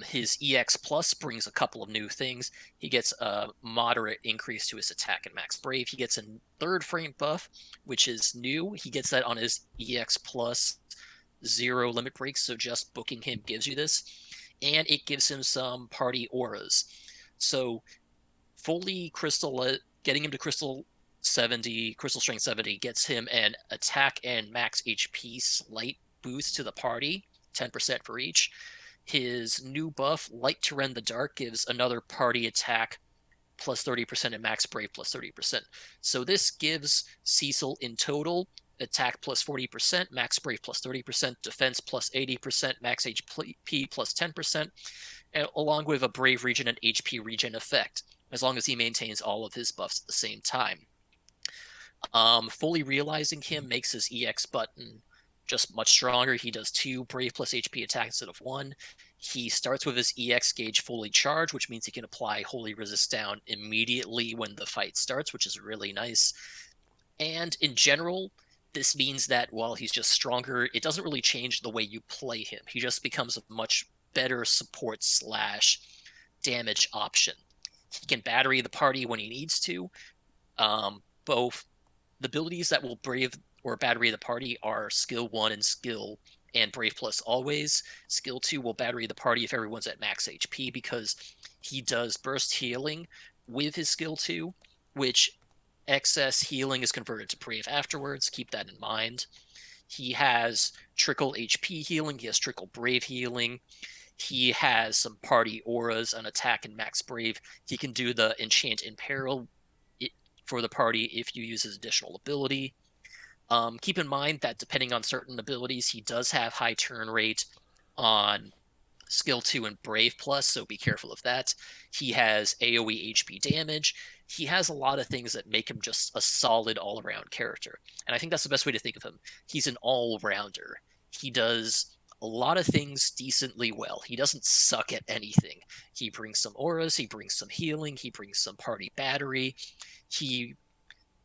S3: His EX Plus brings a couple of new things. He gets a moderate increase to his attack and max brave. He gets a third frame buff, which is new. He gets that on his EX Plus 0 limit breaks, so just booking him gives you this. And it gives him some party auras. So fully crystal, getting him to crystal 70, crystal strength 70, gets him an attack and max HP slight boost to the party, 10% for each. His new buff, Light to Rend the Dark, gives another party attack plus 30% and max brave plus 30%. So this gives Cecil in total attack plus 40%, max brave plus 30%, defense plus 80%, max HP plus 10%, along with a brave regen and HP regen effect, as long as he maintains all of his buffs at the same time. Fully realizing him makes his EX button just much stronger. He does 2 brave plus HP attack instead of 1. He starts with his EX gauge fully charged, which means he can apply Holy Resist down immediately when the fight starts, which is really nice. And in general, this means that while he's just stronger, it doesn't really change the way you play him. He just becomes a much better support / damage option. He can battery the party when he needs to. Both the abilities that will brave or battery the party are skill 1 and skill and brave plus always. Skill 2 will battery the party if everyone's at max HP, because he does burst healing with his skill 2, which excess healing is converted to brave afterwards. Keep that in mind. He has trickle HP healing. He has trickle brave healing. He has some party auras on attack and max brave. He can do the enchant in peril for the party if you use his additional ability. Keep in mind that depending on certain abilities, he does have high turn rate on skill 2 and brave plus, so be careful of that. He has AoE HP damage. He has a lot of things that make him just a solid all-around character, and I think that's the best way to think of him. He's an all-rounder. He does a lot of things decently well. He doesn't suck at anything. He brings some auras, he brings some healing, he brings some party battery.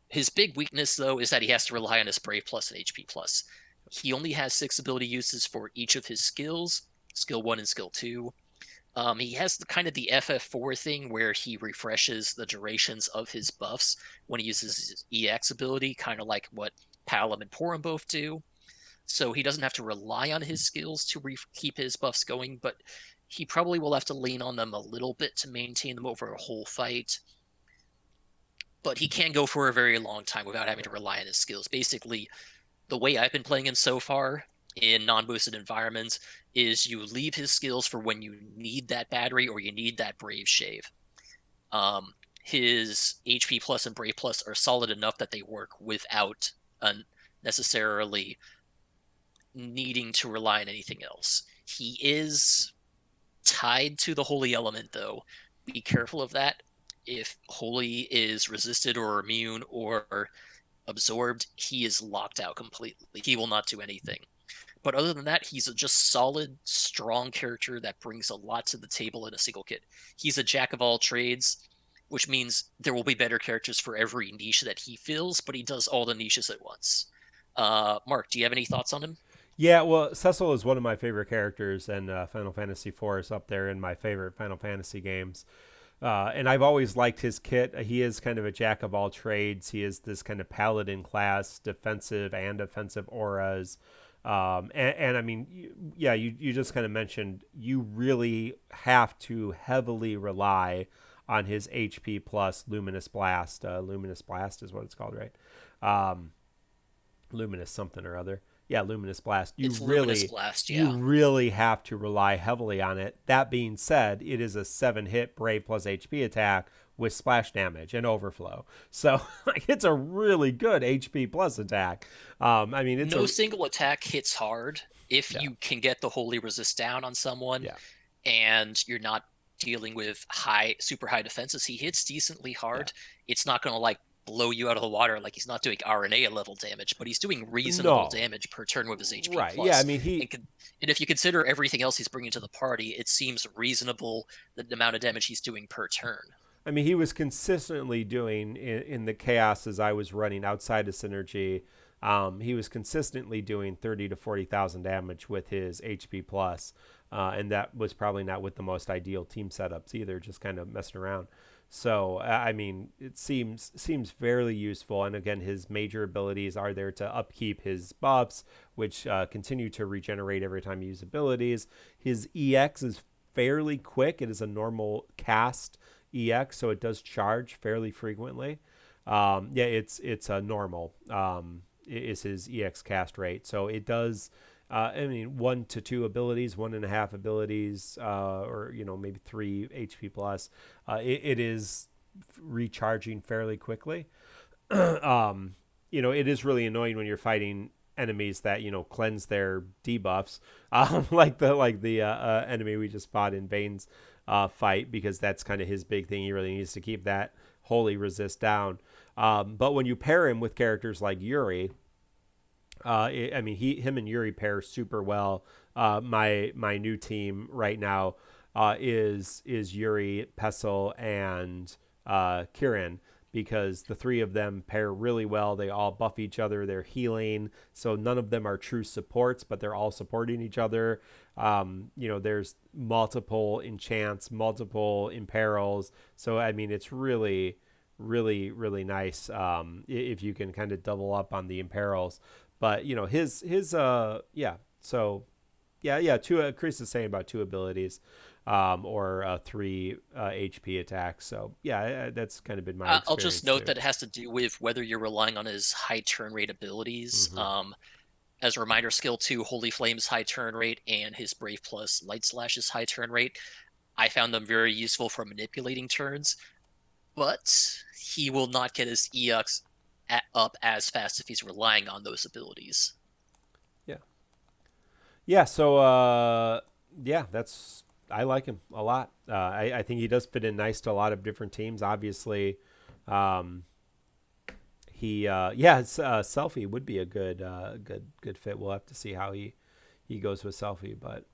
S3: His big weakness, though, is that he has to rely on his Brave Plus and HP Plus. He only has 6 ability uses for each of his skills, Skill 1 and Skill 2. He has the FF4 thing where he refreshes the durations of his buffs when he uses his EX ability, kind of like what Palom and Porum both do. So he doesn't have to rely on his skills to keep his buffs going, but he probably will have to lean on them a little bit to maintain them over a whole fight. But he can go for a very long time without having to rely on his skills. Basically, the way I've been playing him so far in non-boosted environments is you leave his skills for when you need that battery or you need that brave shave. His HP plus and brave plus are solid enough that they work without necessarily needing to rely on anything else. He is tied to the holy element, though. Be careful of that. If holy is resisted or immune or absorbed, he is locked out completely. He will not do anything. But other than that, he's a just solid, strong character that brings a lot to the table in a single kit. He's a jack of all trades, which means there will be better characters for every niche that he fills, but he does all the niches at once. Mark, do you have any thoughts on him?
S2: Yeah, well, Cecil is one of my favorite characters, and Final Fantasy IV is up there in my favorite Final Fantasy games. And I've always liked his kit. He is kind of a jack of all trades. He is this kind of paladin class, defensive and offensive auras. And I mean, you just kind of mentioned you really have to heavily rely on his HP plus Luminous Blast. Luminous Blast is what it's called, right? Luminous something or other. Yeah, Luminous Blast.
S3: Luminous Blast, yeah.
S2: You really have to rely heavily on it. That being said, it is a 7-hit Brave plus HP attack with splash damage and overflow. So it's a really good HP plus attack. I mean, it's
S3: no single attack hits hard if you can get the Holy Resist down on someone and you're not dealing with super high defenses. He hits decently hard. It's not going to blow you out of the water. He's not doing RNA level damage, but he's doing reasonable damage per turn with his HP
S2: right
S3: plus.
S2: Yeah, I mean,
S3: and if you consider everything else he's bringing to the party, it seems reasonable the amount of damage he's doing per turn.
S2: I mean, he was consistently doing in the chaoses I was running outside of Synergy. He was consistently doing 30 to 40,000 damage with his HP plus, and that was probably not with the most ideal team setups either, just kind of messing around. So I mean, it seems fairly useful. And again, his major abilities are there to upkeep his buffs, which continue to regenerate every time you use abilities. His EX is fairly quick. It is a normal cast EX, so it does charge fairly frequently. It's a normal is his EX cast rate, so it does. I mean, 1 to 2 abilities, 1.5 abilities, or maybe 3 HP plus. It is recharging fairly quickly. It is really annoying when you're fighting enemies that cleanse their debuffs, like the enemy we just fought in Vayne's fight, because that's kind of his big thing. He really needs to keep that holy resist down. But when you pair him with characters like Yuri, him and Yuri pair super well. My new team right now is Yuri, Pestle, and Kirin, because the three of them pair really well. They all buff each other. They're healing, so none of them are true supports, but they're all supporting each other. There's multiple enchants, multiple imperils. So I mean, it's really, really, really nice if you can kind of double up on the imperils. But his two. Chris is saying about 2 abilities, or 3 HP attacks. So yeah, that's kind of been my experience.
S3: I'll just note
S2: too.
S3: that it has to do with whether you're relying on his high turn rate abilities.
S2: Mm-hmm.
S3: As a reminder, skill 2, Holy Flame's high turn rate, and his Brave Plus Light Slash's high turn rate. I found them very useful for manipulating turns, but he will not get his EX up as fast if he's relying on those abilities.
S2: Yeah. So that's, I like him a lot. I think he does fit in nice to a lot of different teams. Obviously, Selfie would be a good fit. We'll have to see how he goes with Selfie, but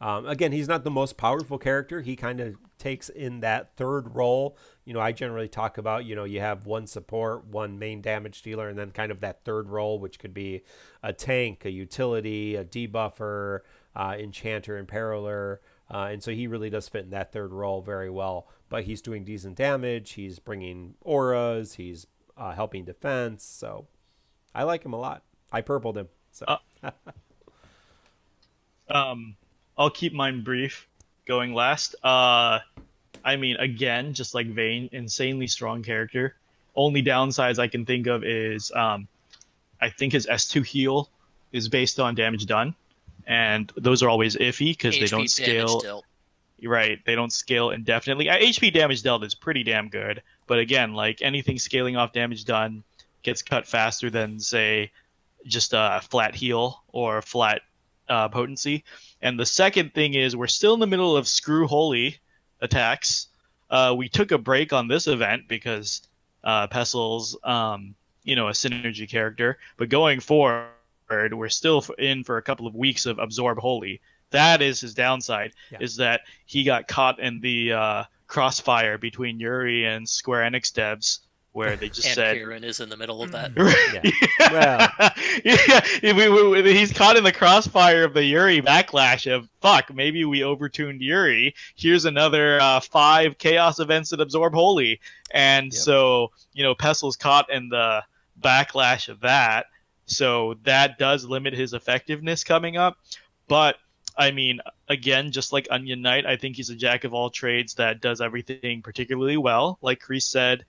S2: again, he's not the most powerful character. He kind of takes in that third role. I generally talk about, you have 1 support, 1 main damage dealer, and then kind of that third role, which could be a tank, a utility, a debuffer, enchanter, imperiler. And so he really does fit in that third role very well. But he's doing decent damage. He's bringing auras. He's helping defense. So I like him a lot. I purpled him. So.
S4: I'll keep mine brief. Going last. Again, just like Vayne, insanely strong character. Only downsides I can think of is I think his S2 heal is based on damage done, and those are always iffy because they don't scale. Right, they don't scale indefinitely. HP damage dealt is pretty damn good, but again, like anything scaling off damage done gets cut faster than, say, just a flat heal or flat potency. And the second thing is we're still in the middle of Screw Holy attacks. We took a break on this event because Pestle's, a synergy character. But going forward, we're still in for a couple of weeks of Absorb Holy. That is his downside, is that he got caught in the crossfire between Yuri and Square Enix devs, where they just said
S3: Kieran is in the middle of that.
S4: He's caught in the crossfire of the Yuri backlash of, fuck, maybe we overtuned Yuri. Here's another 5 chaos events that absorb Holy. And so, Pestle's caught in the backlash of that. So that does limit his effectiveness coming up. But again, just like Onion Knight, I think he's a jack of all trades that does everything particularly well. Like Chris said,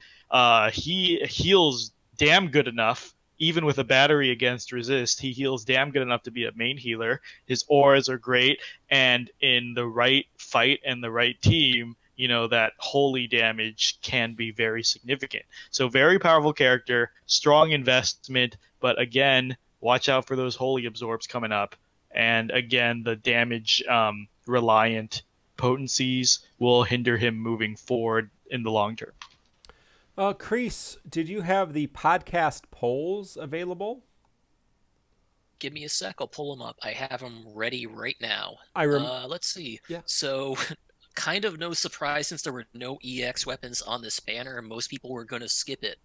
S4: he heals damn good enough, even with a battery against resist. He heals damn good enough to be a main healer. His auras are great, and in the right fight and the right team, that holy damage can be very significant. So very powerful character, strong investment, but again, watch out for those holy absorbs coming up. And again, the damage reliant potencies will hinder him moving forward in the long term.
S2: Chris, did you have the podcast polls available?
S3: Give me a sec. I'll pull them up. I have them ready right now.
S2: Let's
S3: see.
S2: Yeah.
S3: So kind of no surprise since there were no EX weapons on this banner. Most people were going to skip it.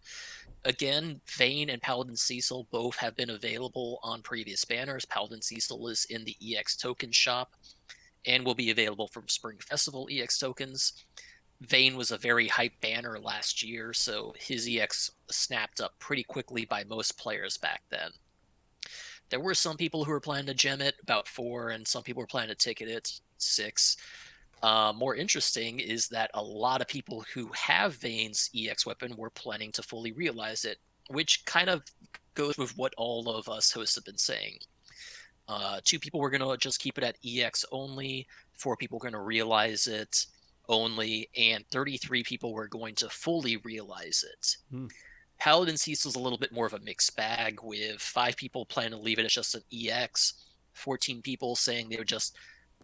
S3: Again, Vayne and Paladin Cecil both have been available on previous banners. Paladin Cecil is in the EX token shop and will be available from Spring Festival EX tokens. Vayne was a very hype banner last year, so his EX snapped up pretty quickly by most players back then. There were some people who were planning to gem it, about 4, and some people were planning to ticket it, 6. More interesting is that a lot of people who have Vayne's EX weapon were planning to fully realize it, which kind of goes with what all of us hosts have been saying. 2 people were going to just keep it at EX only, 4 people were going to realize it only, and 33 people were going to fully realize it. Paladin Cecil's a little bit more of a mixed bag, with 5 people planning to leave it as just an EX, 14 people saying they would just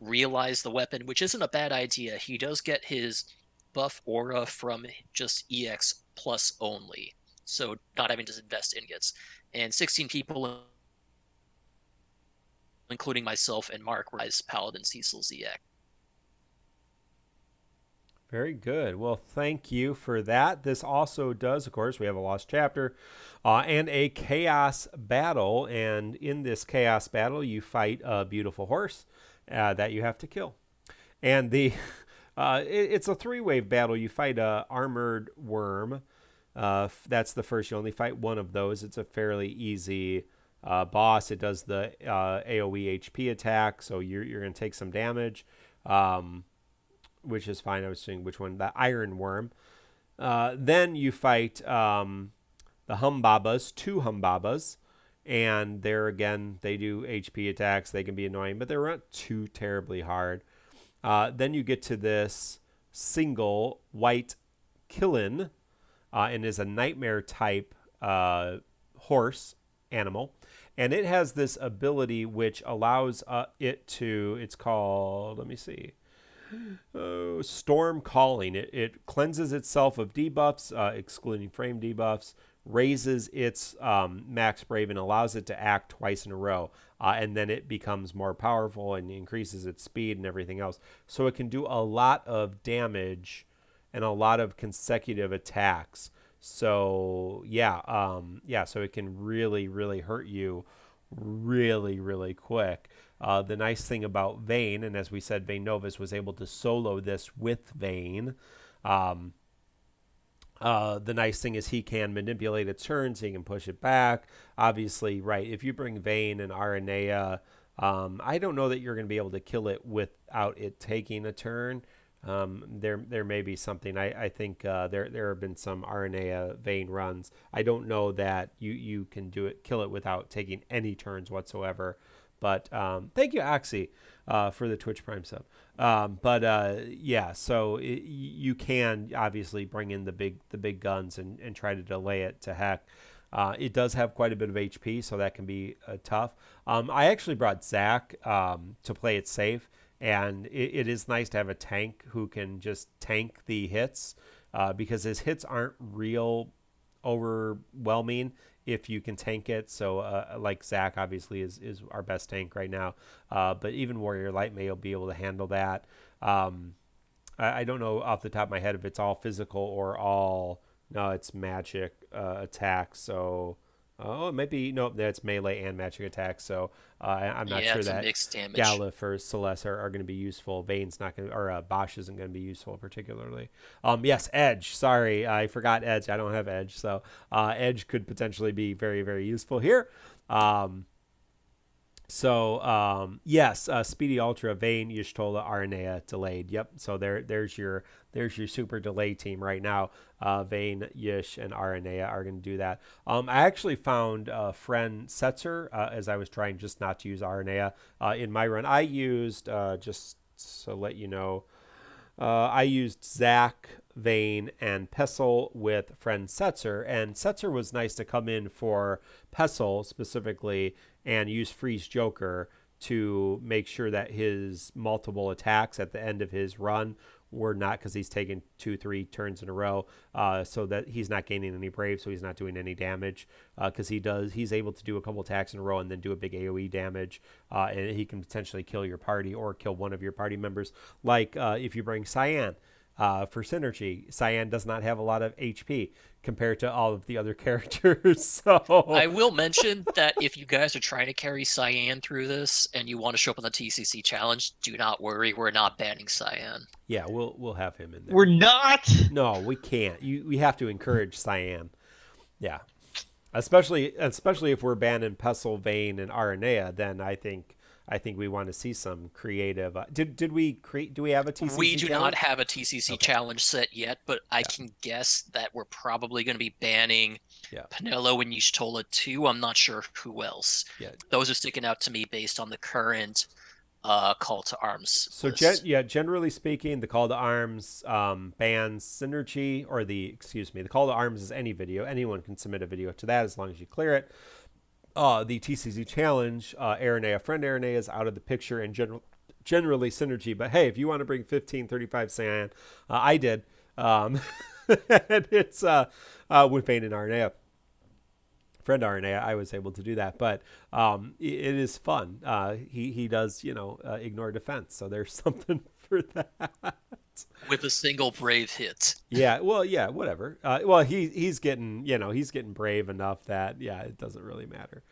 S3: realize the weapon, which isn't a bad idea. He does get his buff aura from just EX plus only, so not having to invest ingots. And 16 people, including myself and Mark, realize Paladin Cecil's EX.
S2: Very good. Well, thank you for that. This also does, of course, we have a Lost Chapter and a Chaos Battle. And in this Chaos Battle, you fight a beautiful horse that you have to kill. And the it's a 3-wave battle. You fight a armored worm. That's the first. You only fight one of those. It's a fairly easy boss. It does the AoE HP attack, so you're going to take some damage. Which is fine. I was seeing which one, the Iron Worm. Then you fight the Humbabas, 2 Humbabas, and there again, they do HP attacks. They can be annoying, but they're not too terribly hard. Then you get to this single white Killin, and is a nightmare type horse animal. And it has this ability which allows it to, it's called, let me see, Storm Calling. It cleanses itself of debuffs, excluding frame debuffs, raises its max brave, and allows it to act twice in a row. And then it becomes more powerful and increases its speed and everything else. So it can do a lot of damage and a lot of consecutive attacks. So so it can really, really hurt you really, really quick. The nice thing about Vayne, and as we said, Vayne Novus was able to solo this with Vayne. The nice thing is he can manipulate its turns. He can push it back. Obviously, right, if you bring Vayne and Aranea, I don't know that you're going to be able to kill it without it taking a turn. There may be something. I think there have been some Aranea Vayne runs. I don't know that you can kill it without taking any turns whatsoever. But thank you, Oxy, for the Twitch Prime sub. So you can obviously bring in the big guns and try to delay it to heck. It does have quite a bit of HP, so that can be tough. I actually brought Zach to play it safe, and it is nice to have a tank who can just tank the hits because his hits aren't real overwhelming if you can tank it. So like Zach obviously is our best tank right now, but even Warrior Light may be able to handle that. I don't know off the top of my head if it's all physical or all, no, it's magic attacks. So it might be, no, that's melee and magic attacks. So I'm not sure that Galif or Celeste are going to be useful. Vayne's not going to, or Bosch isn't going to be useful particularly. Yes, Edge. Sorry, I forgot Edge. I don't have Edge. So Edge could potentially be very, very useful here. Yes, Speedy Ultra, Vayne, Y'shtola, Aranea, delayed. Yep. So there's your super delay team right now. Vayne, Yish, and Aranea are going to do that. I actually found friend Setzer as I was trying just not to use Aranea in my run. I used, just to let you know, I used Zach, Vayne, and Pestle with friend Setzer, and Setzer was nice to come in for Pestle specifically and use Freeze Joker to make sure that his multiple attacks at the end of his run we're not, because he's taken 2-3 turns in a row, so that he's not gaining any brave, so he's not doing any damage, because he's able to do a couple attacks in a row and then do a big AoE damage, and he can potentially kill your party or kill one of your party members. Like if you bring Cyan for synergy, Cyan does not have a lot of HP compared to all of the other characters. So
S3: I will mention that if you guys are trying to carry Cyan through this and you want to show up on the TCC challenge, do not worry, we're not banning Cyan.
S2: yeah, we'll have him in there.
S4: We're not.
S2: No, we can't. We have to encourage Cyan. Yeah, especially if we're banning Pestle, Vayne, and Aranea, then I think we want to see some creative. Did we create? Do we have a TCC?
S3: We do
S2: challenge?
S3: not have a TCC challenge set yet, but I can guess that we're probably going to be banning Penelo and Y'shtola too. I'm not sure who else.
S2: Yeah.
S3: Those are sticking out to me based on the current call to arms.
S2: So generally speaking, the call to arms bans synergy, or the call to arms is any video. Anyone can submit a video to that as long as you clear it. The TCC challenge, Aranea, friend Aranea is out of the picture, and generally synergy. But hey, if you want to bring 1535 Cyan, I did. And it's with Vayne and Aranea. Friend Aranea, I was able to do that, but it is fun. He does, ignore defense, so there's something for that.
S3: With a single brave hit.
S2: Yeah, well, yeah, whatever. Well, he's getting brave enough that it doesn't really matter.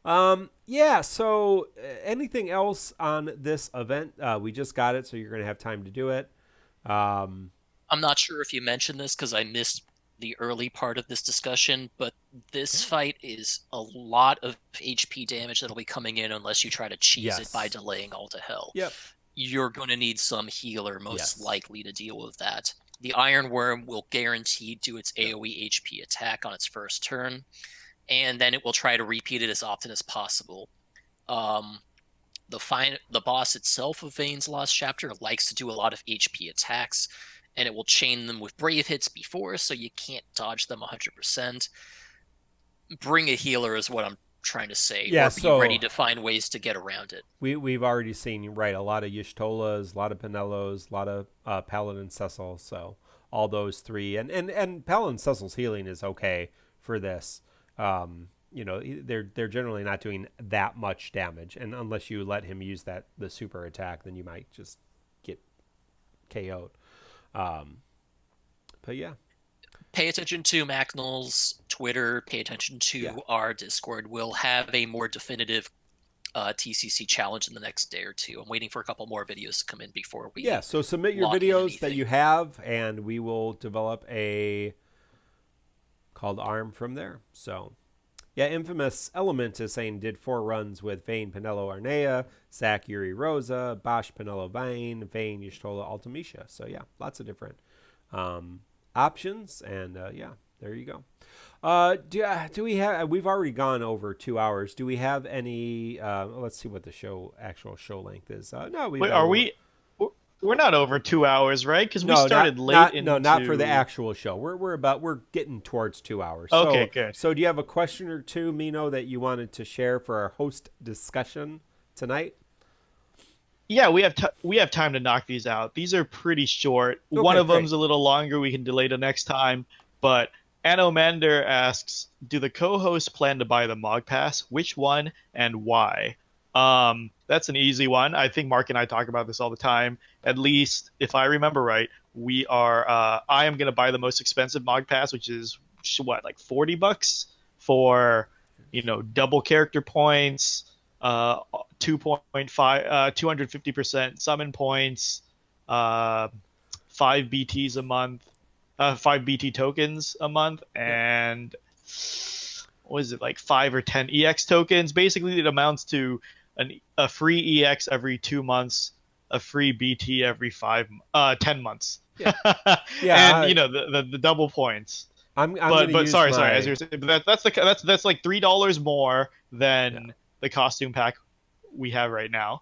S2: So anything else on this event? We just got it, so you're going to have time to do it.
S3: I'm not sure if you mentioned this because I missed the early part of this discussion, but this fight is a lot of HP damage that'll be coming in unless you try to cheese it by delaying all to hell.
S2: Yep.
S3: You're going to need some healer most likely to deal with that. The Iron Worm will guaranteed do its AoE HP attack on its first turn, and then it will try to repeat it as often as possible. The boss itself of Vayne's Lost Chapter likes to do a lot of HP attacks, and it will chain them with brave hits before, so you can't dodge them 100%. Bring a healer is what I'm trying to say.
S2: Yeah,
S3: or be ready to find ways to get around it.
S2: We've already seen a lot of Y'shtolas, a lot of Penelos, a lot of Paladin Cecil. So all those three, and Paladin Cecil's healing is okay for this. They're generally not doing that much damage, and unless you let him use the super attack, then you might just get KO'd. But yeah.
S3: Pay attention to Macnol's Twitter. Pay attention to our Discord. We'll have a more definitive TCC challenge in the next day or two. I'm waiting for a couple more videos to come in before we.
S2: Yeah, so submit your videos that you have, and we will develop a called ARM from there. So, yeah, Infamous Element is saying did 4 runs with Vayne, Penelo, Aranea, Zach, Yuri, Rosa, Bosch, Penelo, Vayne, Y'shtola, Ultimecia. So yeah, lots of different options, and there you go. Do we have? We've already gone over 2 hours. Do we have any? Let's see what the actual show length is. No, we.
S4: Wait, are we? We're not over 2 hours, right? Because we started late.
S2: Not for the actual show. We're getting towards 2 hours.
S4: Okay, good.
S2: So do you have a question or two, Mino, that you wanted to share for our host discussion tonight?
S4: Yeah, we have time to knock these out. These are pretty short.
S2: Okay,
S4: one of them's a little longer. We can delay to next time. But Anomander asks, do the co-hosts plan to buy the Mog Pass? Which one and why? That's an easy one. I think Mark and I talk about this all the time. At least, if I remember right, we are. I am going to buy the most expensive Mog Pass, which is like $40 for, double character points, 250% summon points, 5 BTs a month, 5 BT tokens a month, and what is it, like 5 or 10 EX tokens? Basically, it amounts to a free EX every 2 months, a free BT every 10 months.
S2: Yeah,
S4: and the double points. But sorry, as you're saying, but that's like $3 more than the costume pack we have right now.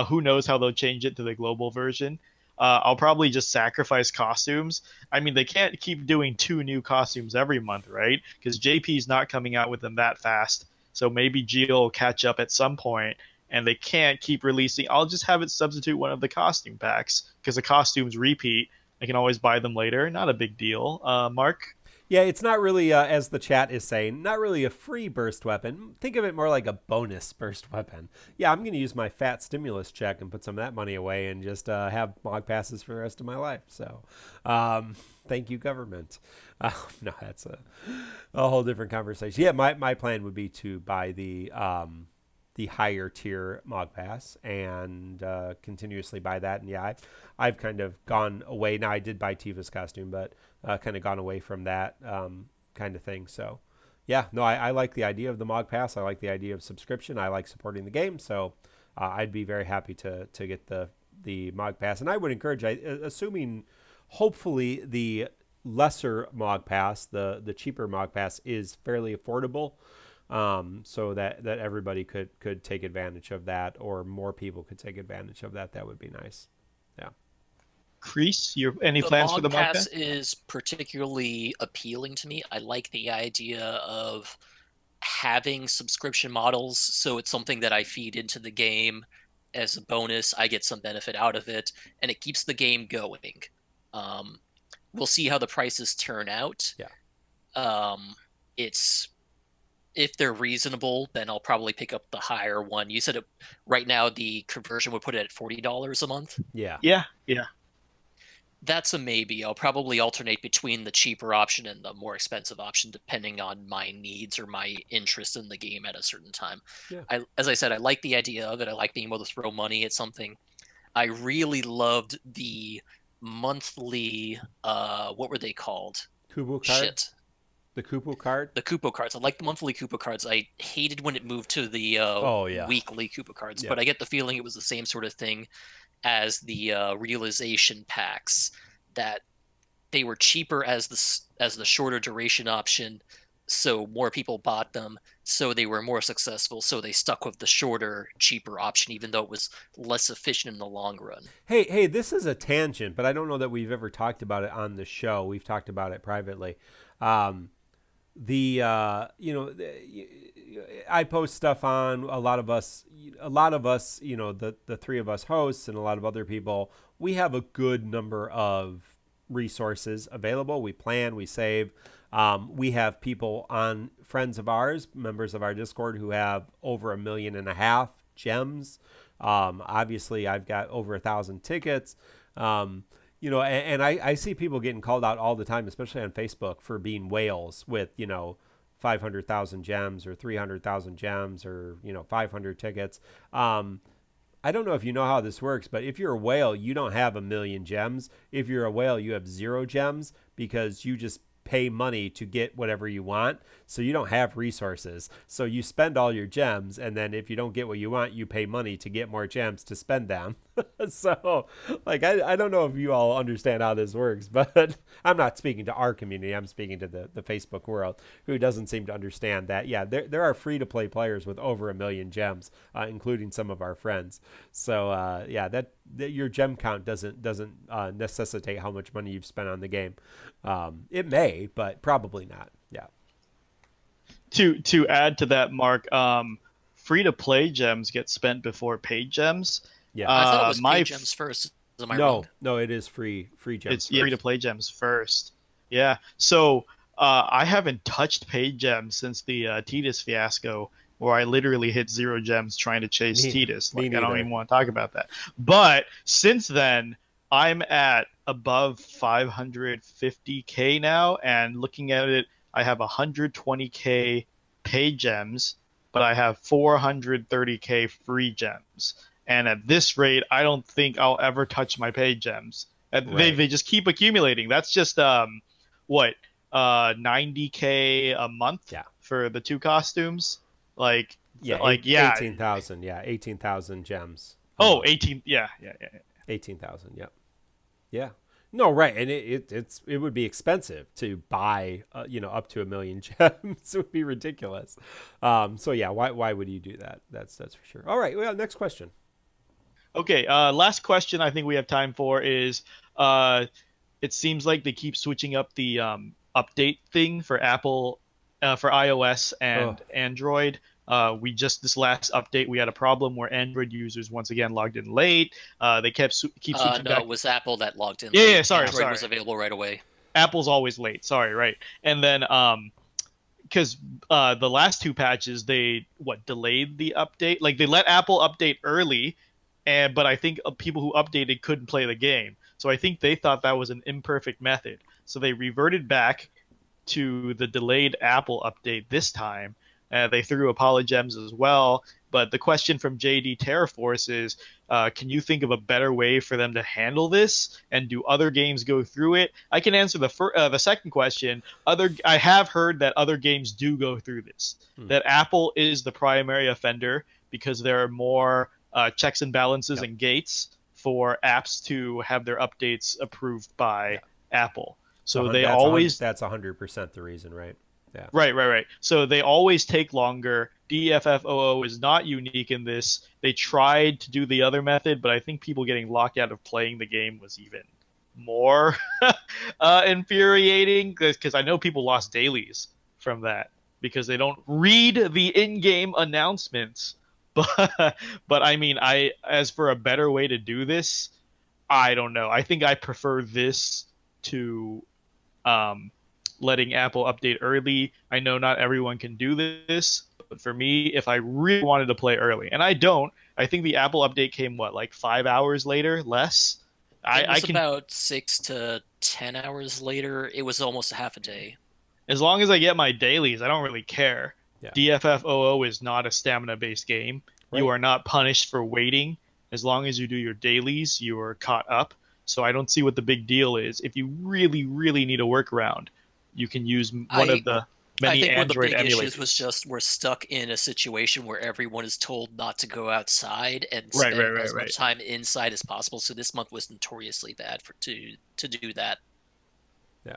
S4: Who knows how they'll change it to the global version. I'll probably just sacrifice costumes. I mean, they can't keep doing 2 new costumes every month, right? Because JP's not coming out with them that fast. So maybe Geo will catch up at some point and they can't keep releasing. I'll just have it substitute one of the costume packs because the costumes repeat. I can always buy them later. Not a big deal. Mark?
S2: Yeah, it's not really, as the chat is saying, not really a free burst weapon. Think of it more like a bonus burst weapon. Yeah, I'm going to use my fat stimulus check and put some of that money away and just have Mog passes for the rest of my life. So, thank you, government. No, that's a whole different conversation. Yeah, my plan would be to buy the higher tier Mog Pass and continuously buy that. And yeah, I've kind of gone away. Now, I did buy Tifa's costume, but kind of gone away from that kind of thing. So yeah, no, I like the idea of the Mog Pass. I like the idea of subscription. I like supporting the game. So I'd be very happy to get the Mog Pass. And I would encourage, assuming hopefully the lesser Mog Pass, the cheaper Mog Pass is fairly affordable. So that everybody could take advantage of that, or more people could take advantage of that. That would be nice. Yeah.
S4: Kreese, any plans for the Mog Pass?
S3: Is particularly appealing to me. I like the idea of having subscription models, so it's something that I feed into the game as a bonus. I get some benefit out of it, and it keeps the game going. We'll see how the prices turn out.
S2: Yeah.
S3: If they're reasonable, then I'll probably pick up the higher one. You said right now the conversion would put it at $40 a month.
S2: Yeah.
S4: Yeah.
S3: That's a maybe. I'll probably alternate between the cheaper option and the more expensive option, depending on my needs or my interest in the game at a certain time.
S2: Yeah.
S3: As I said, I like the idea of it. I like being able to throw money at something. I really loved the monthly, what were they called?
S2: Kubo card?
S3: Shit.
S2: The Kupo card?
S3: The Kupo cards. I like the monthly Kupo cards. I hated when it moved to the weekly Kupo cards, but I get the feeling it was the same sort of thing as the realization packs, that they were cheaper as the shorter duration option, so more people bought them, so they were more successful, so they stuck with the shorter, cheaper option, even though it was less efficient in the long run.
S2: Hey, this is a tangent, but I don't know that we've ever talked about it on the show. We've talked about it privately. I post stuff on a lot of us, the three of us hosts and a lot of other people, we have a good number of resources available. We plan, we save. We have people on, friends of ours, members of our Discord, who have over 1.5 million gems. Obviously I've got over 1,000 tickets. And I see people getting called out all the time, especially on Facebook, for being whales with, 500,000 gems or 300,000 gems or, 500 tickets. I don't know if you know how this works, but if you're a whale, you don't have 1 million gems. If you're a whale, you have 0 gems because you just pay money to get whatever you want. So you don't have resources. So you spend all your gems, and then if you don't get what you want, you pay money to get more gems to spend them. So I don't know if you all understand how this works, but I'm not speaking to our community. I'm speaking to the Facebook world, who doesn't seem to understand that. Yeah, there are free to play players with over 1 million gems, including some of our friends. So that your gem count doesn't necessitate how much money you've spent on the game. It may, but probably not. Yeah.
S4: To add to that, Mark, free to play gems get spent before paid gems.
S2: Yeah,
S3: I thought it was paid gems first. Am I wrong?
S2: No, it is free gems.
S4: It's free to play gems first. Yeah. So I haven't touched paid gems since the Tidus fiasco, where I literally hit 0 gems trying to chase Tidus. I don't even want to talk about that. But since then, I'm at above 550k now, and looking at it, I have 120k paid gems, but I have 430k free gems. And at this rate, I don't think I'll ever touch my paid gems.
S2: Right.
S4: They just keep accumulating. That's just 90k a month for the 2 costumes.
S2: 18,000. Yeah, 18,000 gems.
S4: 18. Yeah.
S2: 18,000. Yep. Yeah. No, right, and it would be expensive to buy, up to 1 million gems. It would be ridiculous. So yeah, why would you do that? That's for sure. All right, well, next question.
S4: Okay, last question I think we have time for is, it seems like they keep switching up the update thing for Apple, for iOS and Android. We just this last update we had a problem where Android users once again logged in late. They keep switching
S3: No,
S4: back.
S3: it was Apple that logged in
S4: Yeah,
S3: late.
S4: yeah, sorry,
S3: Android
S4: sorry.
S3: was available right away.
S4: Apple's always late. Sorry, right. And then because the last two patches they delayed the update. Like they let Apple update early, but I think people who updated couldn't play the game. So I think they thought that was an imperfect method. So they reverted back to the delayed Apple update this time. They threw apologems as well. But the question from JD Terraforce is, can you think of a better way for them to handle this? And do other games go through it? I can answer the second question. I have heard that other games do go through this. That Apple is the primary offender because there are more checks and balances and gates for apps to have their updates approved by Apple. So they always
S2: that's 100% the reason, right? Yeah.
S4: Right. So they always take longer. DFFOO is not unique in this. They tried to do the other method, but I think people getting locked out of playing the game was even more infuriating because I know people lost dailies from that because they don't read the in-game announcements. But I mean, as for a better way to do this, I don't know. I think I prefer this to letting Apple update early. I know not everyone can do this, but for me, if I really wanted to play early, and I don't, I think the Apple update came like 5 hours later, less.
S3: It was
S4: I can,
S3: about 6 to 10 hours later. It was almost a half a day.
S4: as long as I get my dailies, I don't really care.
S2: Yeah.
S4: DFFOO is not a stamina-based game.
S2: Right.
S4: You are not punished for waiting. As long as you do your dailies, you are caught up. So I don't see what the big deal is. If you really, really need a workaround, you can use one of the many
S3: I think
S4: Android
S3: one of the big
S4: emulators.
S3: issues was just we're stuck in a situation where everyone is told not to go outside and
S4: Right,
S3: spend
S4: right,
S3: as
S4: right.
S3: much time inside as possible. So this month was notoriously bad to do that.
S2: Yeah.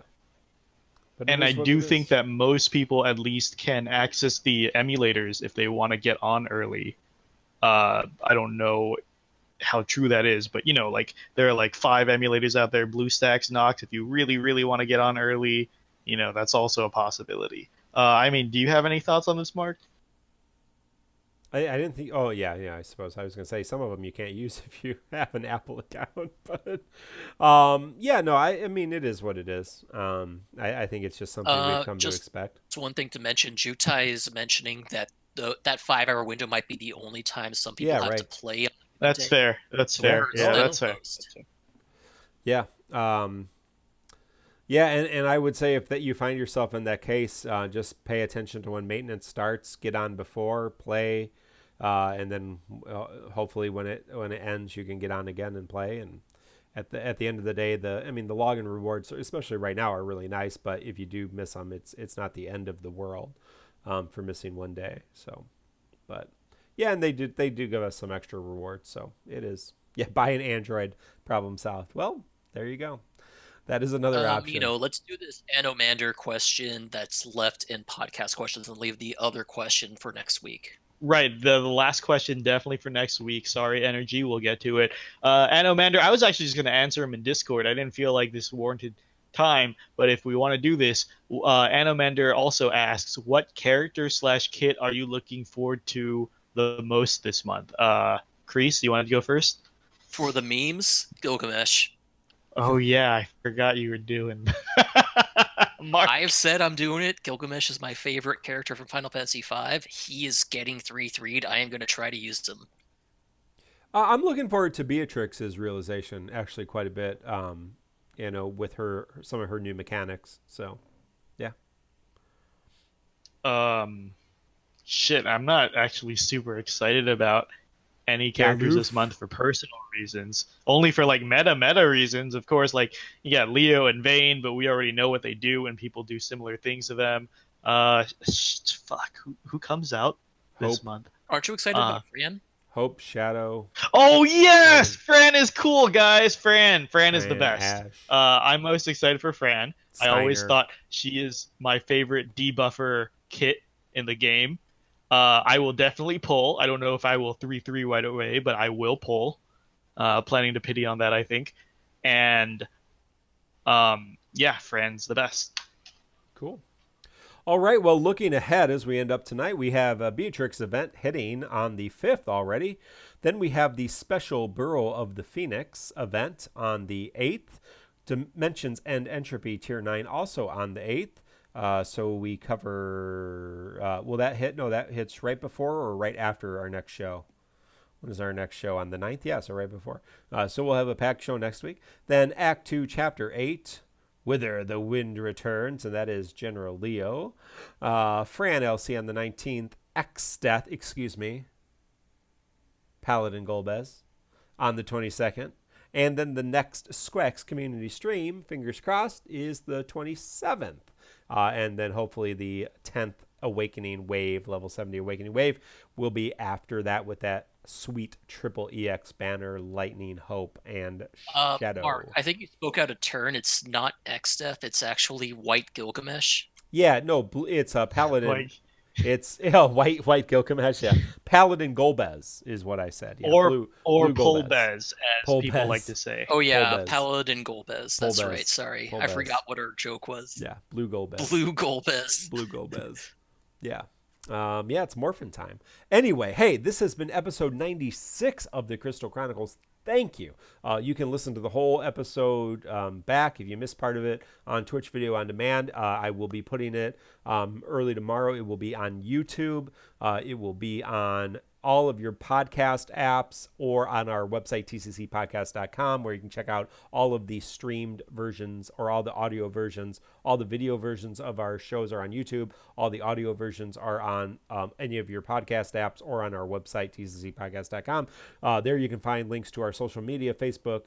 S2: But
S4: And I do think that most people at least can access the emulators if they want to get on early. I don't know how true that is, but like there are like 5 emulators out there, BlueStacks, Nox. If you really, really want to get on early, that's also a possibility. I mean, do you have any thoughts on this, Mark?
S2: I didn't think. Oh yeah, I suppose I was gonna say some of them you can't use if you have an Apple account, but yeah, no, I mean it is what it is. I think it's just something we've come to expect.
S3: It's one thing to mention. Jutai is mentioning that that 5-hour window might be the only time some people have to play.
S4: That's fair. That's fair. Yeah, that's fair.
S2: Yeah. Yeah, and I would say if that you find yourself in that case, just pay attention to when maintenance starts. Get on before, play, and then hopefully when it ends, you can get on again and play. And at the end of the day, the login rewards, especially right now, are really nice. But if you do miss them, it's not the end of the world for missing one day. So, but yeah, and they do give us some extra rewards. So it is buy an Android, problem solved. Well, there you go. That is another option.
S3: Let's do this Anomander question that's left in podcast questions and leave the other question for next week.
S4: Right. The last question definitely for next week. Sorry, Energy. We'll get to it. Anomander, I was actually just going to answer him in Discord. I didn't feel like this warranted time, but if we want to do this, Anomander also asks, what character / kit are you looking forward to the most this month? Kreese, you want to go first?
S3: For the memes, Gilgamesh.
S4: Oh yeah, I forgot you were doing.
S3: Mark. I have said I'm doing it. Gilgamesh is my favorite character from Final Fantasy V. He is getting 3-3'd. I am going to try to use him.
S2: I'm looking forward to Beatrix's realization actually quite a bit. With some of her new mechanics. So, yeah.
S4: Shit, I'm not actually super excited about any characters this month for personal reasons. Only for like meta reasons, of course. Like you got Leo and Vayne, but we already know what they do, and people do similar things to them. Fuck, who comes out this month?
S3: Aren't you excited about Fran?
S2: Hope, Shadow.
S4: Oh yes, Fran is cool, guys. Fran is the best. I'm most excited for Fran. Steiner. I always thought she is my favorite debuffer kit in the game. I will definitely pull. I don't know if I will 3-3 right away, but I will pull. Planning to pity on that, I think. And Fran's the best.
S2: Cool. All right, well, looking ahead as we end up tonight, we have a Beatrix event hitting on the 5th already. Then we have the special Burrow of the Phoenix event on the 8th. Dimensions and Entropy Tier 9 also on the 8th. So we cover, will that hit? No, that hits right before or right after our next show. When is our next show? On the 9th? Yeah, so right before. So we'll have a packed show next week. Then Act 2, Chapter 8, Whither the Wind Returns, and that is General Leo. Fran LC on the 19th, Paladin Golbez on the 22nd. And then the next Squex community stream, fingers crossed, is the 27th. And then hopefully the 10th Awakening Wave, level 70 Awakening Wave, will be after that with that sweet triple EX banner, Lightning, Hope, and Shadow.
S3: Mark, I think you spoke out of turn. It's not X-Death. It's actually White Gilgamesh.
S2: Yeah, no, it's a Paladin.
S4: Like,
S2: It's white Gilgamesh. Yeah, Paladin Golbez is what I said. Yeah,
S4: or
S2: blue
S4: Polbez, as
S2: Polbez.
S4: people like to say.
S3: Oh yeah,
S2: Golbez.
S3: Paladin Golbez. That's
S2: Golbez.
S3: right. Sorry, I
S2: Golbez.
S3: forgot what her joke was.
S2: Yeah, blue Golbez.
S3: Blue Golbez.
S2: Blue Golbez. Yeah. Yeah, it's morphin' time. Anyway, hey, this has been episode 96 of the Crystal Chronicles. Thank you. You can listen to the whole episode back if you missed part of it on Twitch Video On Demand. I will be putting it early tomorrow. It will be on YouTube. It will be on all of your podcast apps or on our website, tccpodcast.com, where you can check out all of the streamed versions or all the audio versions. All the video versions of our shows are on YouTube. All the audio versions are on any of your podcast apps or on our website, tccpodcast.com. There you can find links to our social media, Facebook,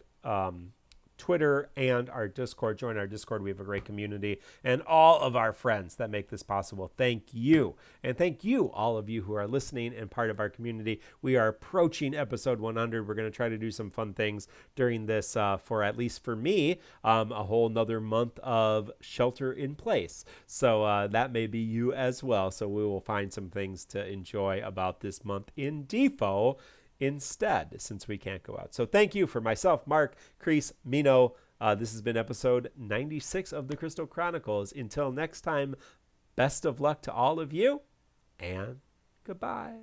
S2: Twitter, and our Discord. Join our Discord. We have a great community and all of our friends that make this possible. Thank you. And thank you, all of you who are listening and part of our community. We are approaching episode 100. We're going to try to do some fun things during this for, at least for me, a whole nother month of shelter in place. So that may be you as well. So we will find some things to enjoy about this month in Defo instead, since we can't go out. So thank you for myself, Mark, Kreese, Mino. This has been episode 96 of the Crystal Chronicles. Until next time, best of luck to all of you, and goodbye.